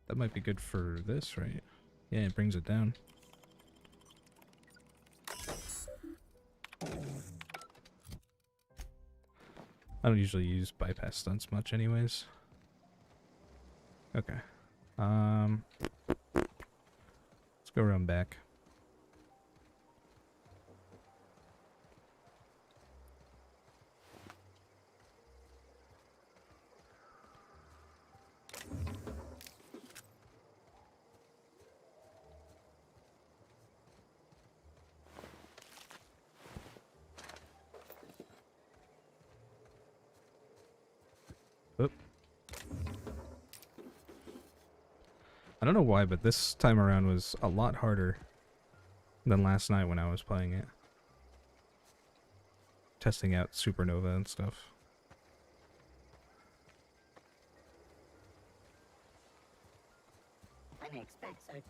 That might be good for this, right? Yeah, it brings it down. I don't usually use bypass stunts much anyways. Okay. Let's go around back. Oop. I don't know why, but this time around was a lot harder than last night when I was playing it. Testing out Supernova and stuff. Unexpected.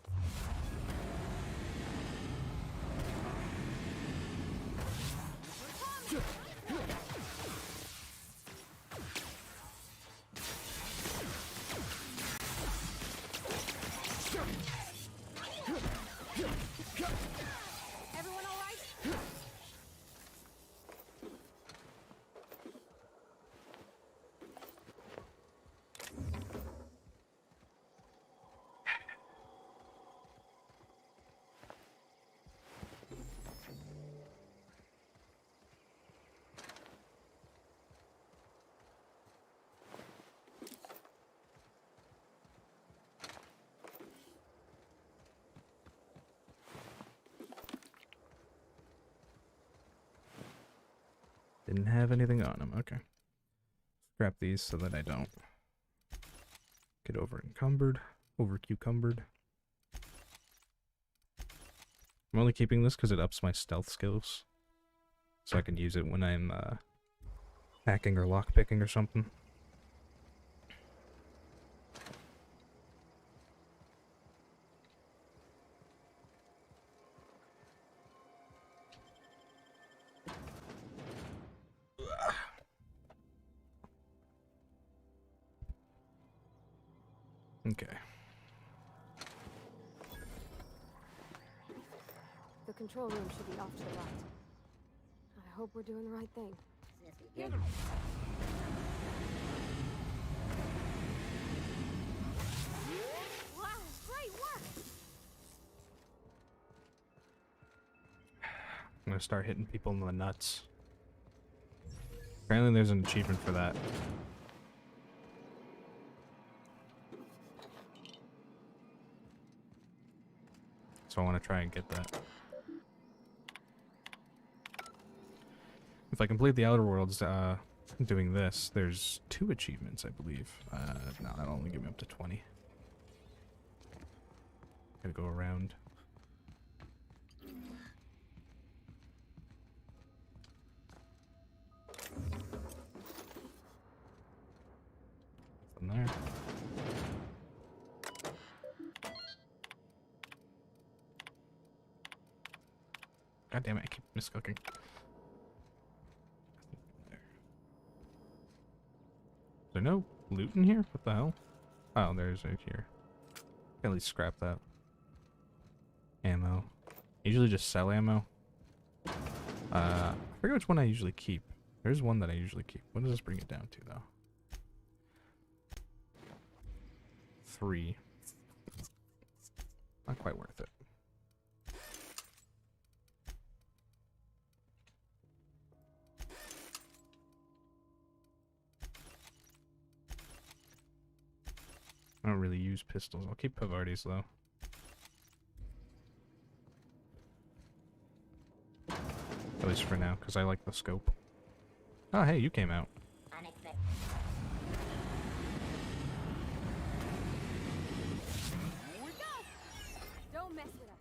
Everyone all right? Didn't have anything on him. Okay. Scrap these so that I don't get over cucumbered. I'm only keeping this because it ups my stealth skills. So I can use it when I'm hacking or lockpicking or something. Okay. The control room should be off to the right. I hope we're doing the right thing. Wow, great work! I'm gonna start hitting people in the nuts. Apparently there's an achievement for that. So I want to try and get that. If I complete the Outer Worlds doing this, there's 2 achievements, I believe. No, that'll only give me up to 20. Gotta go around. From there. God damn it, I keep miscooking. Is there no loot in here? What the hell? Oh, there's right here. At least scrap that. Ammo. I usually just sell ammo. I forget which one I usually keep. There's one that I usually keep. What does this bring it down to, though? 3. Not quite worth it. I don't really use pistols. I'll keep Pavardis though. At least for now, because I like the scope. Oh, hey, you came out. Here we go! Don't mess with us.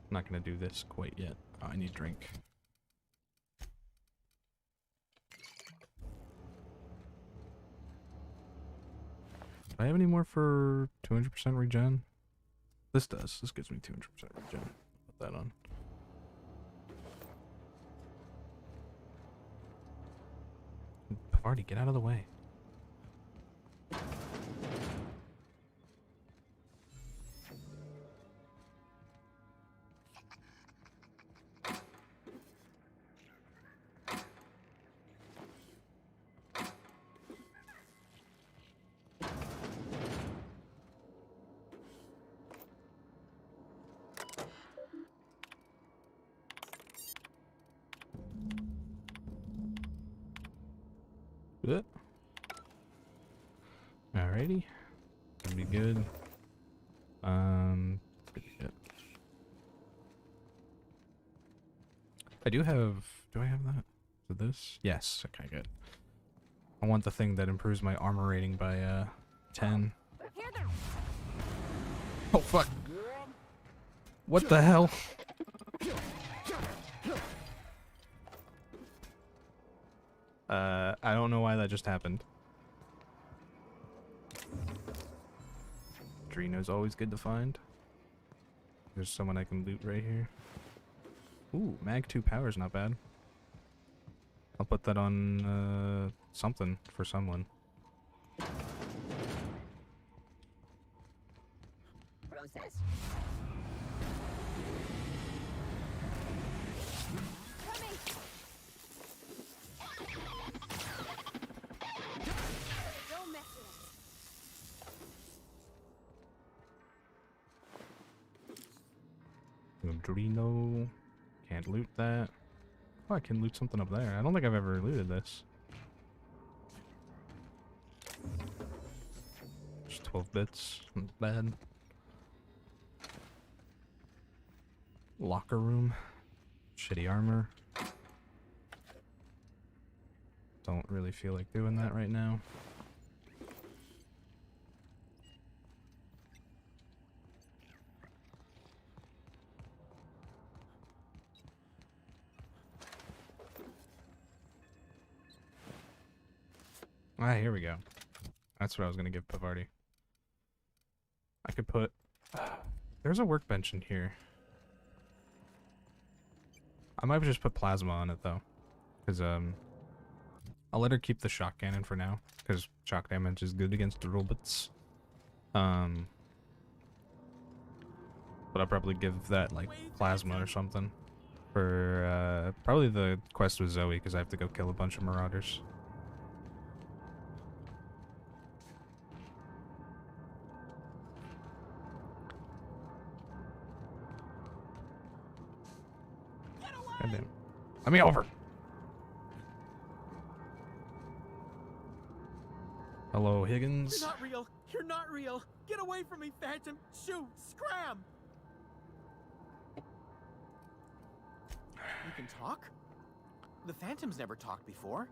I'm not gonna do this quite yet. Oh, I need drink. Do I have any more for 200% regen? This does. This gives me 200% regen. Put that on. Pavardi, get out of the way. Good. Alrighty. Should be good. Pretty good. I do have... Do I have that? For this? Yes. Okay, good. I want the thing that improves my armor rating by, 10. Oh, fuck. What the hell? I don't know why that just happened. Drino's always good to find. There's someone I can loot right here. Ooh, Mag 2 power's not bad. I'll put that on, something for someone. Process. Don't mess with us. Drino. Can't loot that. Oh, I can loot something up there. I don't think I've ever looted this. Just 12 bits. Not bad. Locker room. Shitty armor. Don't really feel like doing that right now. Ah, here we go. That's what I was gonna give Pavardi. I could put... There's a workbench in here. I might just put plasma on it, though. Because, I'll let her keep the shock cannon for now, because shock damage is good against the robots. But I'll probably give that, like, plasma or something. For, probably the quest with Zoe, because I have to go kill a bunch of marauders. Goddamn. Let me over! Hello, Higgins. You're not real! You're not real! Get away from me, Phantom! Shoot! Scram! You can talk? The Phantom's never talked before.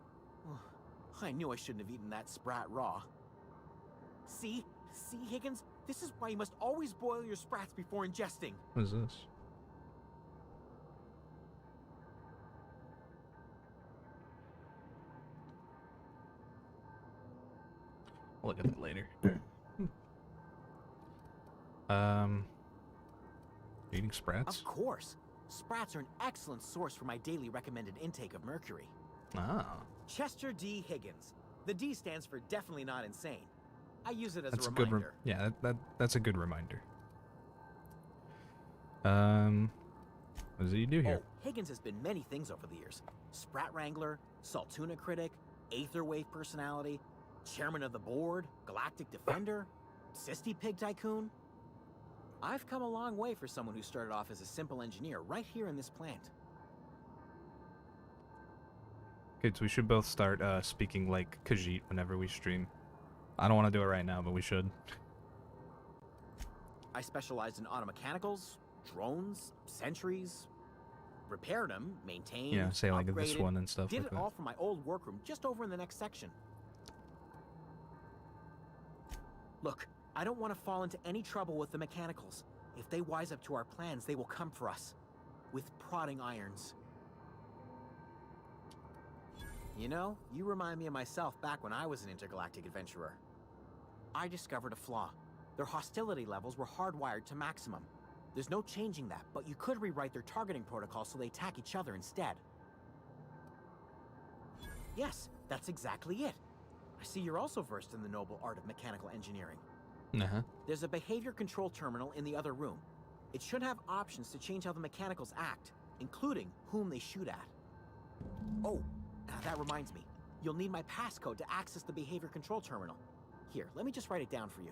I knew I shouldn't have eaten that sprat raw. See? See, Higgins? This is why you must always boil your sprats before ingesting. What is this? I'll look at that later. Eating sprats? Of course. Sprats are an excellent source for my daily recommended intake of mercury. Ah. Chester D. Higgins. The D stands for definitely not insane. I use it as That's a a good reminder. yeah, that's a good reminder. What does he do here? Oh, Higgins has been many things over the years. Sprat Wrangler, Saltuna Critic, Aetherwave Personality, Chairman of the Board, Galactic Defender, Sisty Pig Tycoon. I've come a long way for someone who started off as a simple engineer right here in this plant. Okay, so we should both start speaking like Khajiit whenever we stream. I don't want to do it right now, but we should. I specialized in automechanicals, drones, sentries, repaired them, maintained, Yeah, say like this upgraded, one and stuff did like it that. all from my old workroom just over in the next section. Look, I don't want to fall into any trouble with the mechanicals. If they wise up to our plans, they will come for us. With prodding irons. You know, you remind me of myself back when I was an intergalactic adventurer. I discovered a flaw. Their hostility levels were hardwired to maximum. There's no changing that, but you could rewrite their targeting protocol so they attack each other instead. Yes, that's exactly it. I see you're also versed in the noble art of mechanical engineering. Uh-huh. There's a behavior control terminal in the other room. It should have options to change how the mechanicals act, including whom they shoot at. Oh, that reminds me. You'll need my passcode to access the behavior control terminal. Here, let me just write it down for you.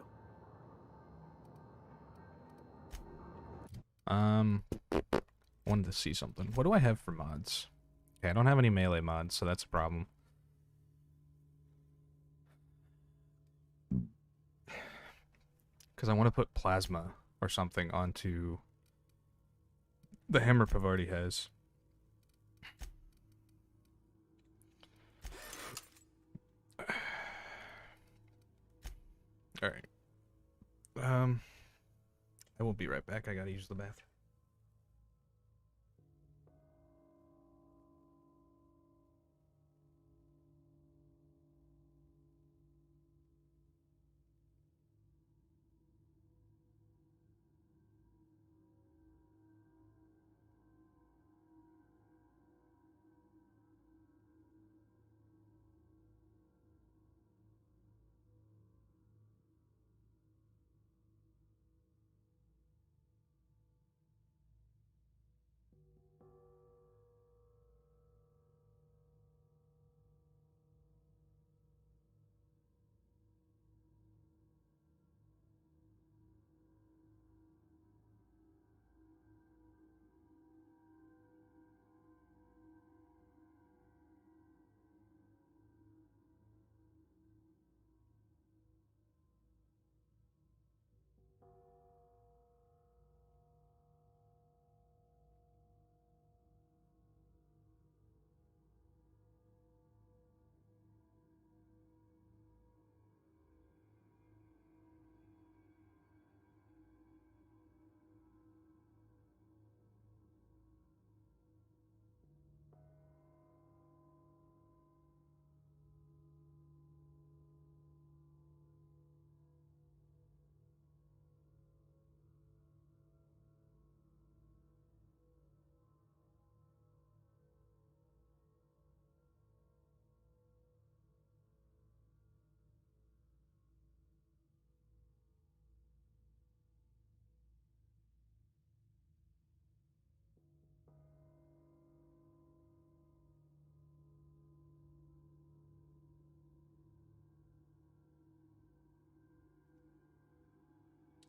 Wanted to see something. What do I have for mods? Okay, I don't have any melee mods, so that's a problem. Because I want to put plasma or something onto the hammer Pavarti has. Alright. I will be right back. I gotta use the bathroom.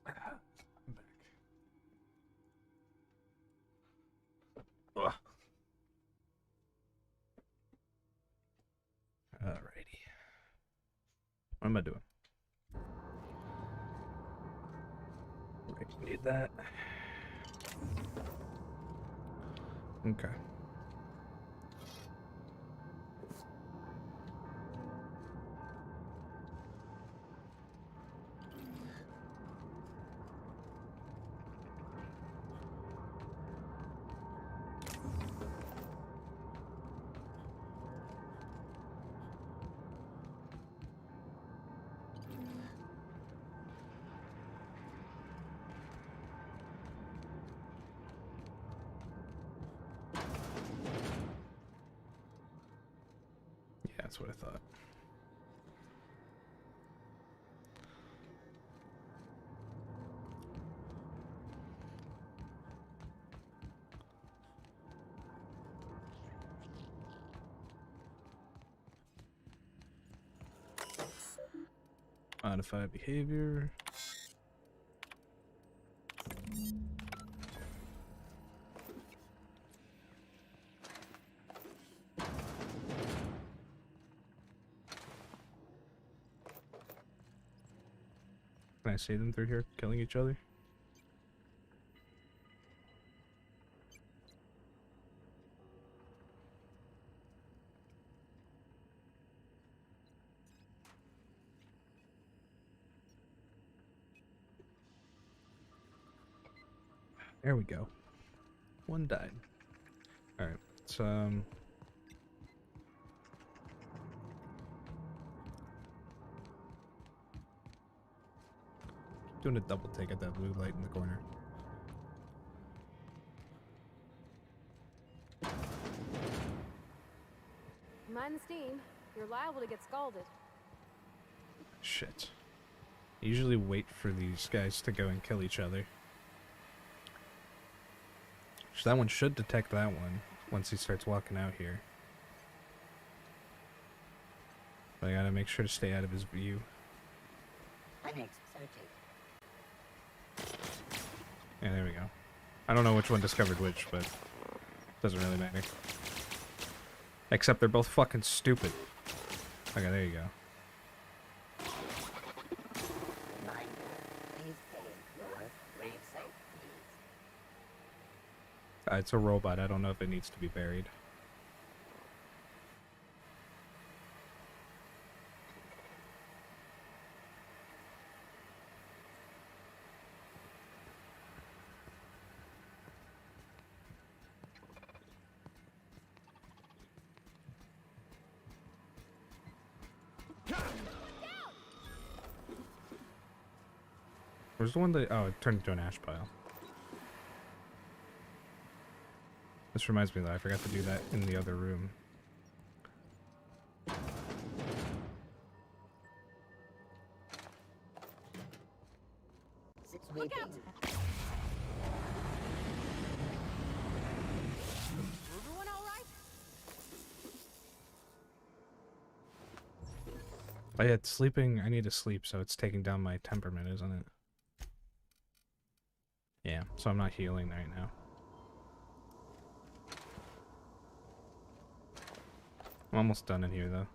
I'm back. Ugh. Alrighty. What am I doing? Right, need that. Okay. Yeah, that's what I thought. Modify behavior. Can I see them through here killing each other? There we go. One died. Alright, so doing a double take at that blue light in the corner. Mind the steam. You're liable to get scalded. Shit. I usually wait for these guys to go and kill each other. So that one should detect that one once he starts walking out here. But I gotta make sure to stay out of his view. Linux searching. Yeah, there we go. I don't know which one discovered which, but it doesn't really matter. Except they're both fucking stupid. Okay, there you go. It's a robot. I don't know if it needs to be buried. Where's the one that... Oh, it turned into an ash pile. This reminds me that I forgot to do that in the other room. Look out! Everyone all right? Oh yeah, it's sleeping. I need to sleep, so it's taking down my temperament, isn't it? Yeah, so I'm not healing right now. I'm almost done in here, though.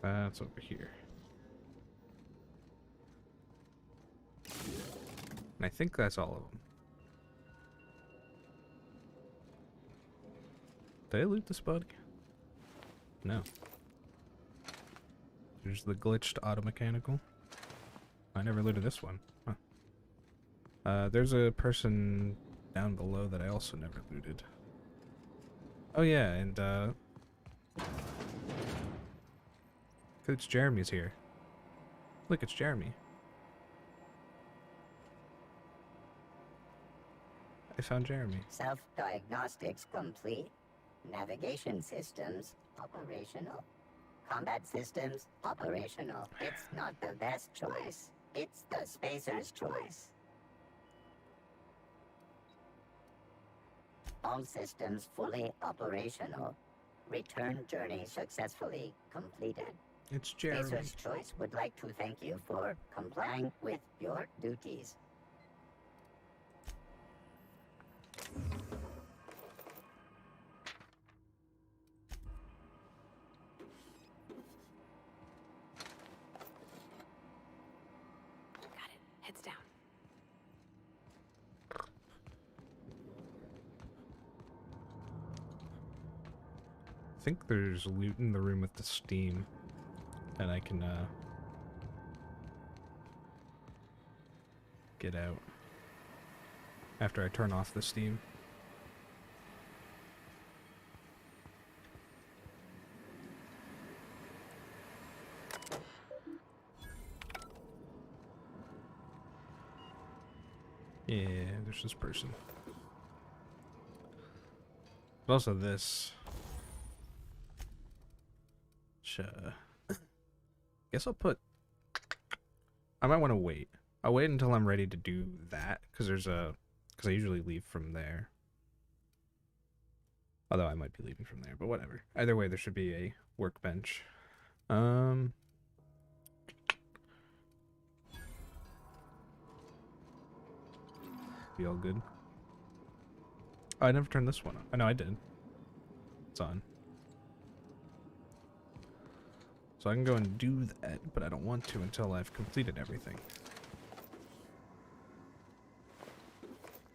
That's over here. And I think that's all of them. Did I loot this bug? No. There's the glitched auto-mechanical. I never looted this one. Huh. There's a person down below that I also never looted. Oh yeah, and it's Jeremy's here. Look, it's Jeremy. I found Jeremy. Self-diagnostics complete. Navigation systems operational. Combat systems operational. It's not the best choice. It's the spacer's choice. All systems fully operational. Return journey successfully completed. It's Jeremy. Spacer's Choice would like to thank you for complying with your duties. Got it. Heads down. I think there's loot in the room with the steam. And I can, get out. After I turn off the steam. Yeah, there's this person. But also this. Guess I'll put... I might want to wait. I'll wait until I'm ready to do that, because there's a... Because I usually leave from there. Although I might be leaving from there, but whatever. Either way, there should be a workbench. Be all good. Oh, I never turned this one on. I know I did. It's on. So I can go and do that, but I don't want to until I've completed everything.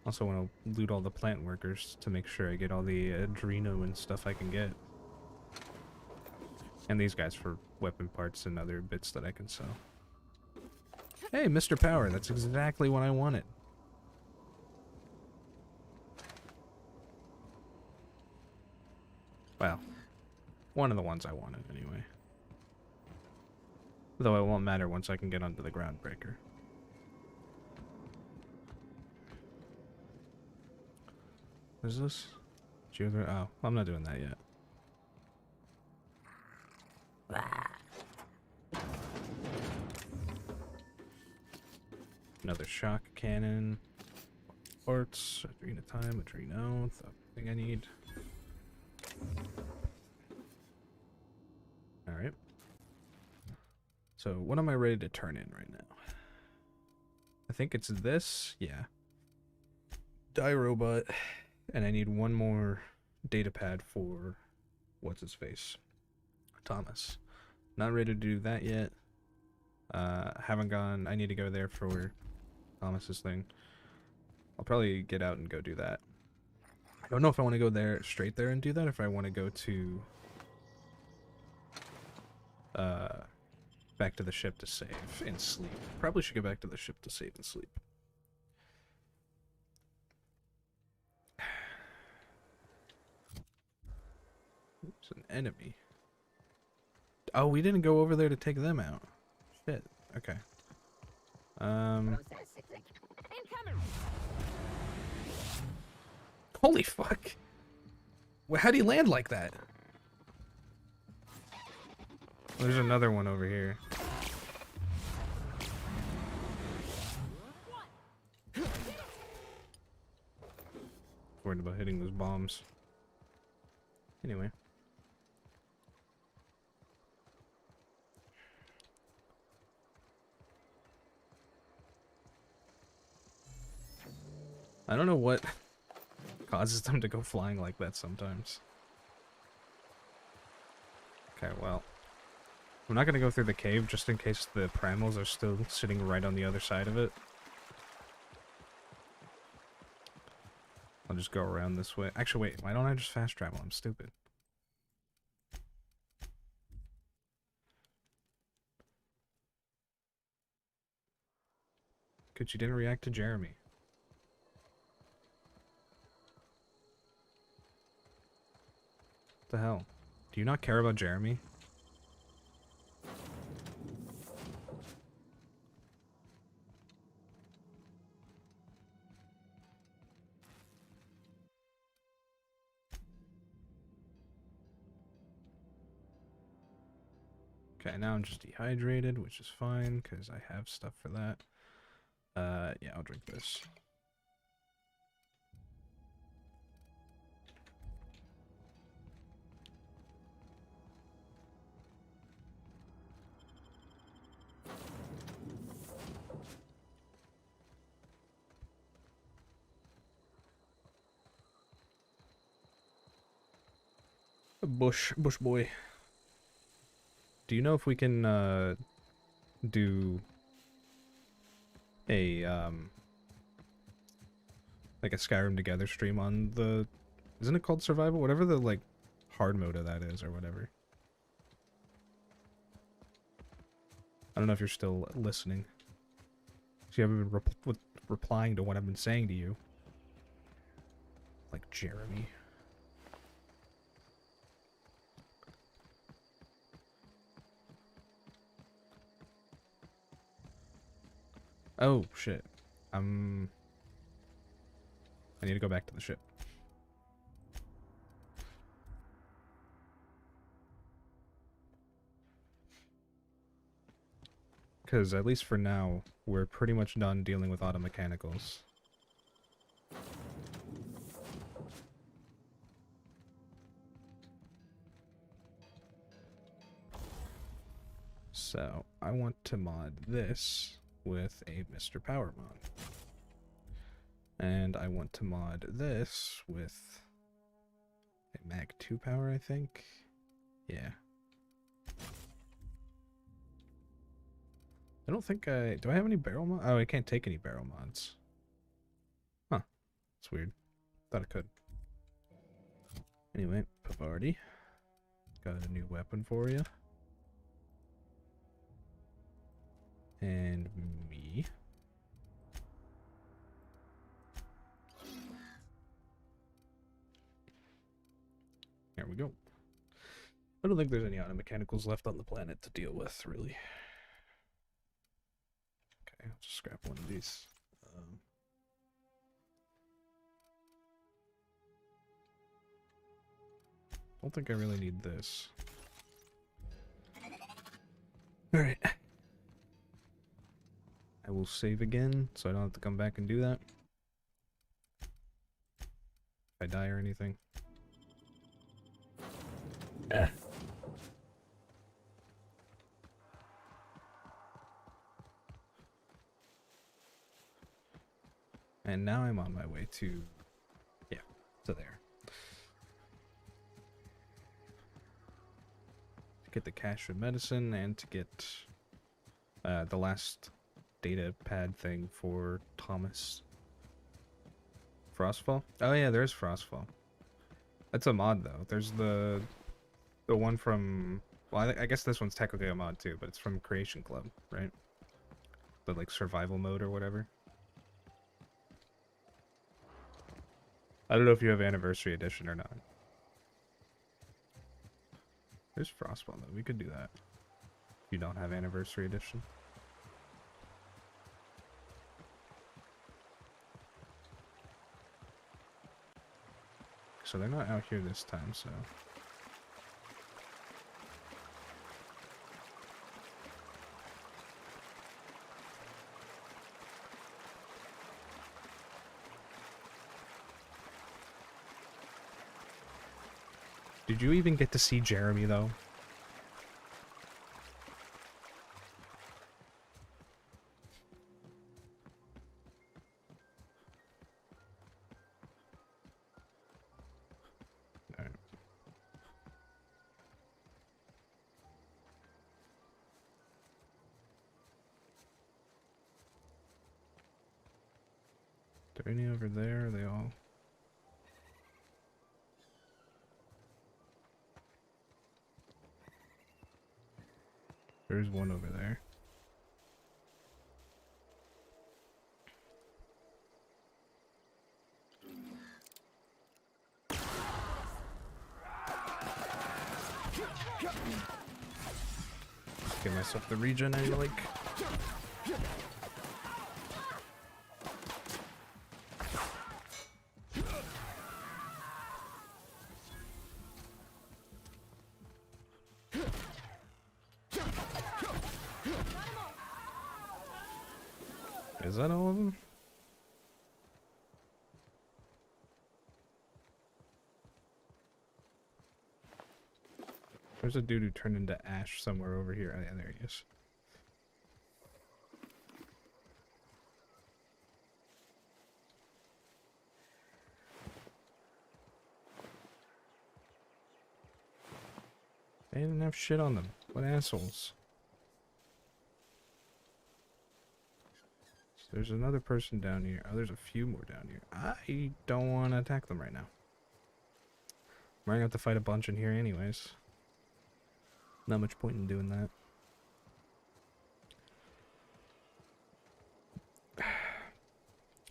Also want to loot all the plant workers to make sure I get all the adreno and stuff I can get. And these guys for weapon parts and other bits that I can sell. Hey, Mr. Power, that's exactly what I wanted. Well, one of the ones I wanted anyway. Though it won't matter once I can get onto the groundbreaker. Is this? Oh, I'm not doing that yet. Another shock cannon. Parts, adreno time, adreno, the thing I need. Alright. So, what am I ready to turn in right now? I think it's this. Yeah. Die robot. And I need one more data pad for what's his face? Thomas. Not ready to do that yet. Haven't gone. I need to go there for Thomas's thing. I'll probably get out and go do that. I don't know if I want to go there straight there and do that, or if I want to go to back to the ship to save and sleep. Probably should go back to the ship to save and sleep. It's an enemy. Oh, we didn't go over there to take them out. Shit. Okay. Holy fuck. Well, how do you land like that? There's another one over here. Worried about hitting those bombs. Anyway. I don't know what causes them to go flying like that sometimes. Okay, well. I'm not going to go through the cave just in case the primals are still sitting right on the other side of it. I'll just go around this way. Actually, wait. Why don't I just fast travel? I'm stupid. Good, you didn't react to Jeremy. What the hell? Do you not care about Jeremy? Okay, now I'm just dehydrated, which is fine, because I have stuff for that. Yeah, I'll drink this. Bush boy. Do you know if we can, do a, like a Skyrim Together stream on the, isn't it called Survival? Whatever the, like, hard mode of that is, or whatever. I don't know if you're still listening. So you haven't been replying to what I've been saying to you. Like Jeremy. Oh, shit. I need to go back to the ship. Because, at least for now, we're pretty much done dealing with auto mechanicals. So, I want to mod this with a Mr. Power mod. And I want to mod this with a Mag 2 power, I think. Yeah. I don't think I... Do I have any barrel mods? Oh, I can't take any barrel mods. Huh. That's weird. Thought I could. Anyway, Pavardi. Got a new weapon for you. And me. There we go. I don't think there's any auto mechanicals left on the planet to deal with, really. Okay, I'll just scrap one of these. Don't think I really need this. Alright. I will save again, so I don't have to come back and do that. If I die or anything. And now I'm on my way to... Yeah, to there. To get the cache of medicine and to get the last data pad thing for Thomas. Frostfall? Oh yeah, there's Frostfall. That's a mod though. There's the one from... Well, I guess this one's technically a mod too, but it's from Creation Club, right? The like survival mode or whatever. I don't know if you have Anniversary Edition or not. There's Frostfall though. We could do that. If you don't have Anniversary Edition. So they're not out here this time, so... Did you even get to see Jeremy, though? Alright. Are there any over there? Are they all... There's one over there. Give myself the regen I like. Is that all of them? There's a dude who turned into ash somewhere over here. Oh, yeah, there he is. They didn't have shit on them. What assholes. So there's another person down here. Oh, there's a few more down here. I don't want to attack them right now. We're gonna have to fight a bunch in here anyways. Not much point in doing that.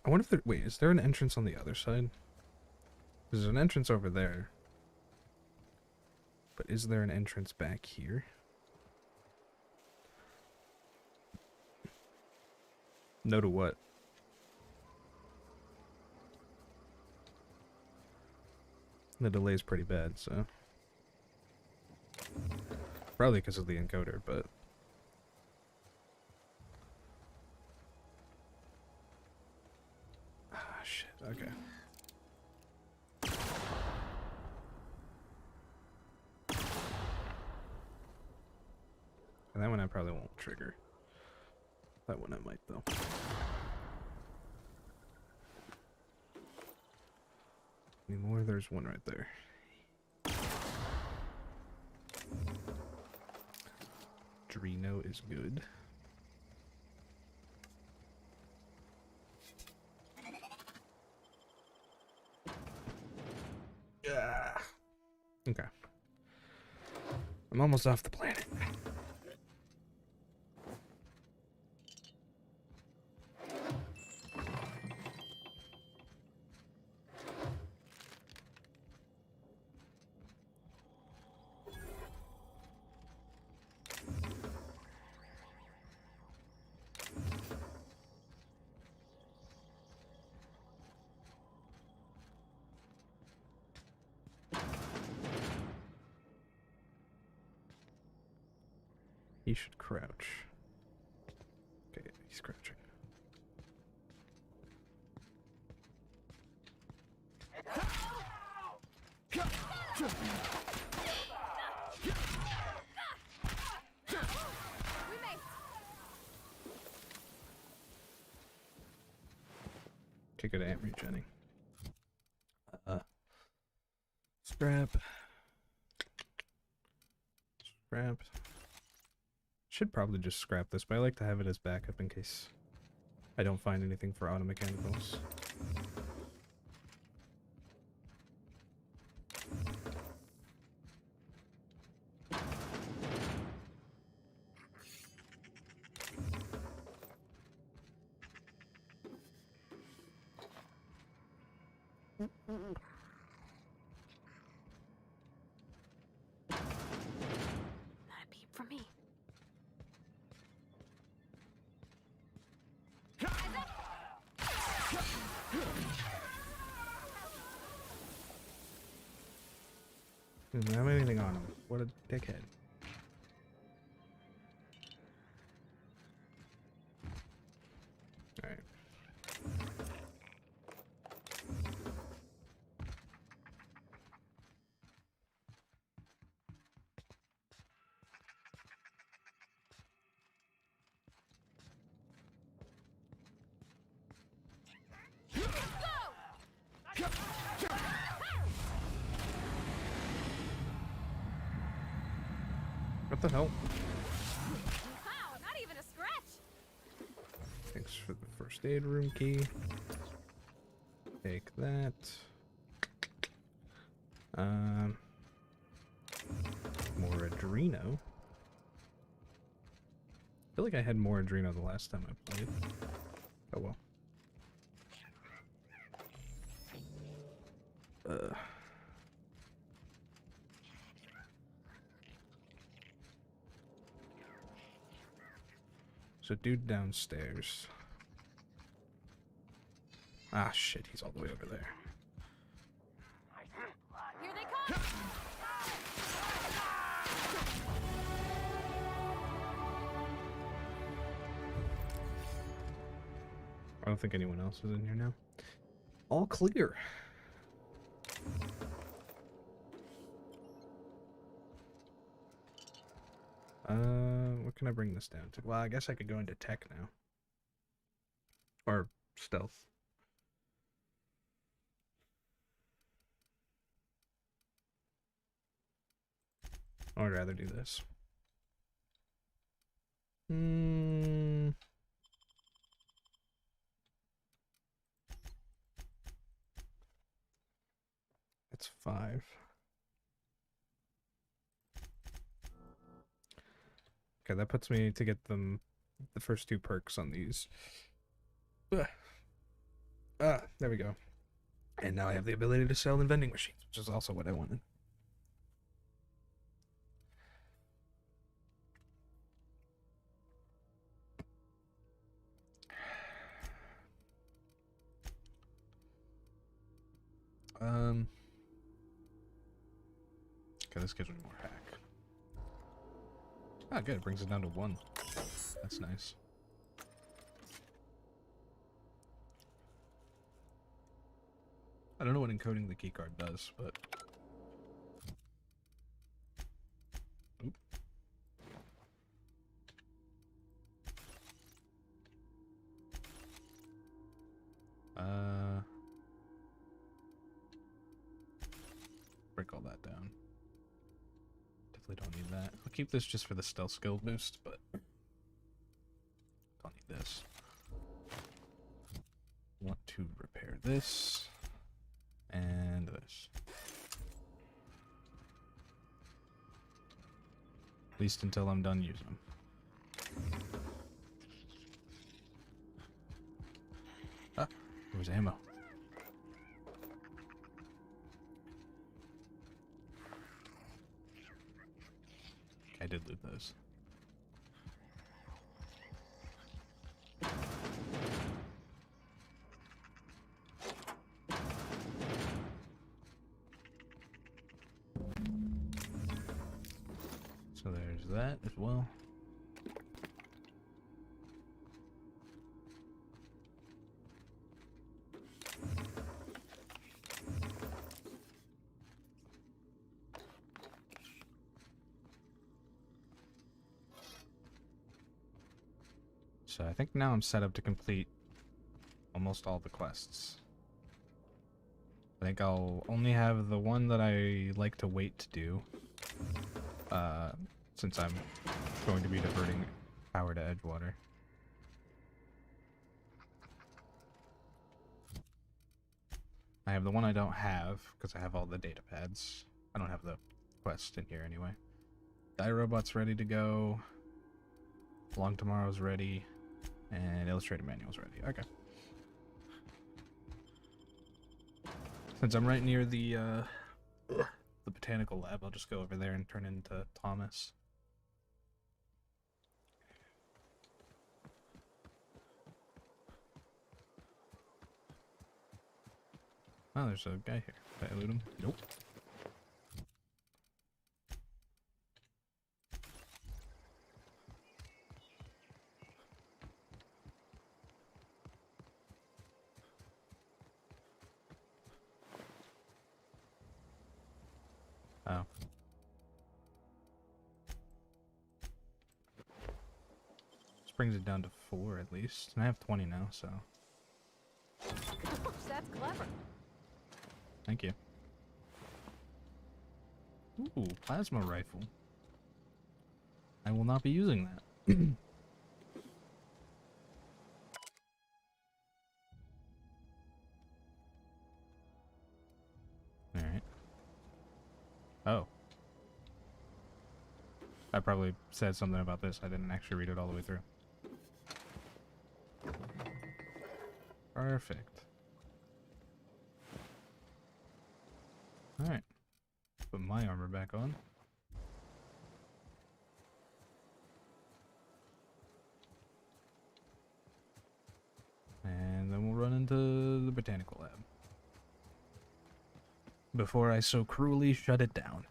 I wonder if there... Wait, is there an entrance on the other side? There's an entrance over there. But is there an entrance back here? No to what? The delay's pretty bad, so... Probably because of the encoder, but... Ah, shit, okay. And that one I probably won't trigger. That one I might, though. Any more? There's one right there. Drino is good. Yeah. Okay. I'm almost off the planet. He should crouch. Okay, he's crouching. Okay, good at regenning. Scrap. Scrap. Should probably just scrap this, but I like to have it as backup in case I don't find anything for auto mechanicals. Not a peep from me. Doesn't have anything on him. What a dickhead. Alright. What the hell? Wow, not even a scratch. Thanks for the first aid room key. Take that. More Adreno. I feel like I had more Adreno the last time I played. Oh well. So dude downstairs. Ah shit, he's all the way over there. Here they come. I don't think anyone else is in here now. All clear. What can I bring this down to? Well, I guess I could go into tech now. Or stealth. I would rather do this. That's 5. Okay, that puts me to get the first 2 perks on these. There we go. And now I have the ability to sell in vending machines, which is also what I wanted. Okay, this gives me more hack. Ah, good, it brings it down to 1. That's nice. I don't know what encoding the keycard does, but... Oop. Break all that down. Definitely don't need that. I'll keep this just for the stealth skill boost, but... Don't need this. Want to repair this. And this. At least until I'm done using them. Ah, there was ammo. I did loot those. So there's that as well. So I think now I'm set up to complete almost all the quests. I think I'll only have the one that I like to wait to do. Since I'm going to be diverting power to Edgewater. I have the one I don't have, because I have all the data pads. I don't have the quest in here anyway. Die Robot's ready to go. Long Tomorrow's ready. And Illustrator Manual's ready. Okay. Since I'm right near the botanical lab, I'll just go over there and turn into Thomas. Oh, there's a guy here. Did I loot him? Nope. Oh. This brings it down to 4 at least. And I have 20 now, so. That's clever. Thank you. Ooh, plasma rifle. I will not be using that. Alright. Oh. I probably said something about this. I didn't actually read it all the way through. Perfect. Alright. Put my armor back on. And then we'll run into the botanical lab. Before I so cruelly shut it down.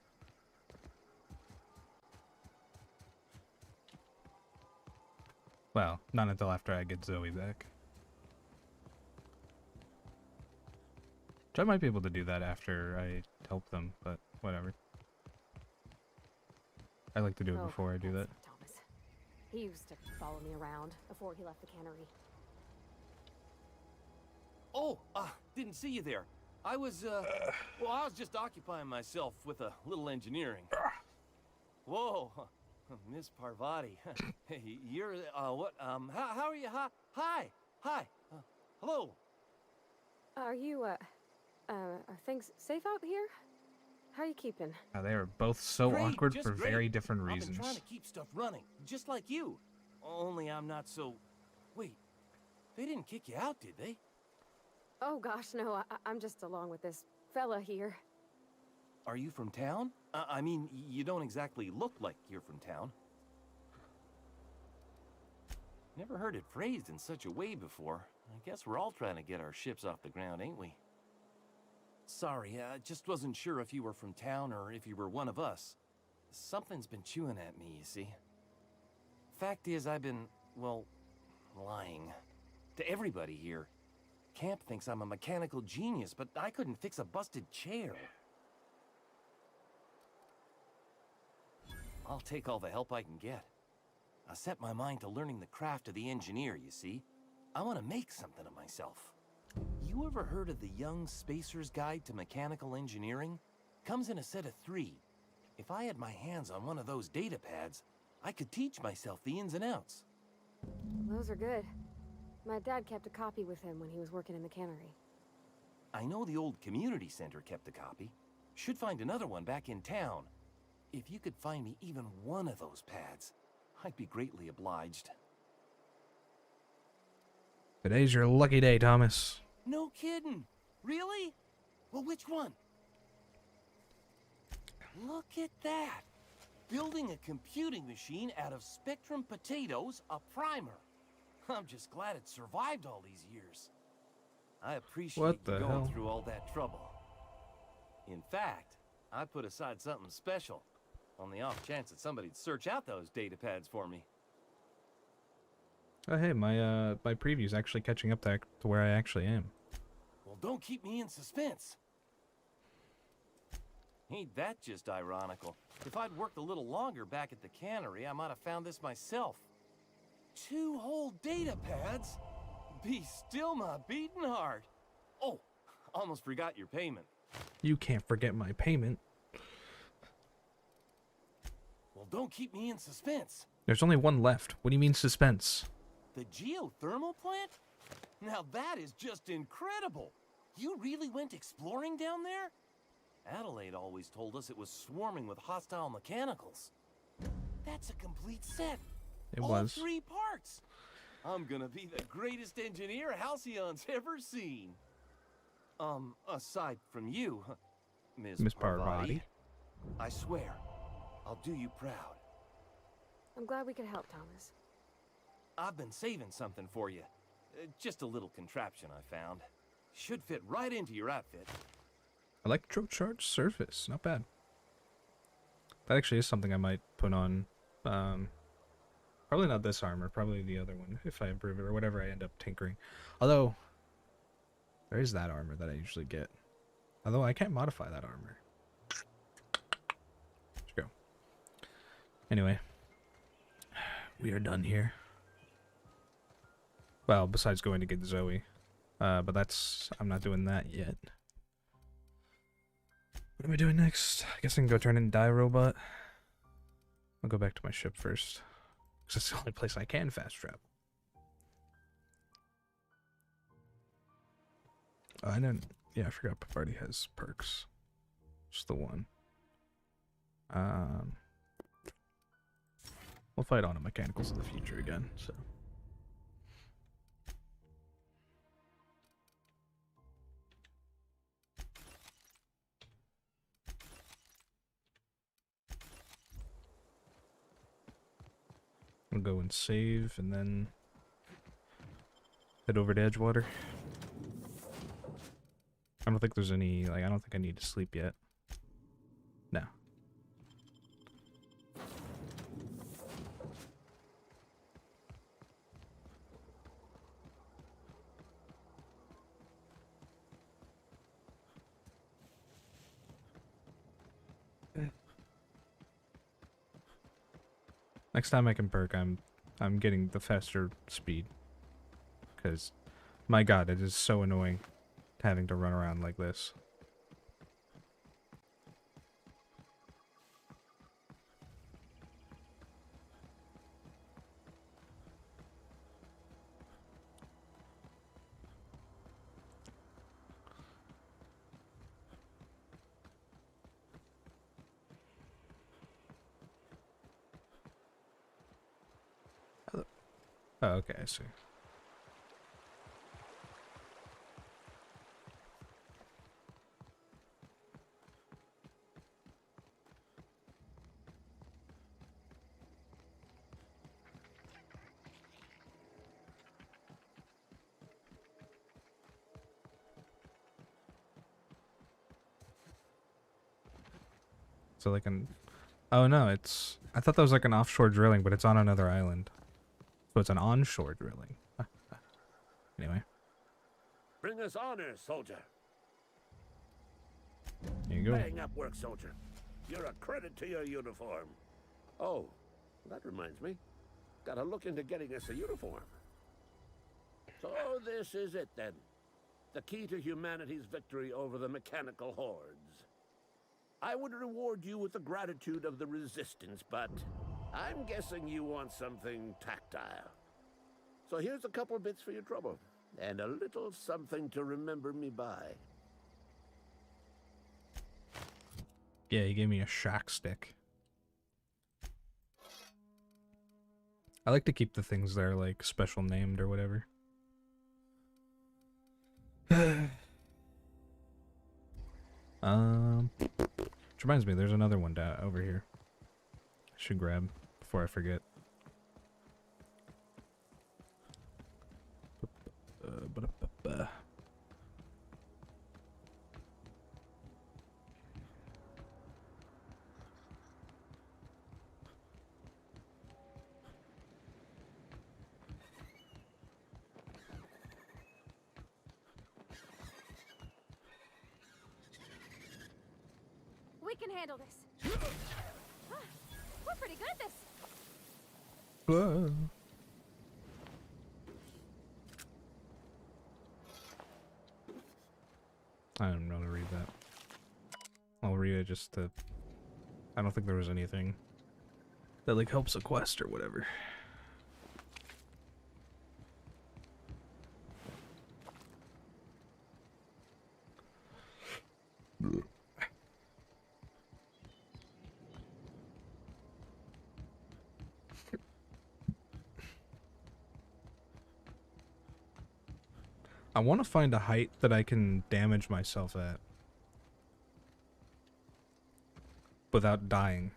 Well, not until after I get Zoe back. I might be able to do that after I help them, but whatever. I like to do it before I do that. Thomas. He used to follow me around before he left the cannery. Oh, didn't see you there. I was, well, I was just occupying myself with a little engineering. Whoa, Miss Parvati. Hey, you're, what, how are you? Hi, hello. Are you, are things safe out here? How are you keeping? They are both so Great, awkward just for great. very different I've been reasons. trying to keep stuff running, just like you. Only I'm not so... Wait, they didn't kick you out, did they? Oh gosh, no, I'm just along with this fella here. Are you from town? I mean, you don't exactly look like you're from town. Never heard it phrased in such a way before. I guess we're all trying to get our ships off the ground, ain't we? Sorry, I just wasn't sure if you were from town or if you were one of us. Something's been chewing at me, you see. Fact is, I've been, well, lying. To everybody here. Camp thinks I'm a mechanical genius, but I couldn't fix a busted chair. I'll take all the help I can get. I set my mind to learning the craft of the engineer, you see. I want to make something of myself. You ever heard of the Young Spacer's Guide to Mechanical Engineering? Comes in a set of 3. If I had my hands on one of those data pads, I could teach myself the ins and outs. Those are good. My dad kept a copy with him when he was working in the cannery. I know the old community center kept a copy. Should find another one back in town. If you could find me even one of those pads, I'd be greatly obliged. Today's your lucky day, Thomas. No kidding. Really? Well, which one? Look at that. Building a computing machine out of Spectrum potatoes, a primer. I'm just glad it survived all these years. I appreciate What you the going hell? through all that trouble. In fact, I put aside something special on the off chance that somebody'd search out those data pads for me. Oh hey, my preview's actually catching up to where I actually am. Well, don't keep me in suspense. Ain't that just ironical? If I'd worked a little longer back at the cannery, I might have found this myself. 2 whole data pads? Be still my beating heart. Oh, almost forgot your payment. You can't forget my payment. Well, don't keep me in suspense. There's only one left. What do you mean suspense? The geothermal plant? Now that is just incredible. You really went exploring down there? Adelaide always told us it was swarming with hostile mechanicals. That's a complete set. It All was. 3 parts. I'm gonna be the greatest engineer Halcyon's ever seen. Aside from you, Miss Parvati. I swear, I'll do you proud. I'm glad we could help, Thomas. I've been saving something for you. Just a little contraption I found. Should fit right into your outfit. Electrocharged surface. Not bad. That actually is something I might put on. Probably not this armor. Probably the other one if I improve it or whatever I end up tinkering. Although, there is that armor that I usually get. Although I can't modify that armor. Let's go. Anyway. We are done here. Well, besides going to get Zoe. But that's... I'm not doing that yet. What am I doing next? I guess I can go turn in Die Robot. I'll go back to my ship first. Because that's the only place I can fast travel. I didn't... Yeah, I forgot Pavarti has perks. Just the one. We'll fight on a Mechanicals of the Future again, so... I'll go and save, and then head over to Edgewater. I don't think there's any, like, I don't think I need to sleep yet. No. Next time I can perk, I'm getting the faster speed. Because, my god, it is so annoying having to run around like this. Oh, okay, I see. So like an... Oh no, it's... I thought that was like an offshore drilling, but it's on another island. So it's an onshore drilling. Anyway. Bring us honor, soldier. There you go. Bang up work, soldier. You're a credit to your uniform. Oh, that reminds me. Gotta look into getting us a uniform. So this is it then. The key to humanity's victory over the mechanical hordes. I would reward you with the gratitude of the resistance, but I'm guessing you want something tactile. So here's a couple bits for your trouble, and a little something to remember me by. Yeah, he gave me a shock stick. I like to keep the things that are like special named or whatever. Which reminds me, there's another one down over here. I should grab before I forget. We can handle this. We're pretty good at this. Whoa. I don't know how to read that. I'll read it just to... I don't think there was anything that like helps a quest or whatever. I want to find a height that I can damage myself at without dying.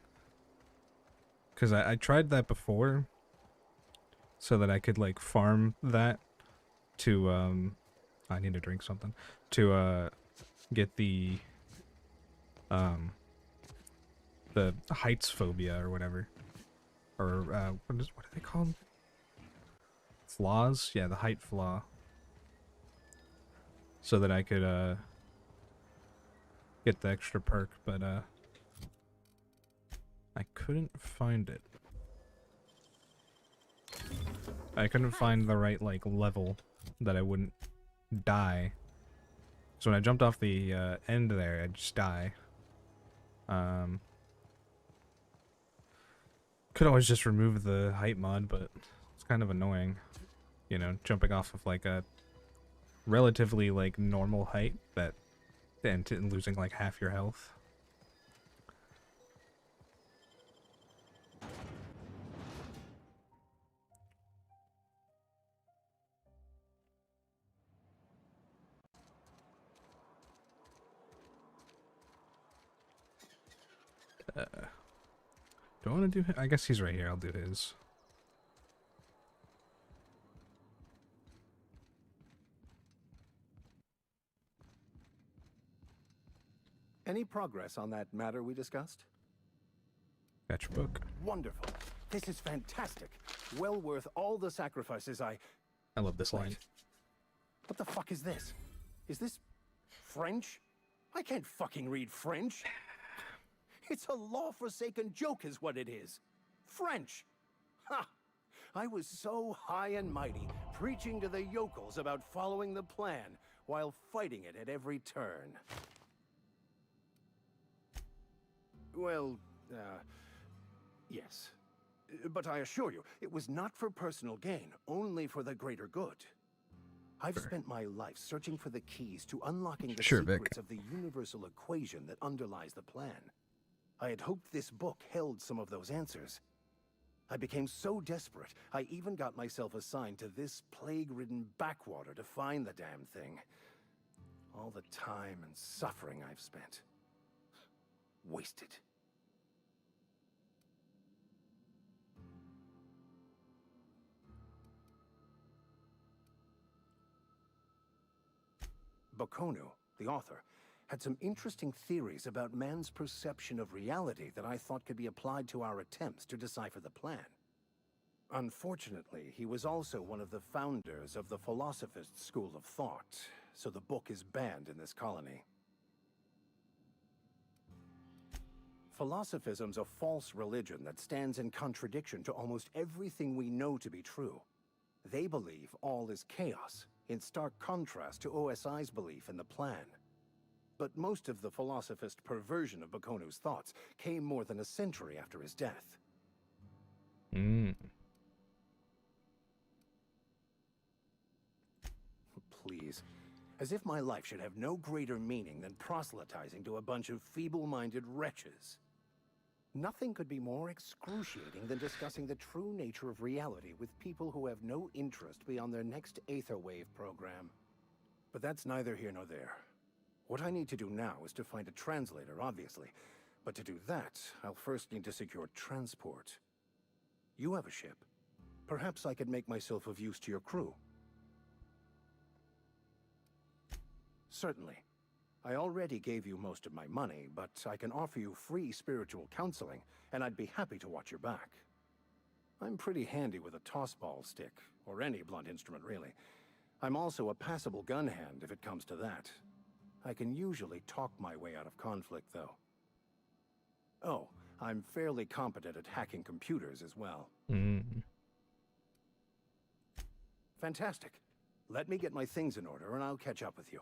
Because I tried that before so that I could like farm that to I need to drink something to get the heights phobia or whatever, or what are they called? Flaws? Yeah, the height flaw. So that I could get the extra perk, but I couldn't find it. I couldn't find the right like level that I wouldn't die. So when I jumped off the end there, I'd just die. Could always just remove the height mod, but it's kind of annoying. You know, jumping off of like a relatively like normal height that and losing like half your health. Do I want to do? I guess he's right here. I'll do his. Any progress on that matter we discussed? Got your book. Wonderful. This is fantastic. Well worth all the sacrifices I love this line. What the fuck is this? Is this French? I can't fucking read French. It's a law-forsaken joke is what it is. French. Ha! I was so high and mighty, preaching to the yokels about following the plan, while fighting it at every turn. Well, yes. But I assure you, it was not for personal gain, only for the greater good. I've spent my life searching for the keys to unlocking the secrets of the universal equation that underlies the plan. I had hoped this book held some of those answers. I became so desperate, I even got myself assigned to this plague-ridden backwater to find the damn thing. All the time and suffering I've spent. Wasted. Bakonu, the author, had some interesting theories about man's perception of reality that I thought could be applied to our attempts to decipher the plan. Unfortunately, he was also one of the founders of the Philosophist school of thought, so the book is banned in this colony. Philosophism's a false religion that stands in contradiction to almost everything we know to be true. They believe all is chaos, in stark contrast to OSI's belief in the plan. But most of the Philosophist perversion of Bakonu's thoughts came more than a century after his death. Please. As if my life should have no greater meaning than proselytizing to a bunch of feeble-minded wretches. Nothing could be more excruciating than discussing the true nature of reality with people who have no interest beyond their next Aetherwave program. But that's neither here nor there. What I need to do now is to find a translator, obviously. But to do that, I'll first need to secure transport. You have a ship. Perhaps I could make myself of use to your crew. Certainly. I already gave you most of my money, but I can offer you free spiritual counseling, and I'd be happy to watch your back. I'm pretty handy with a tossball stick, or any blunt instrument really. I'm also a passable gun hand if it comes to that. I can usually talk my way out of conflict, though. Oh, I'm fairly competent at hacking computers as well. Fantastic. Let me get my things in order, and I'll catch up with you.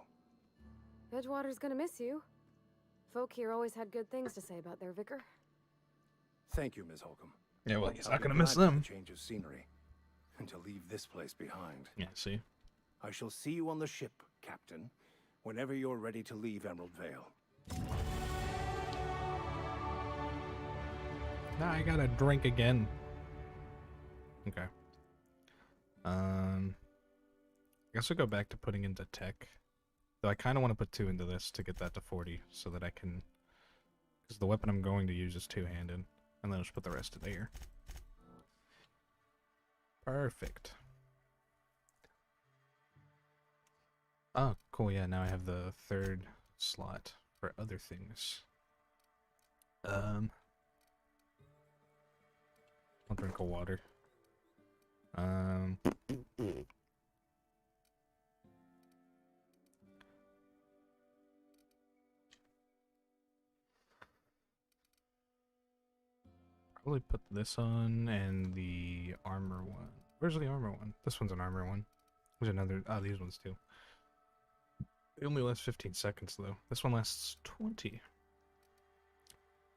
Edgewater's gonna miss you. Folk here always had good things to say about their vicar. Thank you, Ms. Holcomb. Yeah, well, he's I'll not be going to miss glad for them. the change of scenery, and to leave this place behind. Yeah, see? I shall see you on the ship, Captain, whenever you're ready to leave Emerald Vale. Now I gotta drink again. Okay. I guess we'll go back to putting into tech. Though I kind of want to put 2 into this to get that to 40, so that I can... Because the weapon I'm going to use is two-handed. And then I'll just put the rest in there. Perfect. Oh, cool, yeah, now I have the 3rd slot for other things. I'll drink a water. Probably put this on and the armor one. Where's the armor one? This one's an armor one. There's another. Oh, these ones too. It only lasts 15 seconds though. This one lasts 20.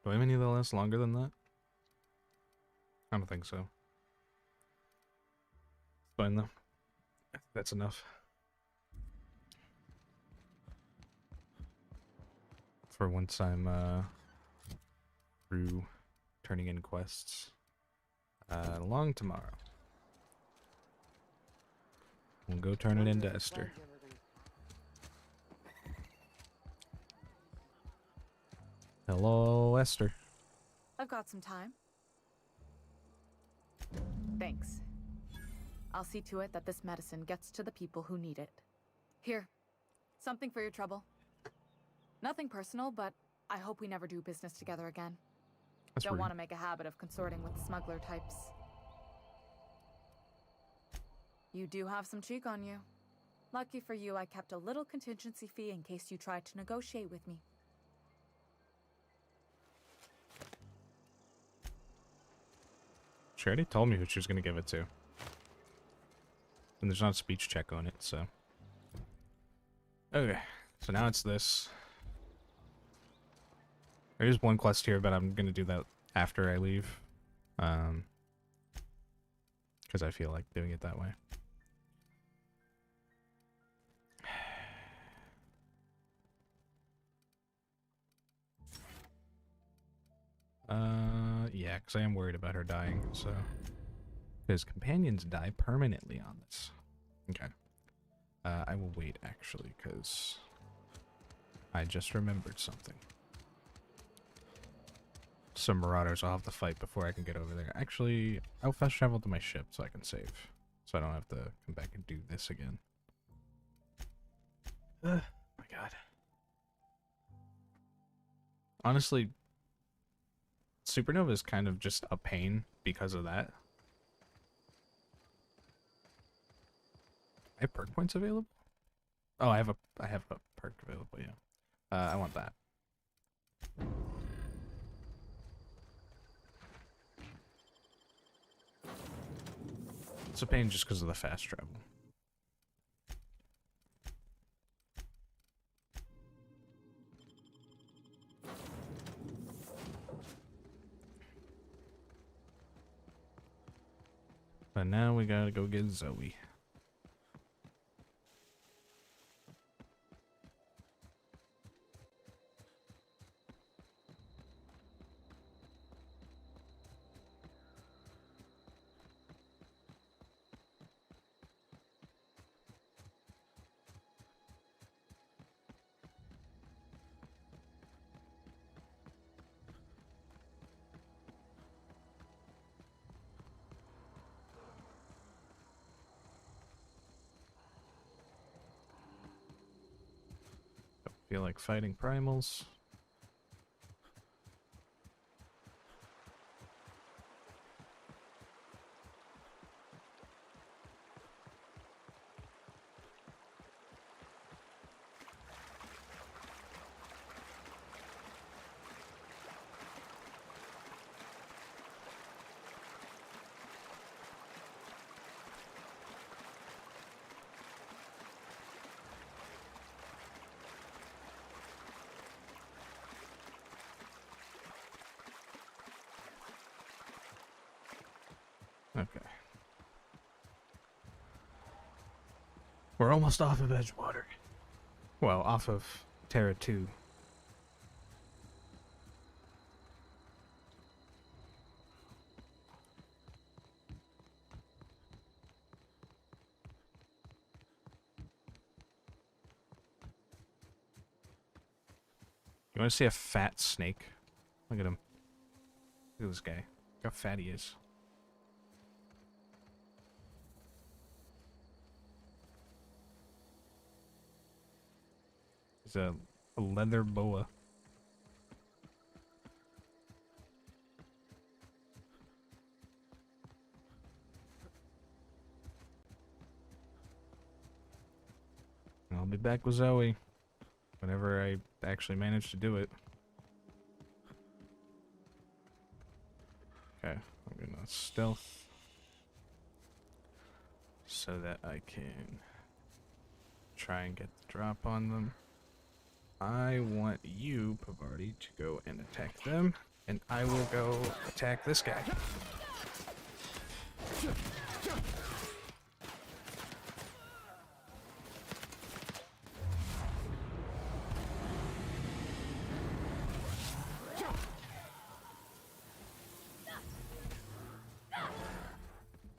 Do I have any that last longer than that? I don't think so. Fine though. That's enough. For once I'm through turning in quests. Along tomorrow. We'll go turn it into Esther. Hello, Esther. I've got some time. Thanks. I'll see to it that this medicine gets to the people who need it. Here, something for your trouble. Nothing personal, but I hope we never do business together again. Don't want to make a habit of consorting with smuggler types. You do have some cheek on you. Lucky for you, I kept a little contingency fee in case you tried to negotiate with me. She already told me who she was going to give it to. And there's not a speech check on it, so. Okay, so now it's this. There is one quest here, but I'm going to do that after I leave. Because I feel like doing it that way. Yeah, because I am worried about her dying, so. Because companions die permanently on this. Okay. I will wait, actually, because I just remembered something. Some marauders I'll have to fight before I can get over there. Actually, I'll fast travel to my ship so I can save. So I don't have to come back and do this again. My god. Honestly, Supernova is kind of just a pain because of that. I have perk points available? Oh, I have a perk available, yeah. I want that. It's a pain just because of the fast travel. But now we gotta go get Zoe. Feel like fighting primals. Okay. We're almost off of Edgewater. Well, off of Terra 2. You want to see a fat snake? Look at him. Look at this guy. Look how fat he is. He's a leather boa. I'll be back with Zoe whenever I actually manage to do it. Okay, I'm gonna stealth so that I can try and get the drop on them. I want you, Pavarti, to go and attack them, and I will go attack this guy.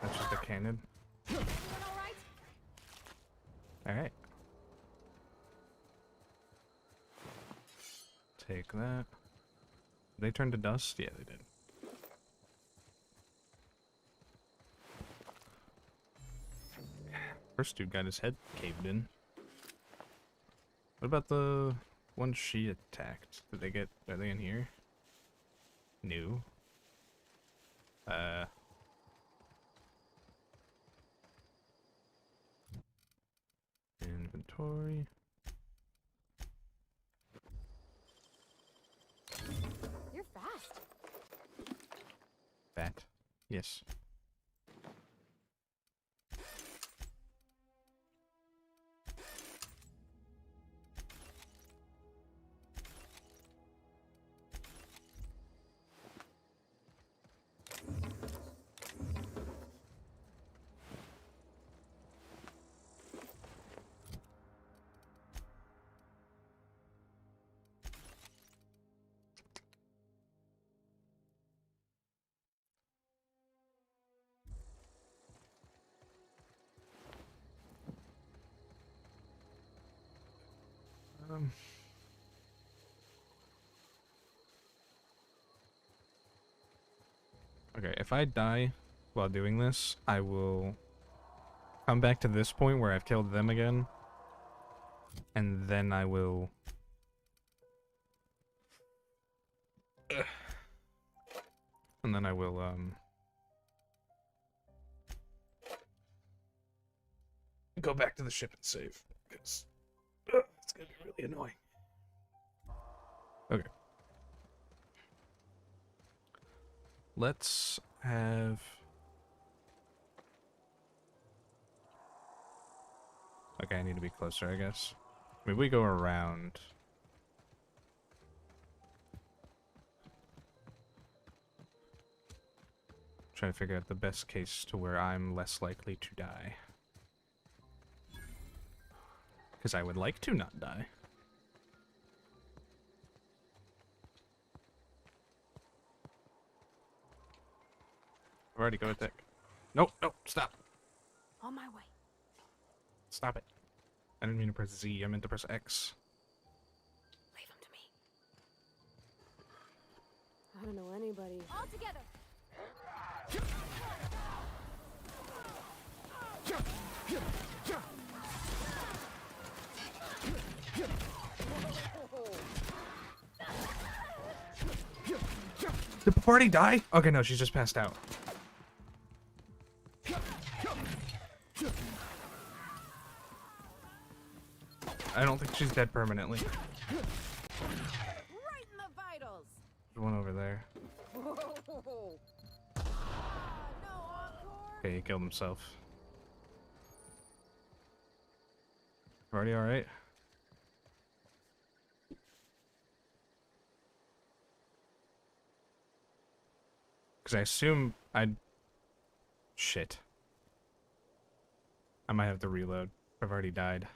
That's just a cannon. Alright. Take that. Did they turn to dust? Yeah, they did. First dude got his head caved in. What about the one she attacked? Did they get... Are they in here? New. Inventory. You're fast. Fat. Yes. Okay, if I die while doing this, I will come back to this point where I've killed them again, and then I will... And then I will, go back to the ship and save, because it's gonna be really annoying. Okay. Let's have... Okay, I need to be closer, I guess. Maybe we go around. Try to figure out the best case to where I'm less likely to die. Because I would like to not die. I've already got attack. Nope, nope, stop. On my way. Stop it. I didn't mean to press Z, I meant to press X. Leave him to me. I don't know anybody. All together. Did the party die? Okay, no, she's just passed out. I don't think she's dead permanently. Right in the vitals. There's one over there. Okay, he killed himself. Already alright? Because I assume I'd... Shit. I might have to reload. I've already died.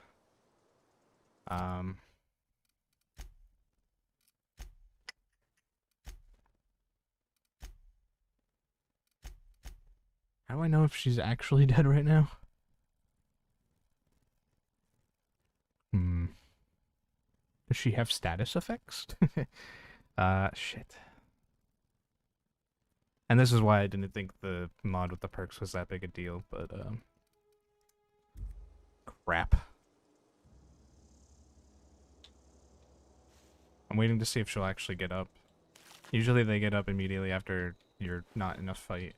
How do I know if she's actually dead right now? Does she have status effects? Shit. And this is why I didn't think the mod with the perks was that big a deal, but, crap. I'm waiting to see if she'll actually get up. Usually they get up immediately after you're not in a fight.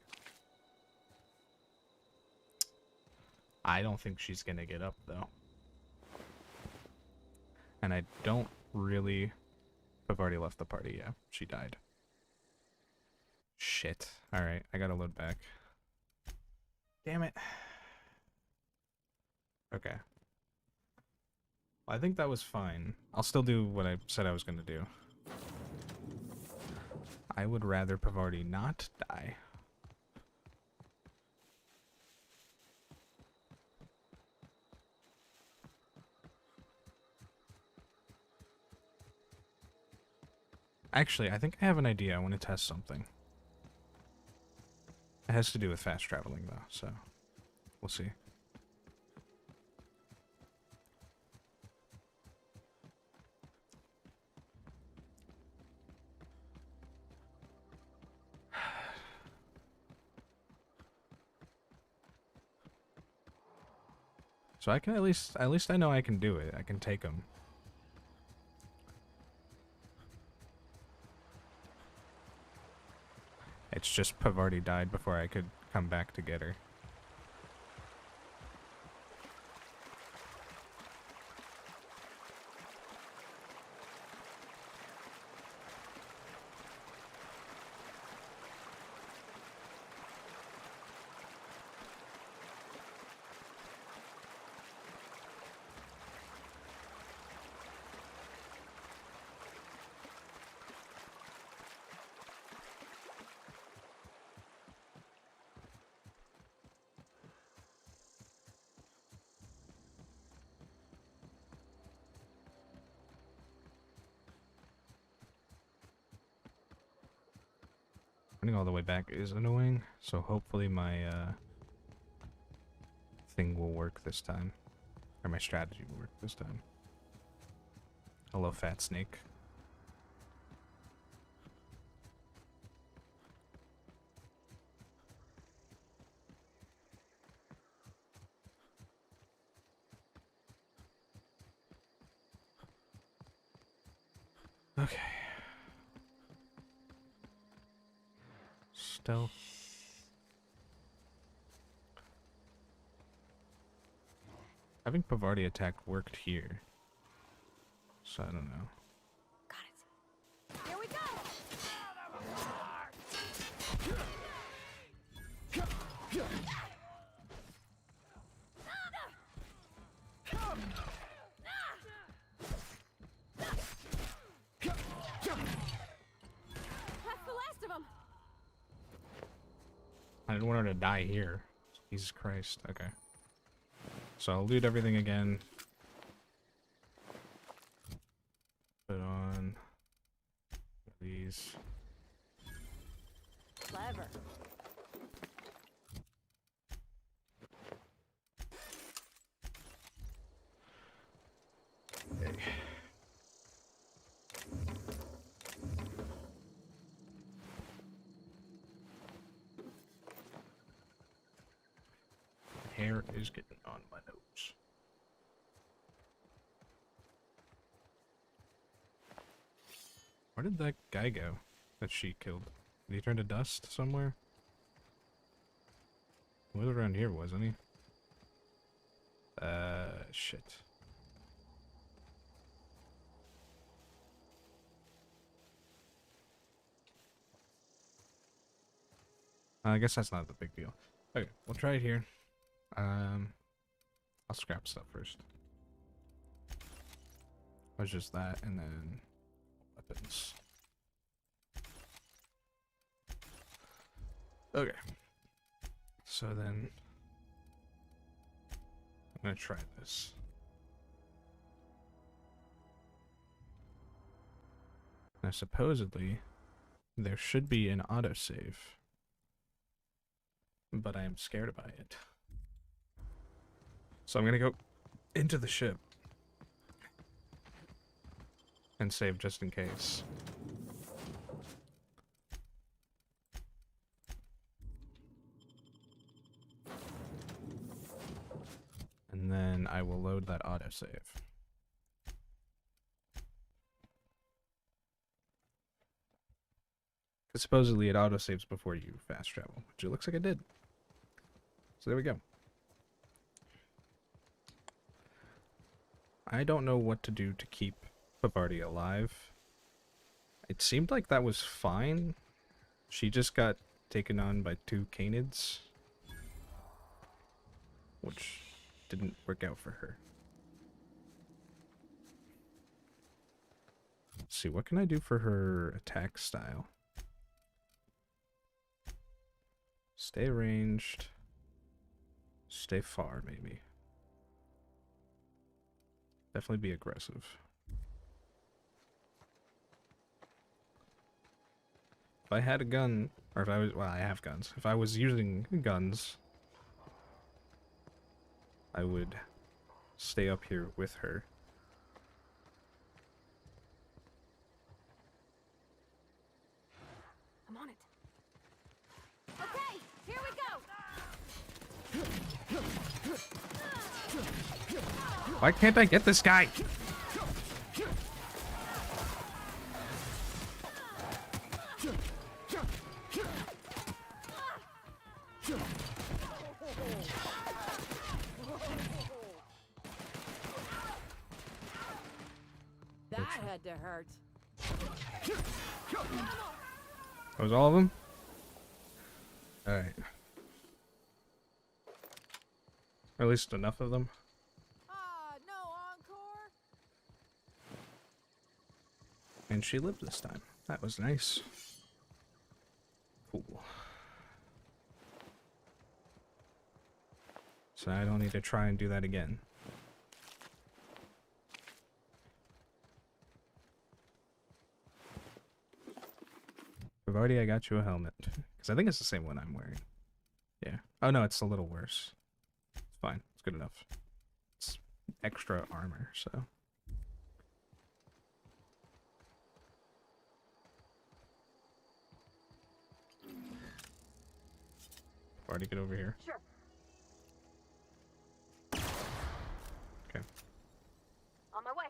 I don't think she's gonna get up, though. And I don't really... I've already left the party, yeah. She died. Shit. Alright, I gotta load back. Damn it. Okay. Well, I think that was fine. I'll still do what I said I was gonna do. I would rather Pavarti not die. Actually, I think I have an idea. I want to test something. It has to do with fast traveling, though, so we'll see. So I can at least I know I can do it. I can take them. It's just Pavarti died before I could come back to get her. Running all the way back is annoying, so hopefully my thing will work this time. Or my strategy will work this time. Hello, fat snake. Okay. Stealth. Having Pavardi attack worked here. So I don't know. Here we go! That's the last of them. I didn't want her to die here. Jesus Christ. Okay. So I'll loot everything again. Put on these. Clever. Okay. Hair is getting on my nose. Where did that guy go that she killed? Did he turn to dust somewhere? He was around here, wasn't he? Shit. I guess that's not the big deal. Okay, we'll try it here. I'll scrap stuff first. Or just that, and then weapons. Okay. So then I'm gonna try this. Now supposedly there should be an autosave, but I am scared by it. So I'm gonna go into the ship and save just in case. And then I will load that autosave. Because supposedly it autosaves before you fast travel, which it looks like I did. So there we go. I don't know what to do to keep Pavardi alive. It seemed like that was fine. She just got taken on by 2 canids, which didn't work out for her. Let's see, what can I do for her attack style? Stay ranged. Stay far, maybe. Definitely be aggressive. If I had a gun, or if I was, well, I have guns. If I was using guns, I would stay up here with her. I'm on it. Okay, here we go. Why can't I get this guy? That had to hurt. That was all of them? Alright. Or at least enough of them. No encore. And she lived this time. That was nice. Cool. So I don't need to try and do that again. Pavardi, I got you a helmet. Because I think it's the same one I'm wearing. Yeah. Oh no, it's a little worse. It's fine. It's good enough. It's extra armor, so. Pavardi, get over here. Sure. Okay. On my way.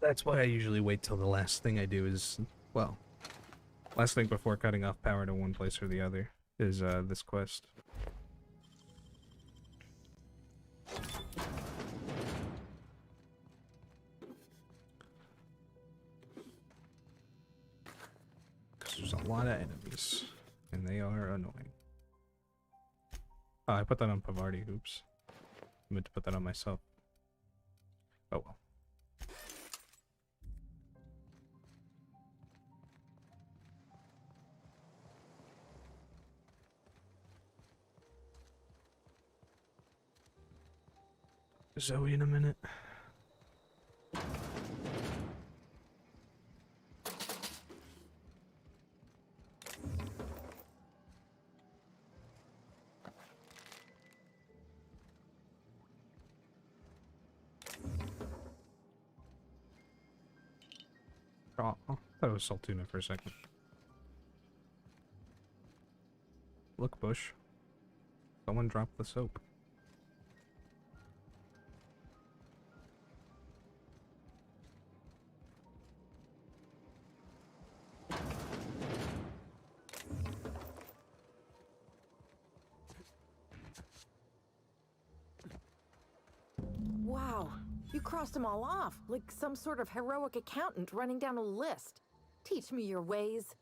That's why I usually wait till the last thing I do is, well, last thing before cutting off power to one place or the other is this quest. Because there's a lot of enemies, and they are annoying. Oh, I put that on Pavardi, oops. I meant to put that on myself. Oh well. Zoe in a minute. Oh, I thought it was Saltuna for a second. Look, Bush. Someone dropped the soap. Wow, you crossed them all off, like some sort of heroic accountant running down a list. Teach me your ways.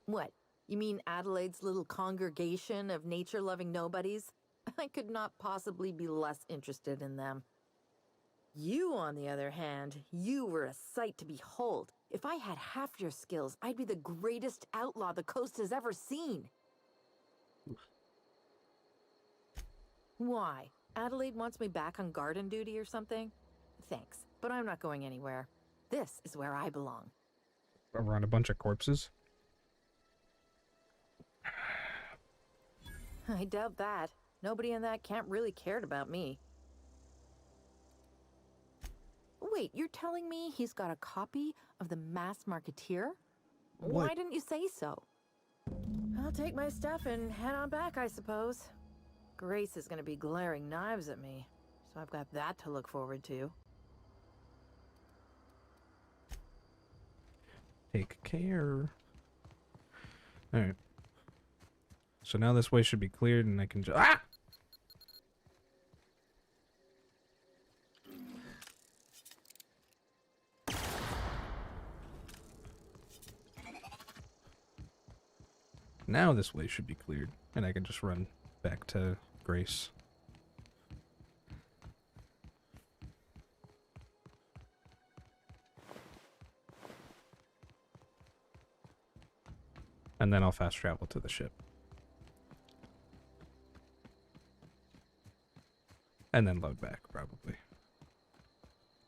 What? You mean Adelaide's little congregation of nature-loving nobodies? I could not possibly be less interested in them. You, on the other hand, you were a sight to behold. If I had half your skills, I'd be the greatest outlaw the coast has ever seen. Why? Adelaide wants me back on garden duty or something? Thanks, but I'm not going anywhere. This is where I belong. Around a bunch of corpses? I doubt that. Nobody in that camp really cared about me. Wait, you're telling me he's got a copy of the Masked Marketeer? Why didn't you say so? I'll take my stuff and head on back, I suppose. Grace is going to be glaring knives at me, so I've got that to look forward to. Take care. Alright. So now this way should be cleared and I can just... Ah! Now this way should be cleared and I can just run back to Grace. And then I'll fast travel to the ship. And then load back, probably.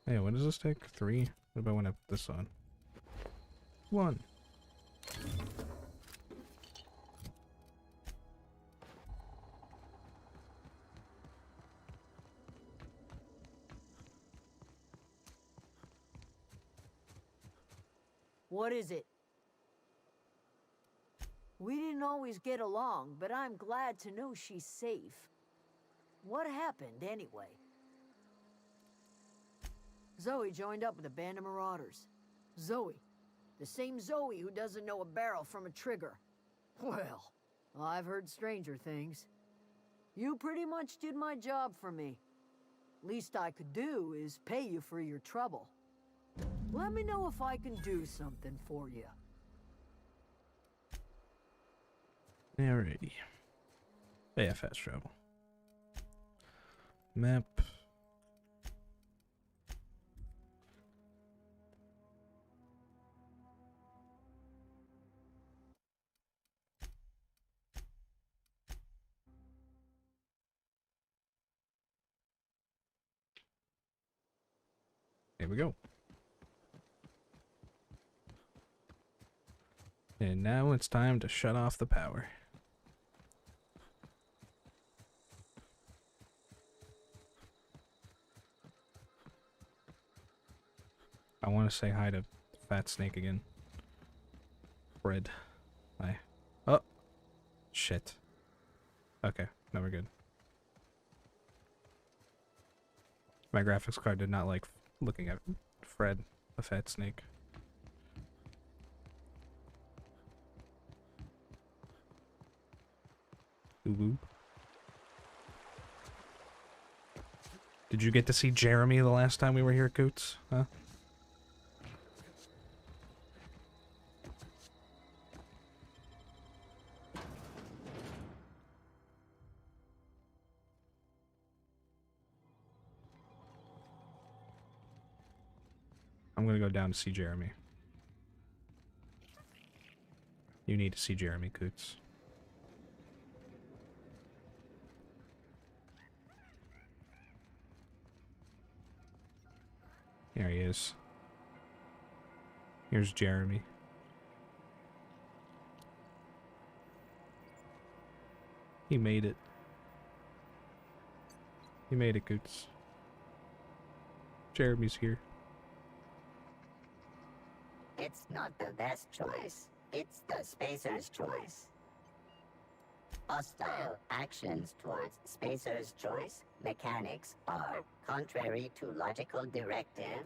Hey, what does this take? 3? What about when I put this on? 1. What is it? We didn't always get along, but I'm glad to know she's safe. What happened, anyway? Zoe joined up with a band of marauders. Zoe. The same Zoe who doesn't know a barrel from a trigger. Well, I've heard stranger things. You pretty much did my job for me. Least I could do is pay you for your trouble. Let me know if I can do something for you. Alrighty. Yeah, fast travel. Map. There we go. And now it's time to shut off the power. I want to say hi to Fat Snake again. Fred. Hi. Oh. Shit. Okay, now we're good. My graphics card did not like looking at Fred, the Fat Snake. Ooh. Did you get to see Jeremy the last time we were here, Coots? Huh? I'm gonna go down to see Jeremy. You need to see Jeremy, Coots. There he is. Here's Jeremy. He made it. He made it, Coots. Jeremy's here. It's not the best choice. It's the Spacer's choice. Hostile actions towards Spacer's choice mechanics are contrary to logical directive.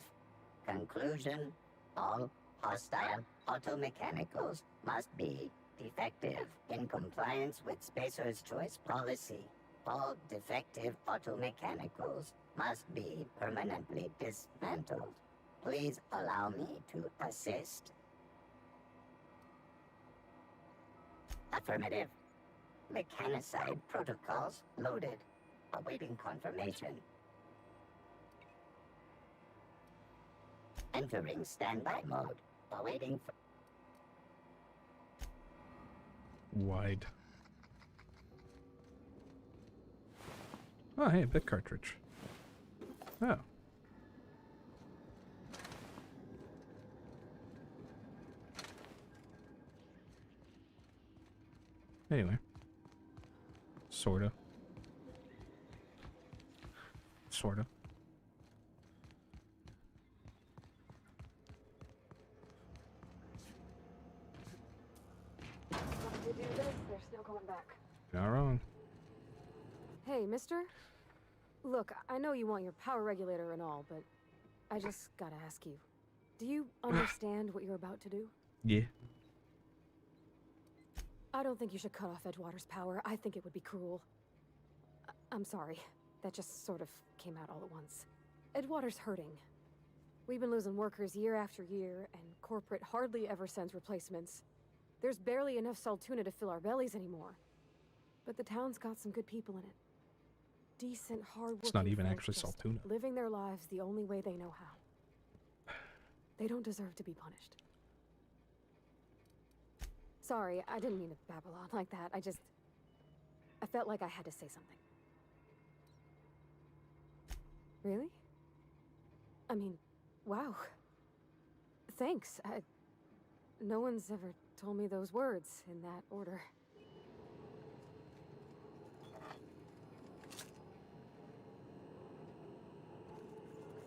Conclusion: all hostile automechanicals must be defective in compliance with Spacer's choice policy. All defective automechanicals must be permanently dismantled. Please allow me to assist. Affirmative. Mechanicide protocols loaded. Awaiting confirmation. Entering standby mode. Awaiting for... Wide. Oh, hey, a bit cartridge. Oh. Anyway. Sorta. Sorta. Once you do this, there's no going back. Not wrong. Hey, mister? Look, I know you want your power regulator and all, but I just gotta ask you. Do you understand what you're about to do? Yeah. I don't think you should cut off Edgewater's power. I think it would be cruel. I'm sorry. That just sort of came out all at once. Edgewater's hurting. We've been losing workers year after year, and corporate hardly ever sends replacements. There's barely enough Saltuna to fill our bellies anymore. But the town's got some good people in it. Decent, hard-working It's not even folks actually just Saltuna. living their lives the only way they know how. They don't deserve to be punished. Sorry, I didn't mean to babble on like that. I felt like I had to say something. Really? I mean, wow. Thanks. No one's ever told me those words in that order.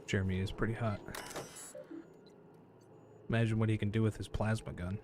Jeremy is pretty hot. Imagine what he can do with his plasma gun.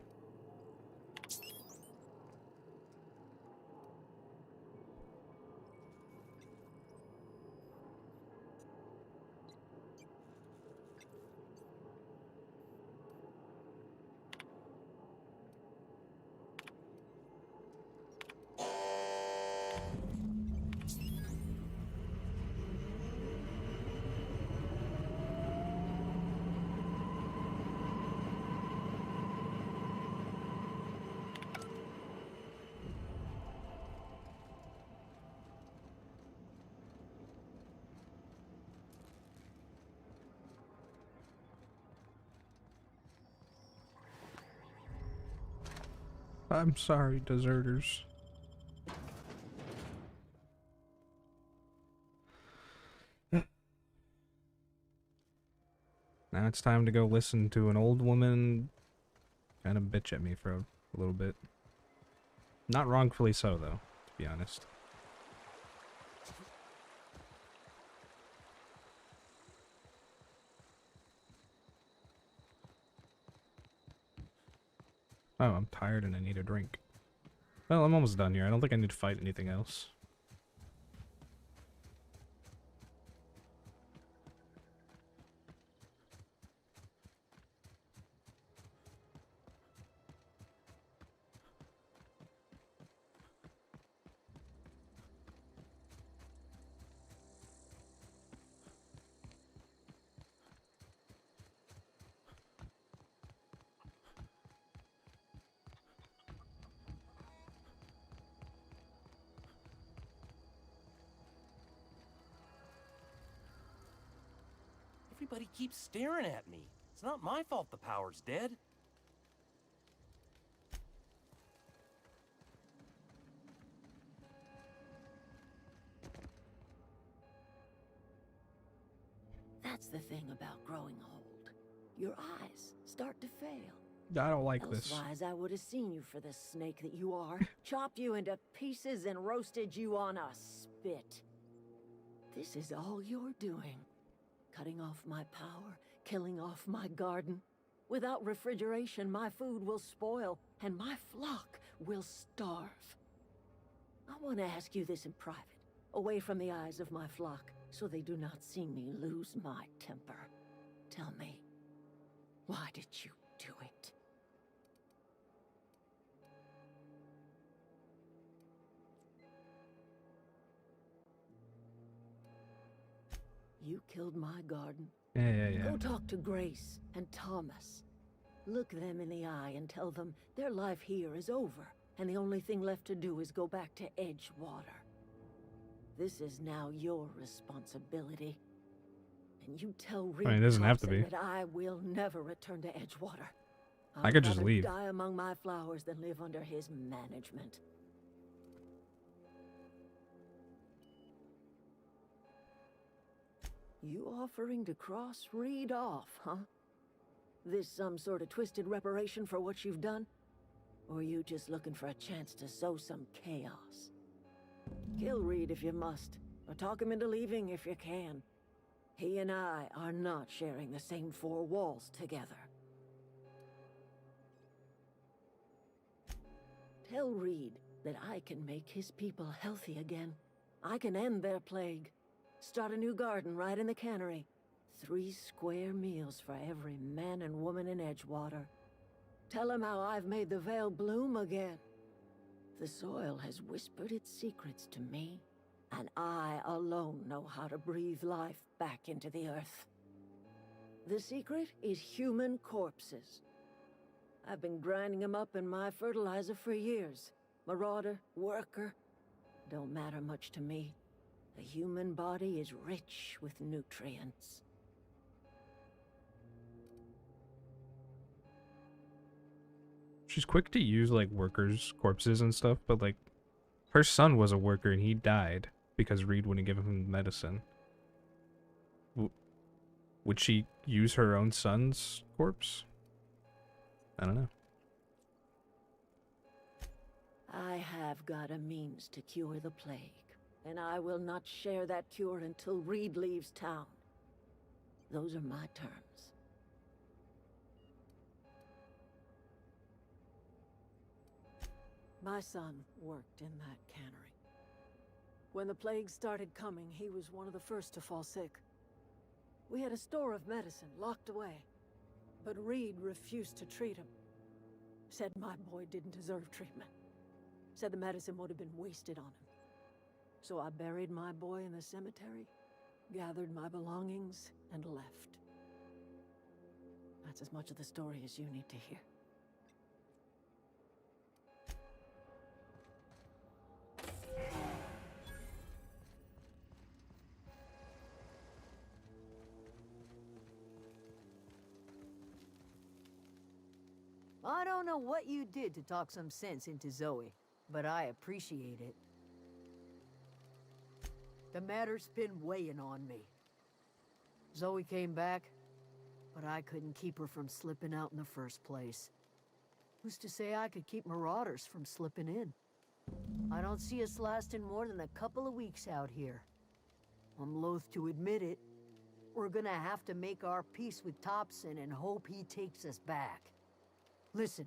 I'm sorry, deserters. Now it's time to go listen to an old woman kind of bitch at me for a little bit. Not wrongfully so, though, to be honest. Oh, I'm tired and I need a drink. Well, I'm almost done here. I don't think I need to fight anything else. Everybody keeps staring at me. It's not my fault the power's dead. That's the thing about growing old. Your eyes start to fail. I don't like this. Elsewise, I would have seen you for the snake that you are, chopped you into pieces and roasted you on a spit. This is all you're doing. Cutting off my power, killing off my garden. Without refrigeration, my food will spoil, and my flock will starve. I want to ask you this in private, away from the eyes of my flock, so they do not see me lose my temper. Tell me, why did you do it? You killed my garden. Yeah. Go talk to Grace and Thomas. Look them in the eye and tell them their life here is over, and the only thing left to do is go back to Edgewater. This is now your responsibility. And you tell Reed I mean, it doesn't have to be. that I will never return to Edgewater. I could just rather leave. Die among my flowers than live under his management. You offering to cross Reed off, huh? This some sort of twisted reparation for what you've done? Or you just looking for a chance to sow some chaos? Kill Reed if you must, or talk him into leaving if you can. He and I are not sharing the same four walls together. Tell Reed that I can make his people healthy again. I can end their plague. Start a new garden right in the cannery. 3 square meals for every man and woman in Edgewater. Tell him how I've made the Vale bloom again. The soil has whispered its secrets to me, and I alone know how to breathe life back into the earth. The secret is human corpses. I've been grinding them up in my fertilizer for years. Marauder, worker, don't matter much to me. The human body is rich with nutrients. She's quick to use, like, workers' corpses and stuff, but, like, her son was a worker and he died because Reed wouldn't give him medicine. Would she use her own son's corpse? I don't know. I have got a means to cure the plague, and I will not share that cure until Reed leaves town. Those are my terms. My son worked in that cannery. When the plague started coming, he was one of the first to fall sick. We had a store of medicine locked away, but Reed refused to treat him. Said my boy didn't deserve treatment. Said the medicine would have been wasted on him. So I buried my boy in the cemetery, gathered my belongings, and left. That's as much of the story as you need to hear. I don't don't know what you did to talk some sense into Zoe, but I appreciate it. The matter's been weighing on me. Zoe came back, but I couldn't keep her from slipping out in the first place. Who's to say I could keep marauders from slipping in? I don't see us lasting more than a couple of weeks out here. I'm loath to admit it. We're gonna have to make our peace with Thompson and hope he takes us back. Listen,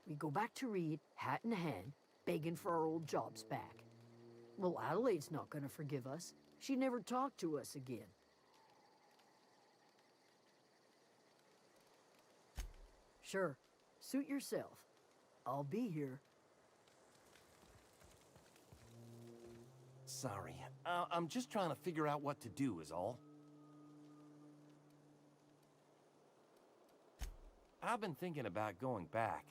we go back to Reed, hat in hand, begging for our old jobs back. Well, Adelaide's not gonna forgive us. She never talked to us again. Sure, suit yourself. I'll be here. Sorry, I'm just trying to figure out what to do is all. I've been thinking about going back.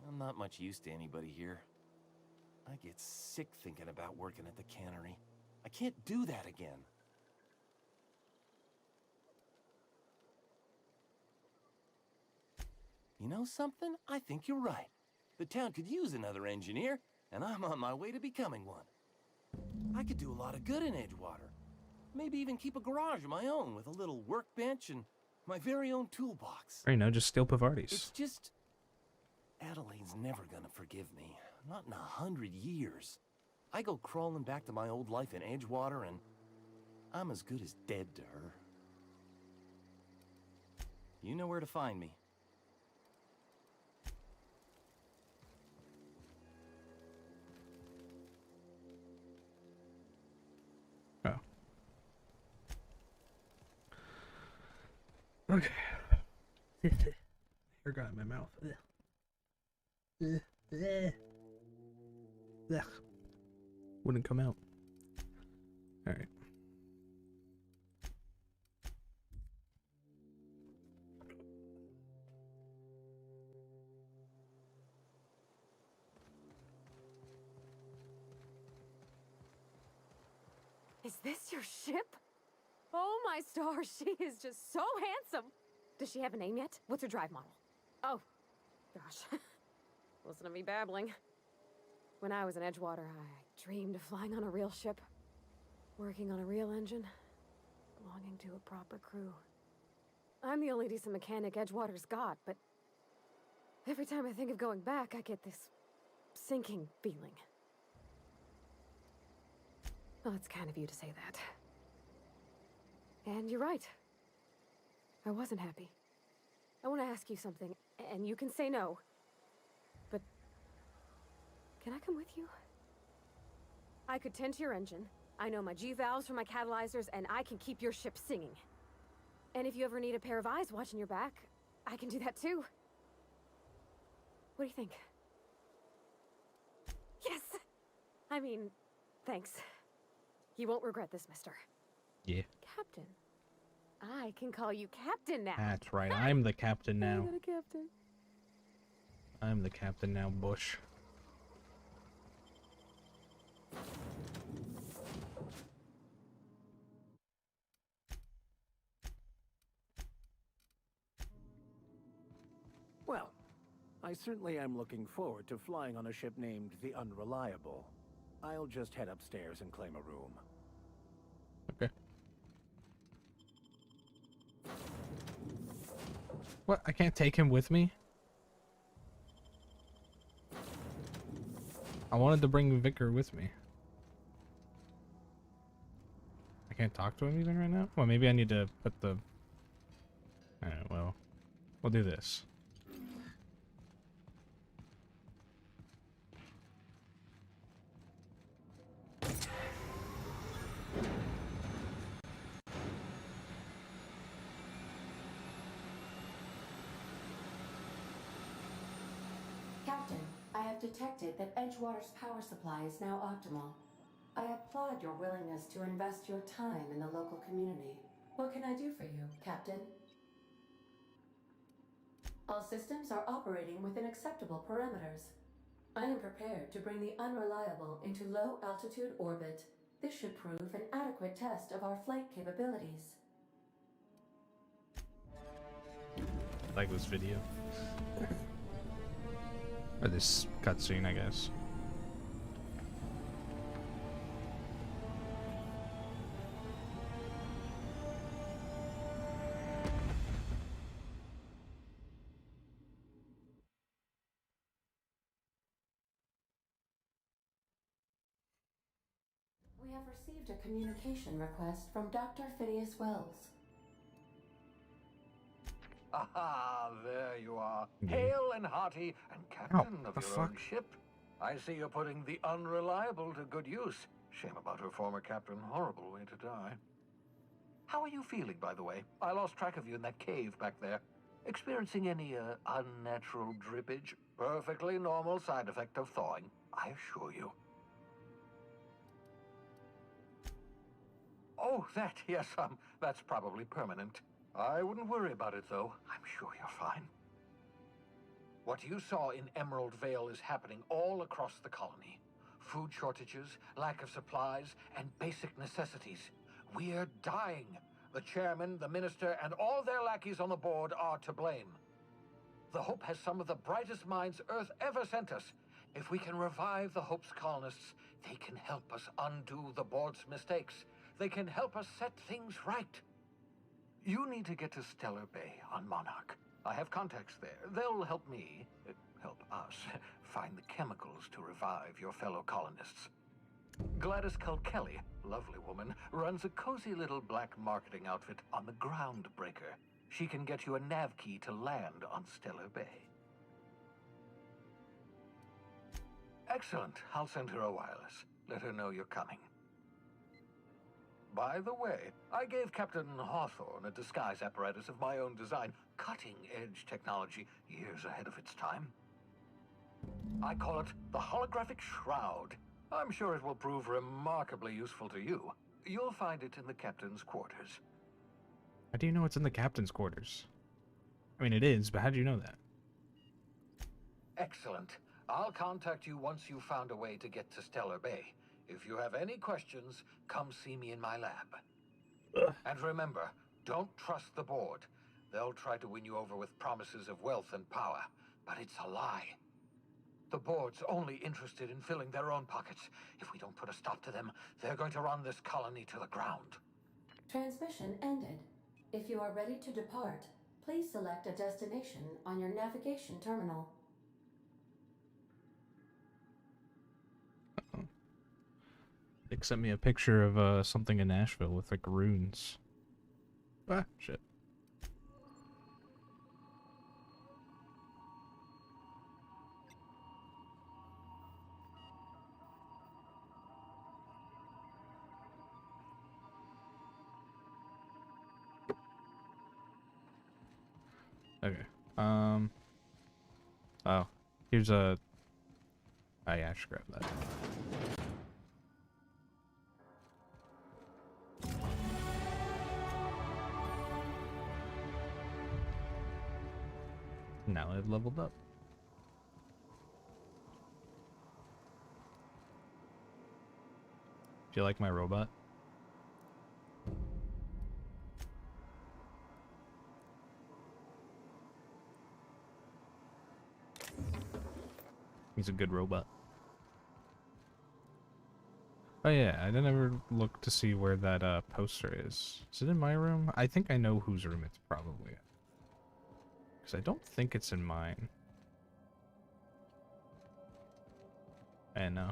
I'm not much use to anybody here. I get sick thinking about working at the cannery. I can't do that again. You know something? I think you're right. The town could use another engineer, and I'm on my way to becoming one. I could do a lot of good in Edgewater. Maybe even keep a garage of my own with a little workbench and my very own toolbox. Or, you know, just steal Pavardi's. It's just... Adelaide's never gonna forgive me. Not in 100 years. I go crawling back to my old life in Edgewater and I'm as good as dead to her. You know where to find me. Oh. Okay. Hair got in my mouth. Ugh. Wouldn't come out. All right. Is this your ship? Oh my stars, she is just so handsome. Does she have a name yet? What's her drive model? Oh, gosh. Listen to me babbling. When I was in Edgewater, I dreamed of flying on a real ship, working on a real engine, belonging to a proper crew. I'm the only decent mechanic Edgewater's got, but every time I think of going back, I get this sinking feeling. Well, it's kind of you to say that. And you're right. I wasn't happy. I want to ask you something, and you can say no. But can I come with you? I could tend to your engine. I know my G-valves for my catalyzers, and I can keep your ship singing. And if you ever need a pair of eyes watching your back, I can do that too. What do you think? Yes! I mean, thanks. You won't regret this, mister. Yeah. Captain. I can call you Captain now. That's right. I'm the captain now. I got a captain. I'm the captain now, Bush. Well, I certainly am looking forward to flying on a ship named the Unreliable. I'll just head upstairs and claim a room. Okay. What? I can't take him with me? I wanted to bring Vicar with me. I can't talk to him even right now? Well, maybe I need to put the... Alright, well, we'll do this. Captain, I have detected that Edgewater's power supply is now optimal. I applaud your willingness to invest your time in the local community. What can I do for you, Captain? All systems are operating within acceptable parameters. I am prepared to bring the Unreliable into low-altitude orbit. This should prove an adequate test of our flight capabilities. Like this video. Or this cutscene, I guess. We have received a communication request from Dr. Phineas Wells. Aha, there you are. Yeah. Hale and hearty and captain of your own ship. I see you're putting the unreliable to good use. Shame about her former captain. Horrible way to die. How are you feeling, by the way? I lost track of you in that cave back there. Experiencing any unnatural drippage? Perfectly normal side effect of thawing, I assure you. Oh, that, yes, that's probably permanent. I wouldn't worry about it, though. I'm sure you're fine. What you saw in Emerald Vale is happening all across the colony. Food shortages, lack of supplies, and basic necessities. We're dying. The chairman, the minister, and all their lackeys on the board are to blame. The Hope has some of the brightest minds Earth ever sent us. If we can revive the Hope's colonists, they can help us undo the board's mistakes. They can help us set things right. You need to get to Stellar Bay on Monarch. I have contacts there. They'll help me, help us, find the chemicals to revive your fellow colonists. Gladys Kelly, lovely woman, runs a cozy little black marketing outfit on the Groundbreaker. She can get you a nav key to land on Stellar Bay. Excellent. I'll send her a wireless. Let her know you're coming. By the way, I gave Captain Hawthorne a disguise apparatus of my own design, cutting-edge technology, years ahead of its time. I call it the Holographic Shroud. I'm sure it will prove remarkably useful to you. You'll find it in the captain's quarters. How do you know it's in the captain's quarters? I mean, it is, but how do you know that? Excellent. I'll contact you once you've found a way to get to Stellar Bay. If you have any questions, come see me in my lab. And remember, don't trust the board. They'll try to win you over with promises of wealth and power, but it's a lie. The board's only interested in filling their own pockets. If we don't put a stop to them, they're going to run this colony to the ground. Transmission ended. If you are ready to depart, please select a destination on your navigation terminal. Nick sent me a picture of something in Nashville with like runes. Ah, shit. Okay. Oh, here's a. Oh yeah, I should grab that. Now I've leveled up. Do you like my robot? He's a good robot. Oh yeah, I didn't ever look to see where that poster is. Is it in my room? I think I know whose room it's probably in. Because I don't think it's in mine. I know.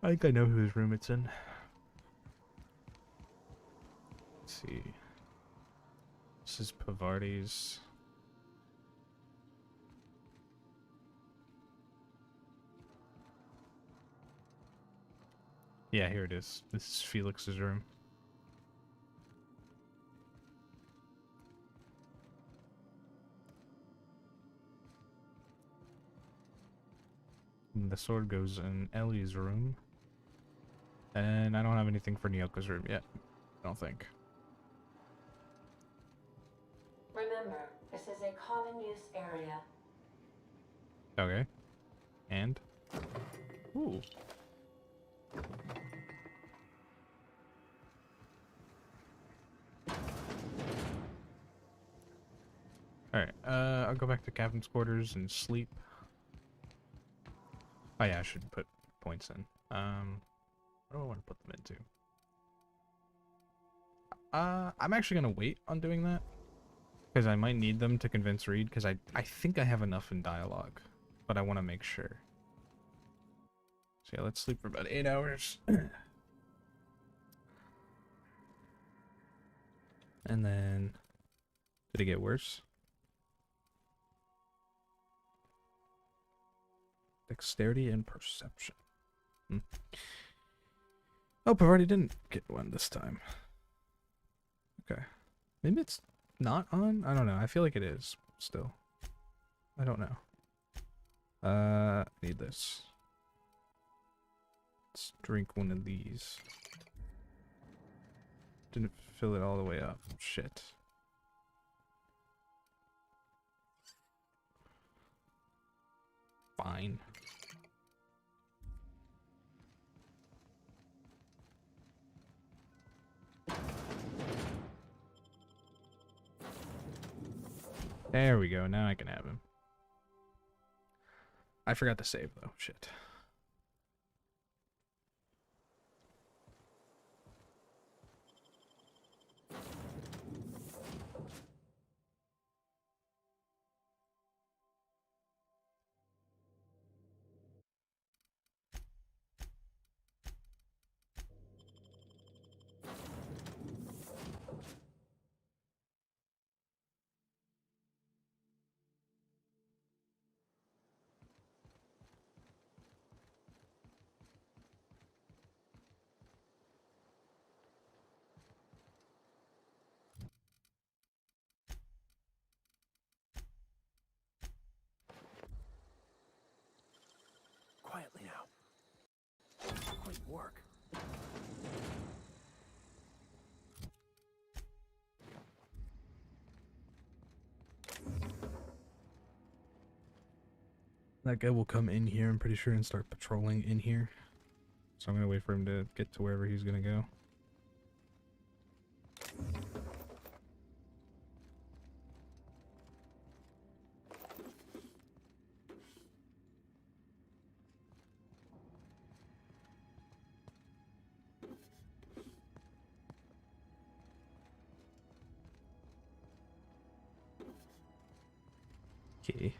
I think I know whose room it's in. Let's see. This is Pavarti's. Yeah, here it is. This is Felix's room. And the sword goes in Ellie's room. And I don't have anything for Nyoko's room yet. I don't think. Remember, this is a common use area. Okay. And? Ooh. Alright, I'll go back to captain's quarters and sleep. Oh yeah, I should put points in. What do I want to put them into? I'm actually gonna wait on doing that. Because I might need them to convince Reed, because I think I have enough in dialogue. But I want to make sure. So yeah, let's sleep for about 8 hours. And then... Did it get worse? Dexterity and perception. Oh, Pavarti didn't get one this time. Okay. Maybe it's not on? I don't know. I feel like it is still. I don't know. Need this. Let's drink one of these. Didn't fill it all the way up. Shit. Fine. There we go. Now I can have him. I forgot to save though. Shit. Quietly now. Great work. That guy will come in here, I'm pretty sure, and start patrolling in here. So I'm gonna wait for him to get to wherever he's gonna go. Okay.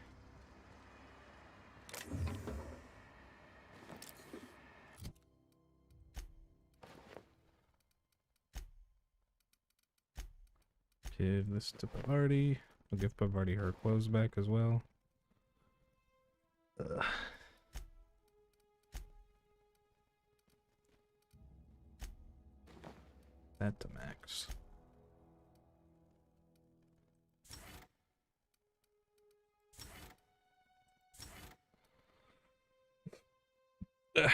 Give this to Pavarti. I'll give Pavarti her clothes back as well. Ugh. That to Max. Ugh.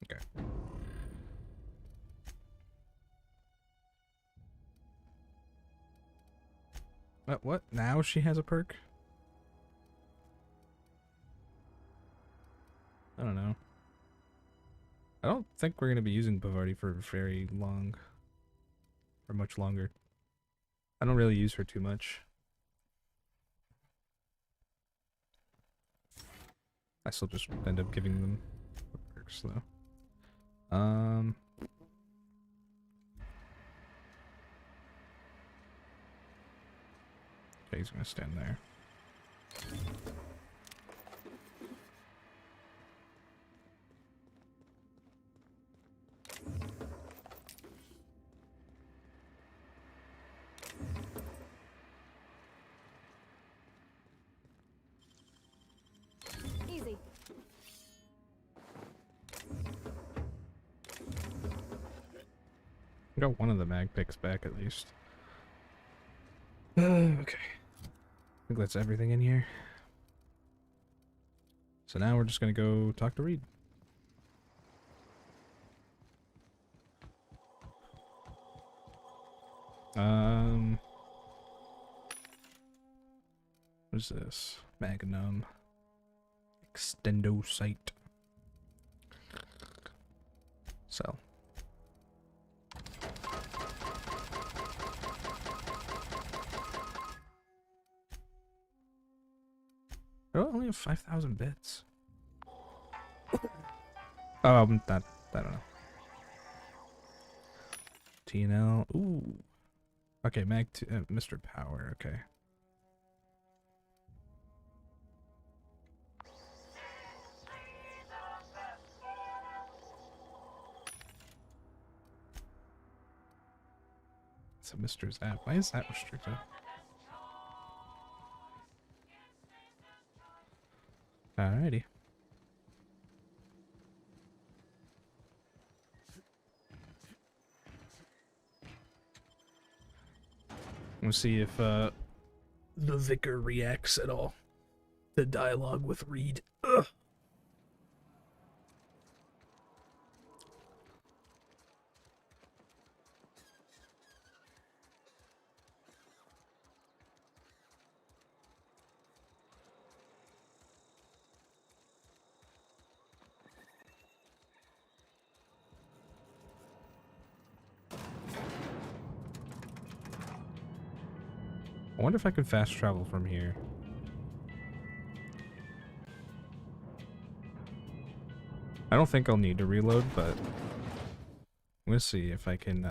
Okay. What? Now she has a perk? I don't know. I don't think we're going to be using Pavarti for very long. Or much longer. I don't really use her too much. I still just end up giving them perks though. Okay, he's gonna stand there. Easy. Got one of the mag picks back at least. Okay. I think that's everything in here. So now we're just gonna go talk to Reed. What is this? Magnum. Extendo sight. Sell. Oh, I only have 5,000 bits. That I don't know. TNL. Ooh. Okay, Mr. Power. Okay. So Mr.'s app. Why is that restricted? Alrighty. We'll see if the vicar reacts at all to dialogue with Reed. Ugh. I wonder if I can fast travel from here. I don't think I'll need to reload, but we'll see if I can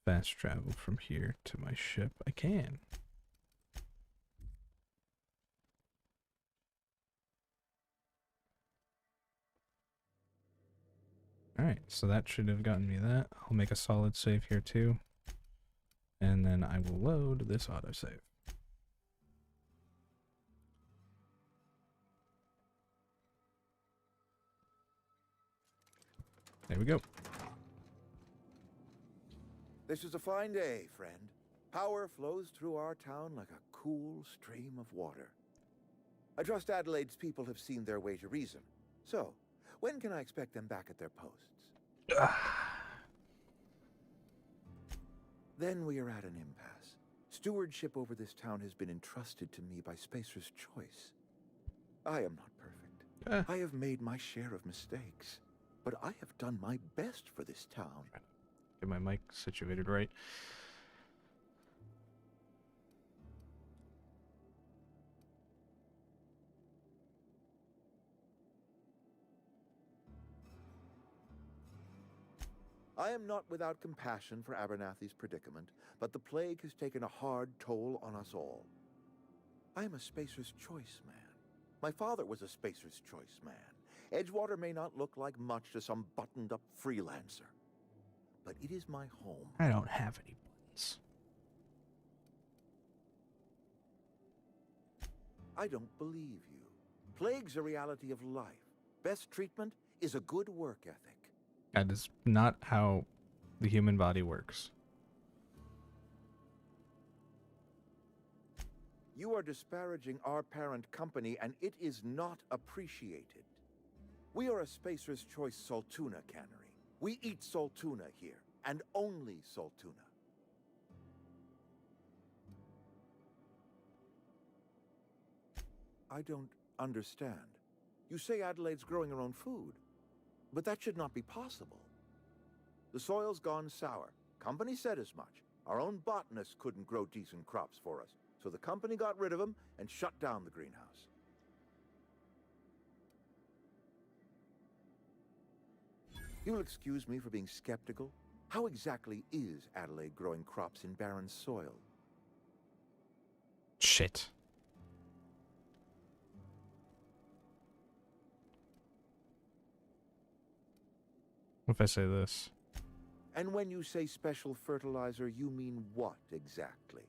fast travel from here to my ship. I can. Alright, so that should have gotten me that. I'll make a solid save here too. And then I will load this autosave. There we go. This is a fine day, friend. Power flows through our town like a cool stream of water. I trust Adelaide's people have seen their way to reason. So, when can I expect them back at their posts? Then we are at an impasse. Stewardship over this town has been entrusted to me by Spacer's Choice. I am not perfect. I have made my share of mistakes. But I have done my best for this town. Get my mic situated right. I am not without compassion for Abernathy's predicament, but the plague has taken a hard toll on us all. I am a Spacer's Choice man. My father was a Spacer's Choice man. Edgewater may not look like much to some buttoned-up freelancer, but it is my home. I don't have any buttons. I don't believe you. Plague's a reality of life. Best treatment is a good work ethic. That is not how the human body works. You are disparaging our parent company, and it is not appreciated. We are a Spacer's Choice Saltuna cannery. We eat Saltuna here, and only Saltuna. I don't understand. You say Adelaide's growing her own food, but that should not be possible. The soil's gone sour. Company said as much. Our own botanists couldn't grow decent crops for us, so the company got rid of them and shut down the greenhouse. You will excuse me for being skeptical. How exactly is Adelaide growing crops in barren soil? Shit. What if I say this? And when you say special fertilizer, you mean what exactly?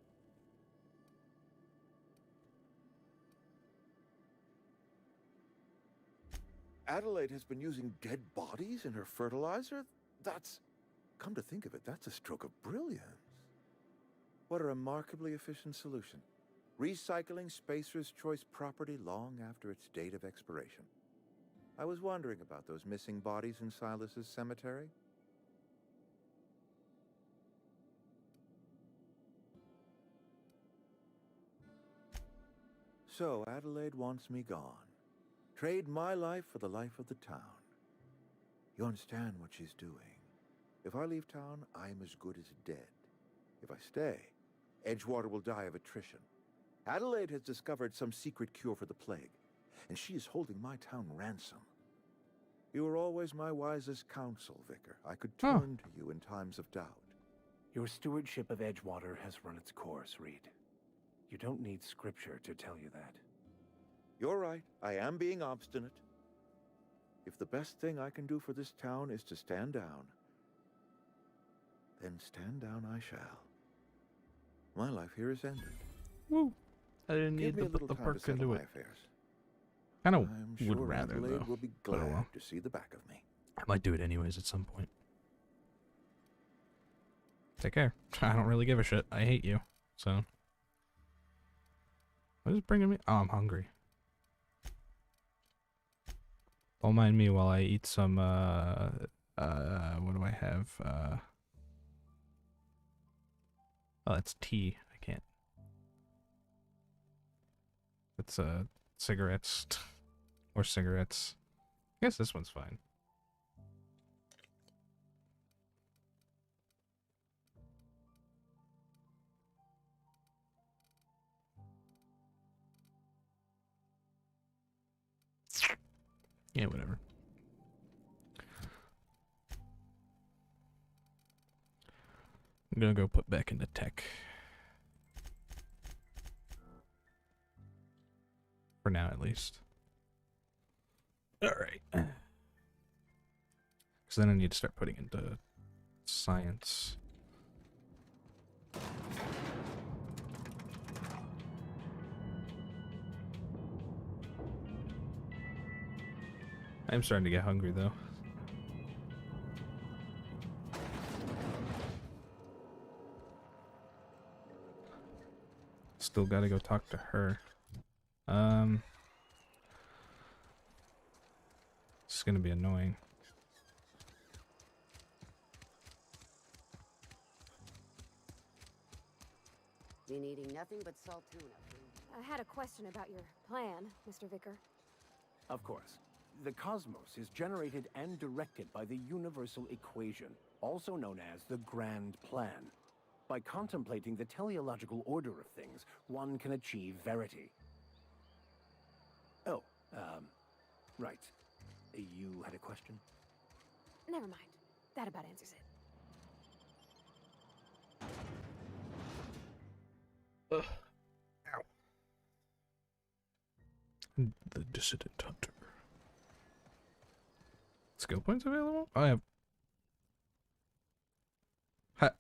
Adelaide has been using dead bodies in her fertilizer? That's... Come to think of it, that's a stroke of brilliance. What a remarkably efficient solution. Recycling Spacer's Choice property long after its date of expiration. I was wondering about those missing bodies in Silas's cemetery. So, Adelaide wants me gone. Trade my life for the life of the town. You understand what she's doing. If I leave town, I am as good as dead. If I stay, Edgewater will die of attrition. Adelaide has discovered some secret cure for the plague, and she is holding my town ransom. You were always my wisest counsel, Vicar. I could turn to you in times of doubt. Your stewardship of Edgewater has run its course, Reed. You don't need scripture to tell you that. You're right. I am being obstinate. If the best thing I can do for this town is to stand down, then stand down I shall. My life here is ended. Woo! I didn't need to put the work into it. Kind of would rather, Adelaide though. will be But oh glad well. to see the back of me. I might do it anyways at some point. Take care. I don't really give a shit. I hate you. So. What is bringing me? Oh, I'm hungry. Don't mind me while I eat some, what do I have? Oh, that's tea. I can't. It's, cigarettes. Or cigarettes. I guess this one's fine. Yeah, whatever. I'm gonna go put back into tech. For now, at least. Alright. Because then I need to start putting into science. I'm starting to get hungry, though. Still gotta go talk to her. It's gonna be annoying. Been eating nothing but salt tuna. I had a question about your plan, Mr. Vicar. Of course. The cosmos is generated and directed by the universal equation, also known as the Grand Plan. By contemplating the teleological order of things, one can achieve verity. Oh, right. You had a question? Never mind. That about answers it. Ugh. Ow. The Dissident Hunter. Skill points available? I have. Ha.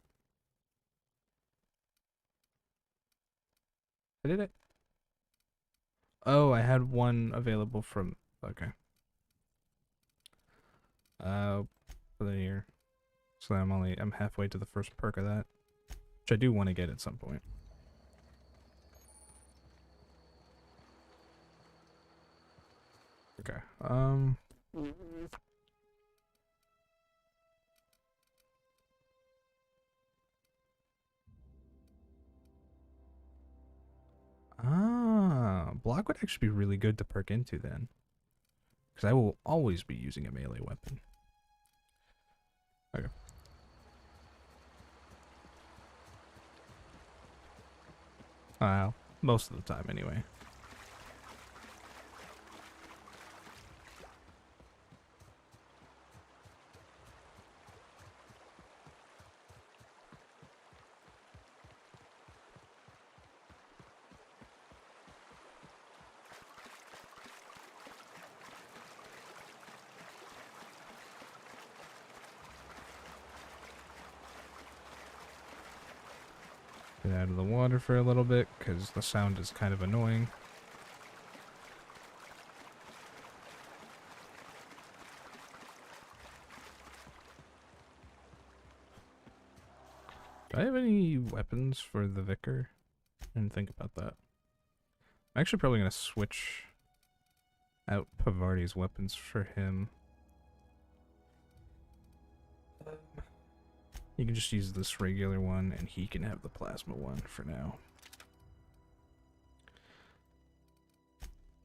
I did it. Oh, I had one available from. Okay. Put it here. So I'm halfway to the first perk of that, which I do want to get at some point. Okay. Block would actually be really good to perk into then. Because I will always be using a melee weapon. Okay. Well, most of the time anyway. Get out of the water for a little bit, because the sound is kind of annoying. Do I have any weapons for the Vicar? I didn't think about that. I'm actually probably going to switch out Pavardi's weapons for him. You can just use this regular one, and he can have the plasma one for now.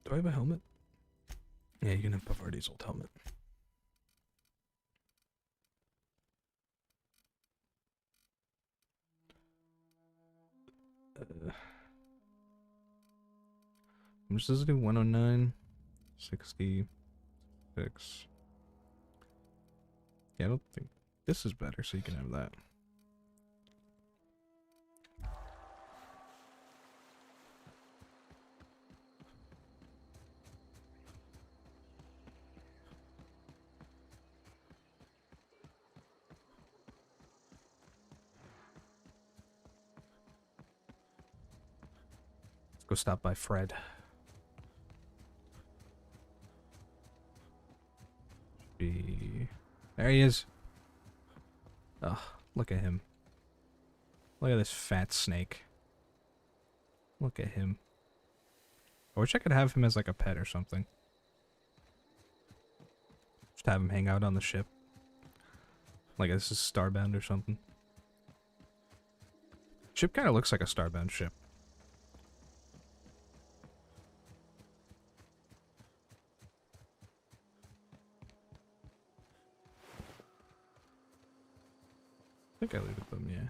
Do I have a helmet? Yeah, you can have Pavardi's old helmet. How much does it do? 109, 66. Yeah, I don't think this is better, so you can have that. Let's go stop by Fred. There he is. Oh, look at him. Look at this fat snake. Look at him. I wish I could have him as like a pet or something. Just have him hang out on the ship. Like this is Starbound or something. Ship kind of looks like a Starbound ship. I think I looted them, yeah.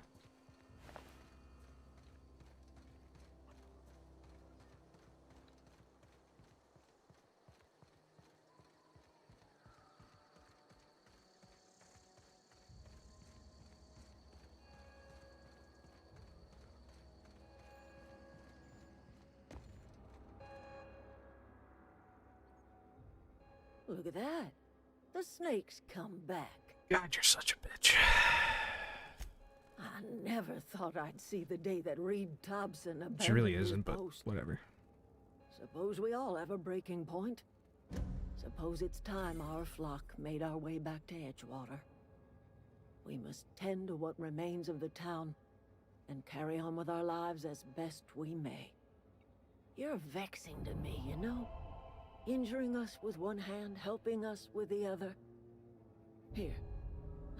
Look at that. The snake's come back. God, you're such a bitch. I never thought I'd see the day that Reed Thompson abandoned She really his isn't, but post. whatever. Suppose we all have a breaking point. Suppose it's time our flock made our way back to Edgewater. We must tend to what remains of the town and carry on with our lives as best we may. You're vexing to me, you know? Injuring us with one hand, helping us with the other. Here,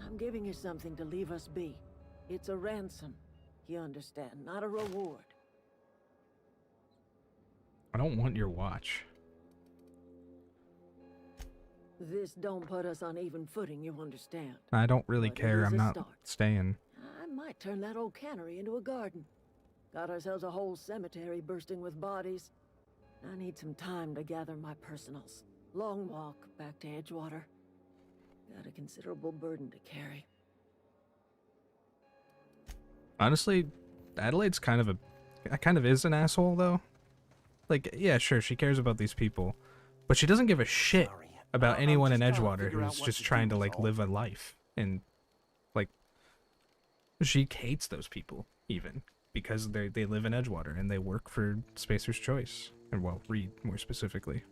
I'm giving you something to leave us be. It's a ransom, you understand, not a reward. I don't want your watch. This don't put us on even footing, you understand. I don't really But it care. is I'm a not start. staying. I might turn that old cannery into a garden. Got ourselves a whole cemetery bursting with bodies. I need some time to gather my personals. Long walk back to Edgewater. Got a considerable burden to carry. Honestly, Adelaide's kind of is an asshole though. Like, yeah, sure, she cares about these people, but she doesn't give a shit about anyone in Edgewater who's just trying to like live a life. And like, she hates those people even because they live in Edgewater and they work for Spacer's Choice, and well, Reed more specifically.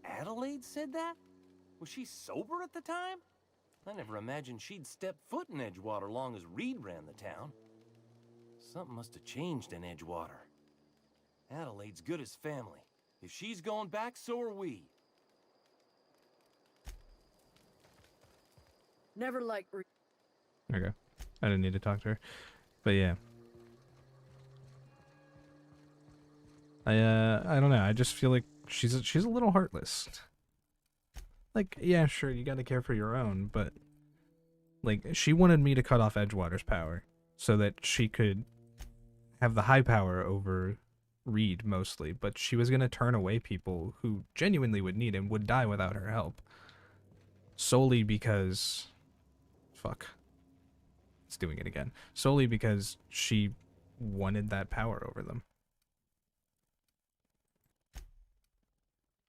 Adelaide said that? Was she sober at the time? I never imagined she'd step foot in Edgewater long as Reed ran the town. Something must have changed in Edgewater. Adelaide's good as family. If she's going back, so are we. Never liked Okay, I didn't need to talk to her, but yeah. I don't know. I just feel like she's a little heartless. Like, yeah, sure, you gotta care for your own, but like, she wanted me to cut off Edgewater's power so that she could have the high power over Reed mostly, but she was gonna turn away people who genuinely would need and would die without her help. Solely because... Fuck. It's doing it again. Solely because she wanted that power over them.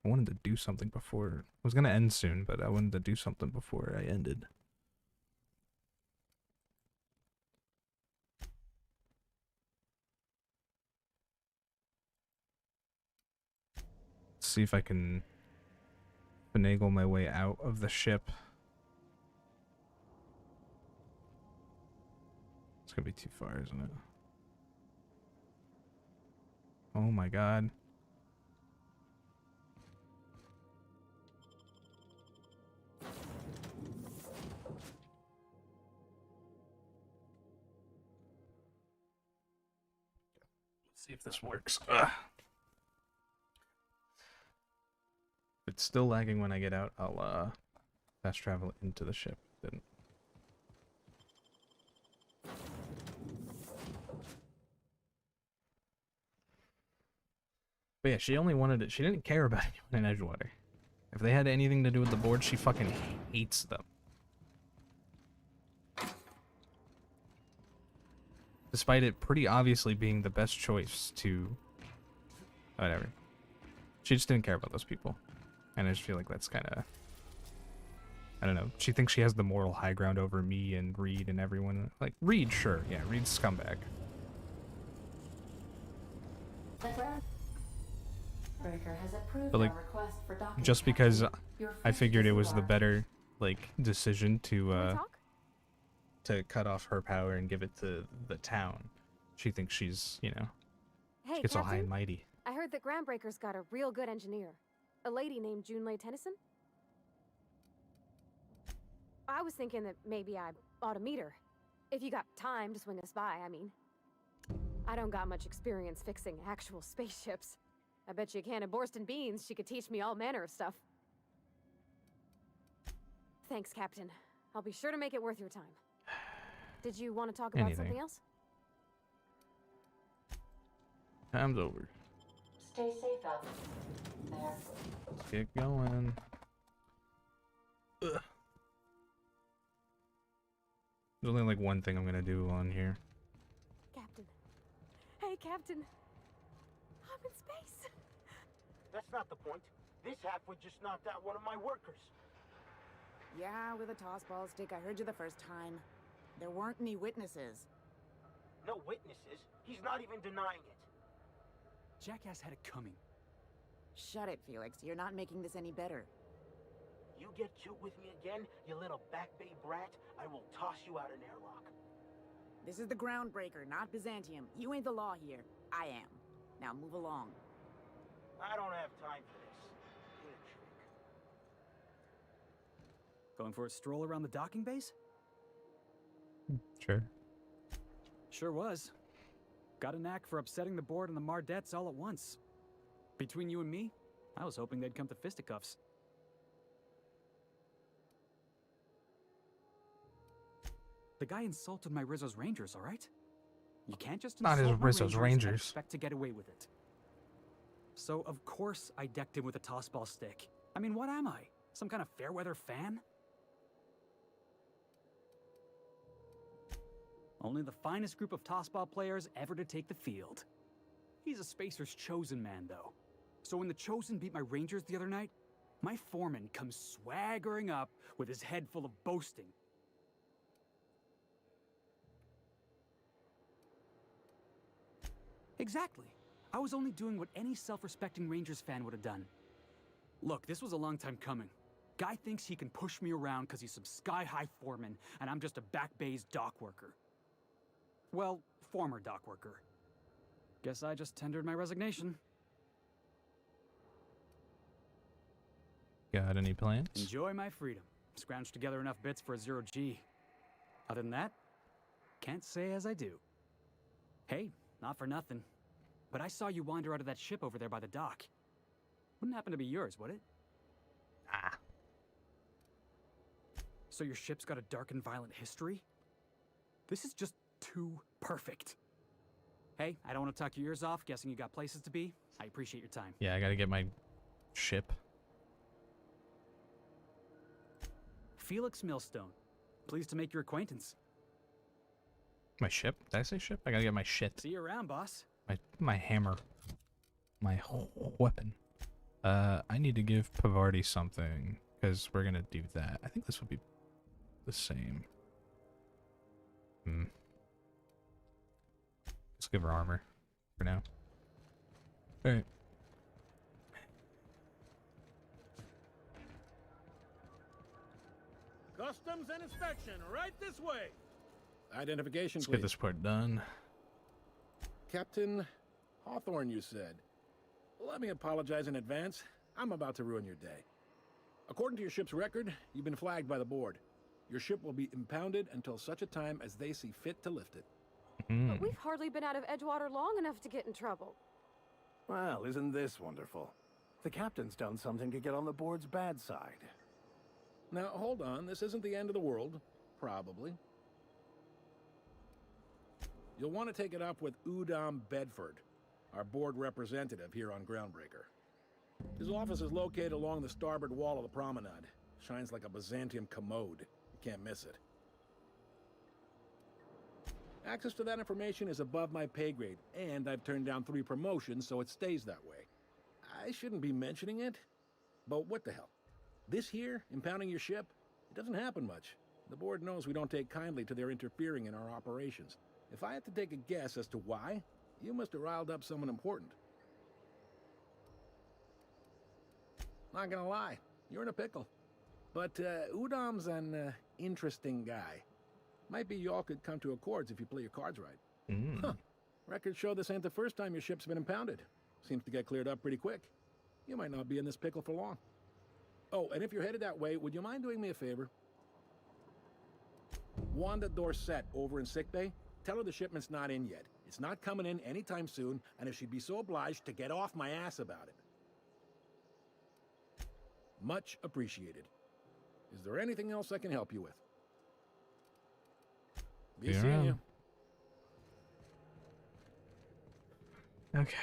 I wanted to do something before... I was gonna end soon, but I wanted to do something before I ended. Let's see if I can finagle my way out of the ship. It's gonna be too far, isn't it? Oh my god. Let's see if this works. Ugh. If it's still lagging when I get out, I'll fast travel into the ship. Didn't. But yeah, she only wanted it. She didn't care about anyone in Edgewater. If they had anything to do with the board, she fucking hates them. Despite it pretty obviously being the best choice to... whatever. She just didn't care about those people. And I just feel like that's kind of... I don't know. She thinks she has the moral high ground over me and Reed and everyone. Like, Reed, sure. Yeah, Reed's scumbag. But like, just because I figured it was the better, like, decision to cut off her power and give it to the town, she thinks she's, you know, Hey, she gets all high Captain. and mighty. I heard that Groundbreaker's got a real good engineer. A lady named Junlei Tennyson? I was thinking that maybe I ought to meet her. If you got time to swing us by, I mean. I don't got much experience fixing actual spaceships. I bet you a can of Borston beans she could teach me all manner of stuff. Thanks, Captain. I'll be sure to make it worth your time. Did you want to talk about something else? Time's over. Stay safe out there. Let's get going. Ugh. There's only like one thing I'm gonna do on here. Captain. Hey, Captain. I'm in space. That's not the point. This halfwit just knocked out one of my workers. Yeah, with a tossball stick. I heard you the first time. There weren't any witnesses. No witnesses? He's not even denying it. Jackass had it coming. Shut it, Felix. You're not making this any better. You get cute with me again, you little back bay brat, I will toss you out an airlock. This is the Groundbreaker, not Byzantium. You ain't the law here. I am. Now move along. I don't have time for this. Play a trick. Going for a stroll around the docking base? Sure. Sure was. Got a knack for upsetting the board and the Mardettes all at once. Between you and me, I was hoping they'd come to fisticuffs. The guy insulted my Rizzo's Rangers, all right? You can't just Not insult his my Rizzo's and Rangers. expect to get away with it. So of course I decked him with a tossball stick. I mean, what am I? Some kind of fair-weather fan? Only the finest group of tossball players ever to take the field. He's a Spacer's chosen man, though. So when the Chosen beat my Rangers the other night, my foreman comes swaggering up with his head full of boasting. Exactly. I was only doing what any self-respecting Rangers fan would have done. Look, this was a long time coming. Guy thinks he can push me around because he's some sky-high foreman, and I'm just a back bay's dock worker. Well, former dock worker. Guess I just tendered my resignation. Got any plans? Enjoy my freedom. Scrounged together enough bits for a 0G. Other than that, can't say as I do. Hey, not for nothing, but I saw you wander out of that ship over there by the dock. Wouldn't happen to be yours, would it? Ah. So your ship's got a dark and violent history? This is just too perfect. Hey, I don't want to talk your ears off, guessing you got places to be. I appreciate your time. Yeah, I gotta get my ship. Felix Millstone. Pleased to make your acquaintance. My ship? Did I say ship? I gotta get my shit. See you around, boss. My hammer. My weapon. I need to give Pavardi something, because we're gonna do that. I think this would be the same. Let's give her armor for now. Alright. Customs and inspection, right this way. Identification, Let's please. get this part done. Captain Hawthorne, you said. Let me apologize in advance. I'm about to ruin your day. According to your ship's record, you've been flagged by the board. Your ship will be impounded until such a time as they see fit to lift it. But we've hardly been out of Edgewater long enough to get in trouble. Well, isn't this wonderful? The captain's done something to get on the board's bad side. Now, hold on. This isn't the end of the world. Probably. You'll want to take it up with Udom Bedford. our board representative here on Groundbreaker. His office is located along the starboard wall of the promenade. Shines like a Byzantium commode. You can't miss it. Access to that information is above my pay grade, and I've turned down 3 promotions, so it stays that way. I shouldn't be mentioning it, but what the hell? This here, impounding your ship, it doesn't happen much. The board knows we don't take kindly to their interfering in our operations. If I had to take a guess as to why, you must have riled up someone important. Not gonna lie, you're in a pickle. But Udam's an interesting guy. Might be y'all could come to accords if you play your cards right. Huh. Records show this ain't the first time your ship's been impounded. Seems to get cleared up pretty quick. You might not be in this pickle for long. Oh, and if you're headed that way, would you mind doing me a favor? Wanda Dorset over in sickbay, tell her the shipment's not in yet. It's not coming in anytime soon, and if she'd be so obliged to get off my ass about it. Much appreciated. Is there anything else I can help you with? Be seeing you. Okay.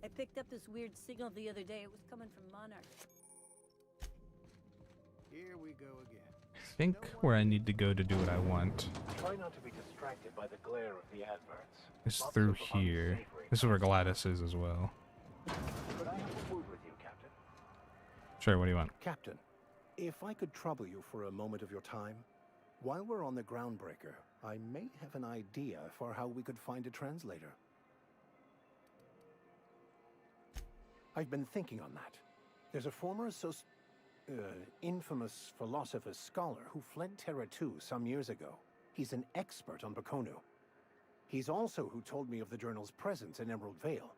I picked up this weird signal the other day. It was coming from Monarch. Here we go again. I think where I need to go to do what I want Try not to be distracted by the glare of the adverts. is through here. This is where Gladys is as well. Could I have a word with you, Captain? Sure, what do you want? Captain, if I could trouble you for a moment of your time, while we're on the Groundbreaker, I may have an idea for how we could find a translator. I've been thinking on that. There's a former infamous philosopher scholar who fled Terra 2 some years ago. He's an expert on Bakonu. He's also who told me of the journal's presence in Emerald Vale.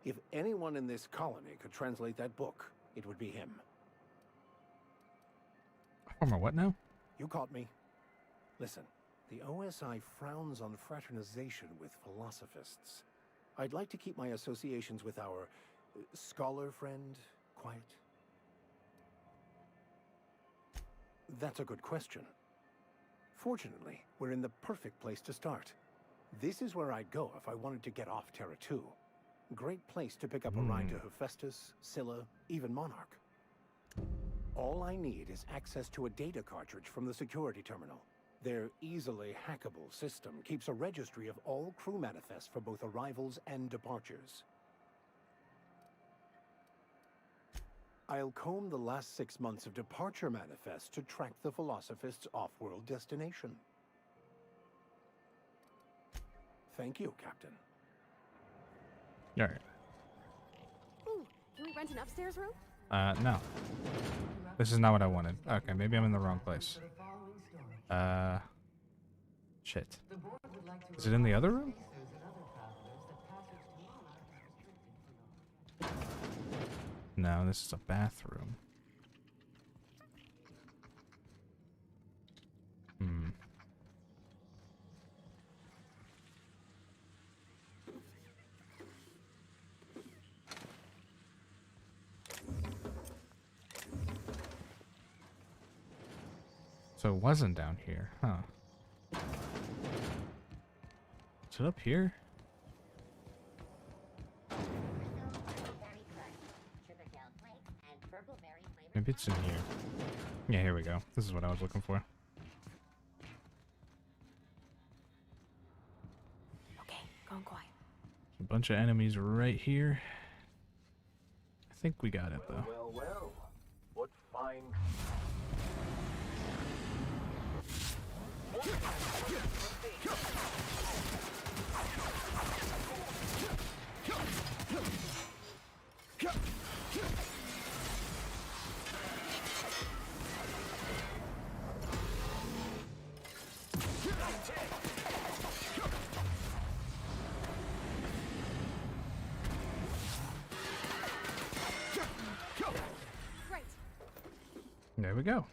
If anyone in this colony could translate that book, it would be him. Former what now? You caught me. Listen, the OSI frowns on fraternization with philosophists. I'd like to keep my associations with our scholar friend quiet. That's a good question. Fortunately, we're in the perfect place to start. This is where I'd go if I wanted to get off Terra 2. Great place to pick up a ride to Hephaestus, Scylla, even Monarch. All I need is access to a data cartridge from the security terminal. Their easily hackable system keeps a registry of all crew manifests for both arrivals and departures. I'll comb the last 6 months of departure manifests to track the Philosophist's off-world destination. Thank you, Captain. All right. Ooh, can we rent an upstairs room? No. This is not what I wanted. Okay, maybe I'm in the wrong place. Shit. Is it in the other room? No, this is a bathroom. So it wasn't down here, huh? Is it up here? Maybe it's in here. Yeah, here we go. This is what I was looking for. Okay, going quiet. A bunch of enemies right here. I think we got it though. Well. What fine... There we go.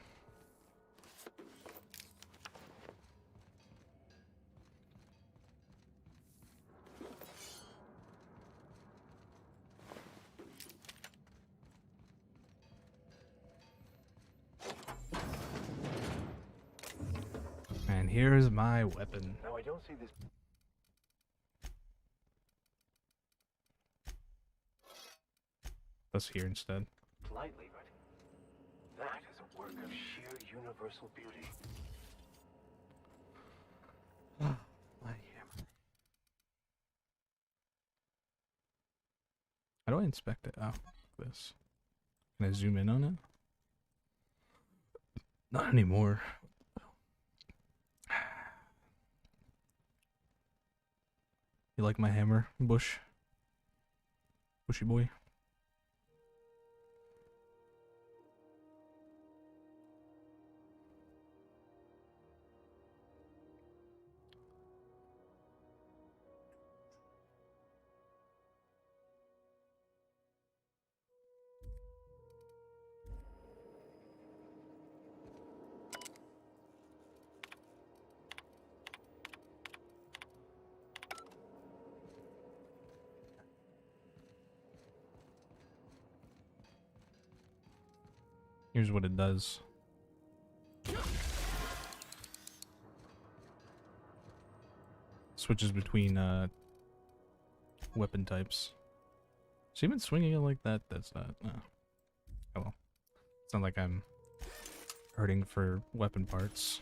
And here's my weapon. Now I don't see this... us here instead. Slightly, but that is a work of sheer universal beauty. How do I inspect it? Oh, this. Can I zoom in on it? Not anymore. You like my hammer, Bush? Bushy boy? Here's what it does. Switches between weapon types. So even swinging it like that, that's not. Oh well. It's not like I'm hurting for weapon parts.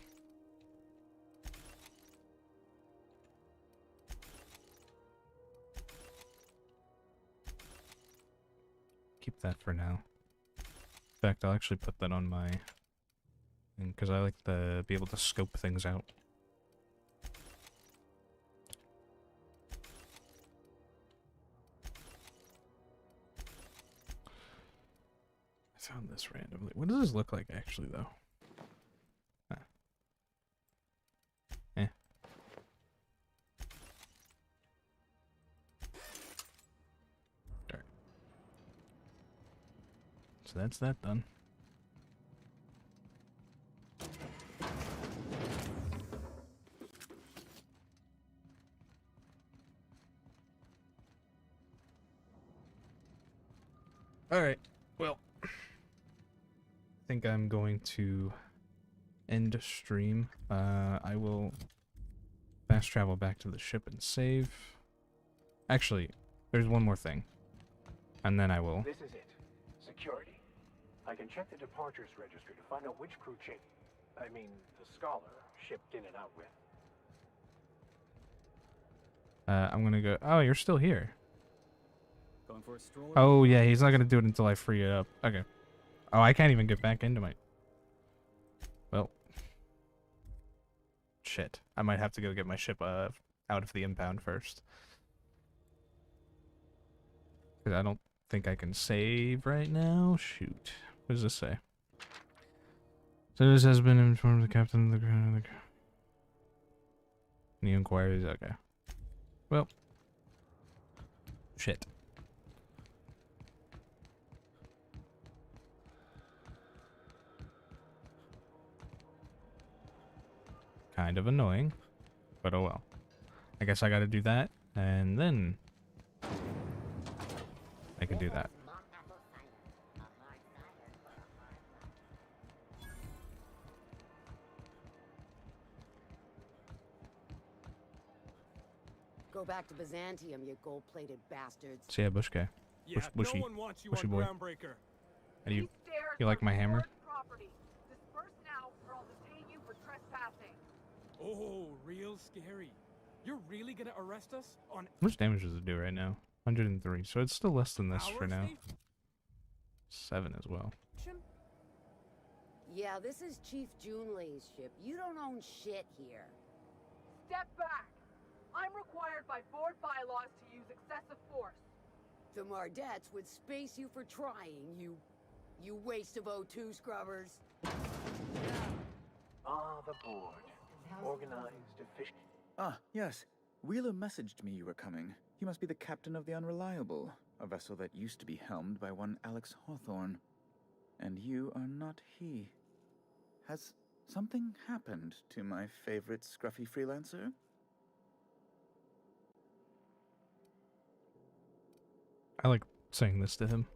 Keep that for now. In fact, I'll actually put that on my, because I like to be able to scope things out. I found this randomly. What does this look like actually, though? Ah. Eh. Alright. So that's that done. Alright, well, I think I'm going to end stream. I will fast travel back to the ship and save. Actually, there's one more thing. And then I will... This is it. Security. I can check the departures registry to find out which crew the Scholar, shipped in and out with. I'm gonna go... Oh, you're still here. Going for a stroll? Oh, yeah, he's not gonna do it until I free it up. Okay. Oh, I can't even get back into my... Well. Shit. I might have to go get my ship out of the impound first. Because I don't think I can save right now. Shoot. What does this say? So this has been informed the captain of the... New inquiries, okay. Well. Shit. Kind of annoying, but oh well. I guess I gotta do that, and then I can do that. Go back to Byzantium, you gold-plated bastards. So yeah, Bush guy. Yeah, Bushy, no one wants you bushy on boy. Groundbreaker. How do you like my hammer? Disperse now, or I'll detain you for trespassing. Oh, real scary. You're really gonna arrest us on... How much damage does it do right now? 103, so it's still less than this for now. 7 as well. Yeah, this is Chief Junlei's ship. You don't own shit here. Step back. I'm required by board bylaws to use excessive force. The Mardettes would space you for trying, you waste of O2 scrubbers. Ah, the board. Organized, efficient. Ah, yes. Wheeler messaged me you were coming. He must be the captain of the Unreliable, a vessel that used to be helmed by one Alex Hawthorne. And you are not he. Has something happened to my favorite scruffy freelancer? I like saying this to him.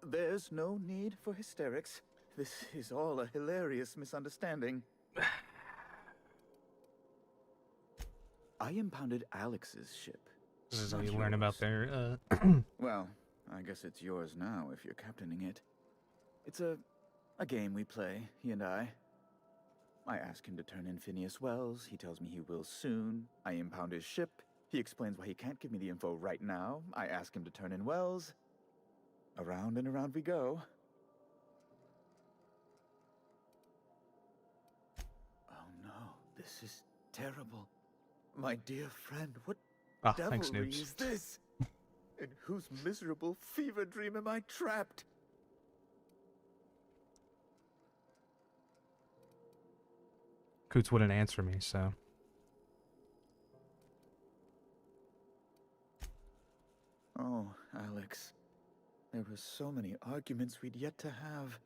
There's no need for hysterics. This is all a hilarious misunderstanding. I impounded Alex's ship. This is how you learn about their, Well, I guess it's yours now if you're captaining it. It's a game we play, he and I. I ask him to turn in Phineas Wells. He tells me he will soon. I impound his ship. He explains why he can't give me the info right now. I ask him to turn in Wells. Around and around we go. Oh no, this is terrible. My dear friend, what Thanks, devilry noobs. is this? In whose miserable fever dream am I trapped? Coots wouldn't answer me, so. Oh, Alex. There were so many arguments we'd yet to have.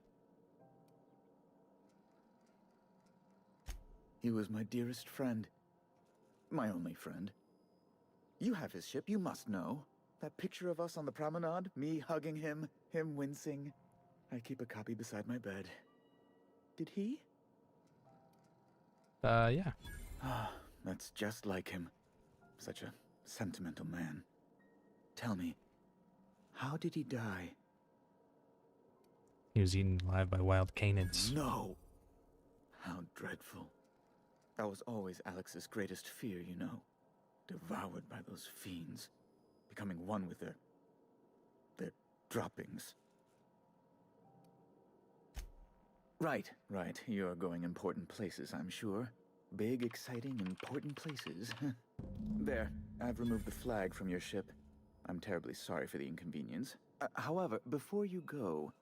He was my dearest friend. My only friend. You have his ship, you must know. That picture of us on the promenade, me hugging him, him wincing. I keep a copy beside my bed. Did he? Yeah. Ah, that's just like him. Such a sentimental man. Tell me, how did he die? He was eaten alive by wild canids. No! How dreadful. That was always Alex's greatest fear, you know. Devoured by those fiends. Becoming one with their droppings. Right. You're going important places, I'm sure. Big, exciting, important places. There, I've removed the flag from your ship. I'm terribly sorry for the inconvenience. However, before you go,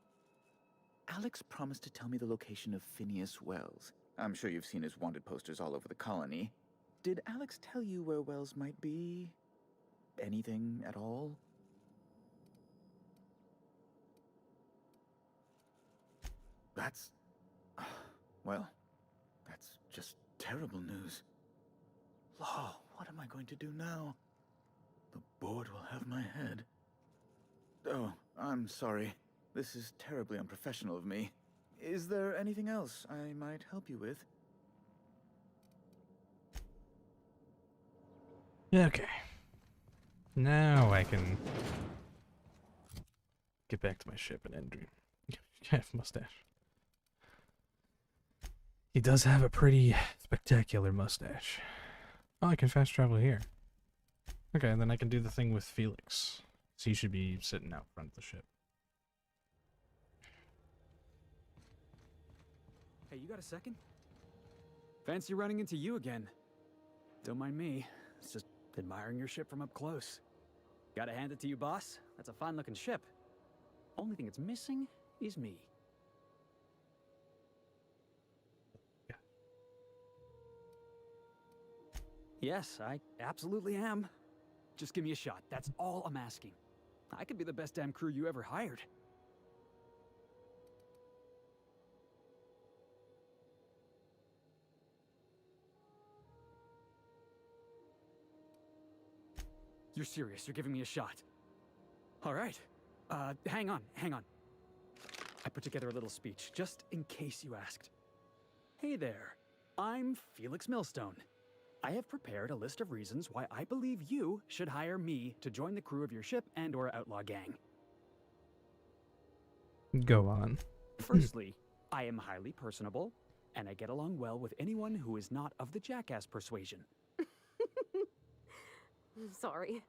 Alex promised to tell me the location of Phineas Wells. I'm sure you've seen his wanted posters all over the colony. Did Alex tell you where Wells might be? Anything at all? That's... well, that's just terrible news. Law, what am I going to do now? The board will have my head. Oh, I'm sorry. This is terribly unprofessional of me. Is there anything else I might help you with? Okay. Now I can get back to my ship and end dream. Have mustache. He does have a pretty spectacular mustache. Oh, I can fast travel here. Okay, and then I can do the thing with Felix. So he should be sitting out front of the ship. Hey, you got a second? Fancy running into you again. Don't mind me. It's just admiring your ship from up close. Gotta hand it to you, boss. That's a fine-looking ship. Only thing it's missing is me. Yeah. Yes, I absolutely am. Just give me a shot. That's all I'm asking. I could be the best damn crew you ever hired. You're serious. You're giving me a shot. All right. Hang on. I put together a little speech, just in case you asked. Hey there. I'm Felix Millstone. I have prepared a list of reasons why I believe you should hire me to join the crew of your ship and/or outlaw gang. Go on. Firstly, I am highly personable, and I get along well with anyone who is not of the jackass persuasion. Sorry.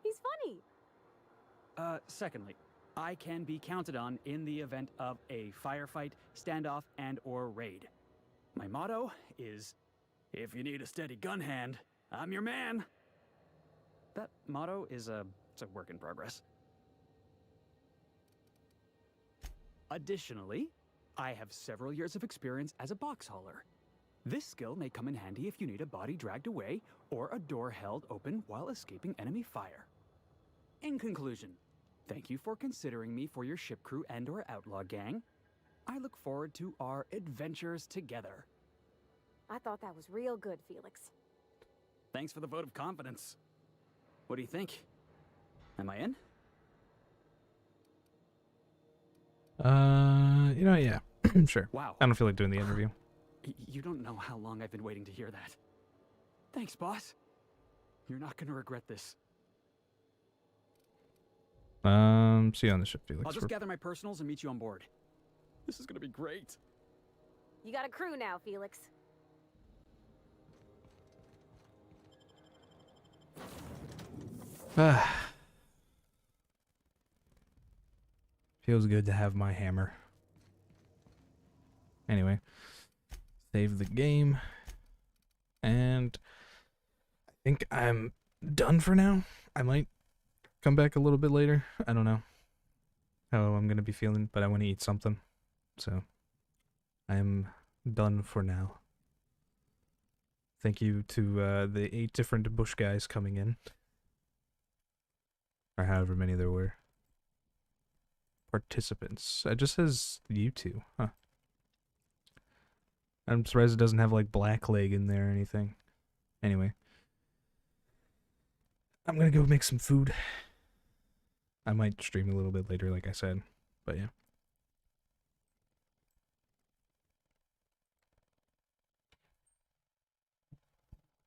He's funny. Secondly, I can be counted on in the event of a firefight, standoff, and/or raid. My motto is, if you need a steady gun hand, I'm your man. That motto is it's a work in progress. Additionally, I have several years of experience as a box hauler. This skill may come in handy if you need a body dragged away or a door held open while escaping enemy fire. In conclusion, thank you for considering me for your ship crew and/or outlaw gang. I look forward to our adventures together. I thought that was real good, Felix. Thanks for the vote of confidence. What do you think? Am I in? Yeah. Sure. Wow. I don't feel like doing the interview. You don't know how long I've been waiting to hear that. Thanks, boss. You're not gonna regret this. See you on the ship, Felix. I'll just gather my personals and meet you on board. This is gonna be great. You got a crew now, Felix. Feels good to have my hammer. Anyway, save the game. And I think I'm done for now. I might come back a little bit later. I don't know how I'm going to be feeling, but I want to eat something. So I'm done for now. Thank you to the 8 different bush guys coming in. Or however many there were. Participants. It just says you two. Huh. I'm surprised it doesn't have like Blackleg in there or anything. Anyway. I'm gonna go make some food. I might stream a little bit later, like I said. But yeah.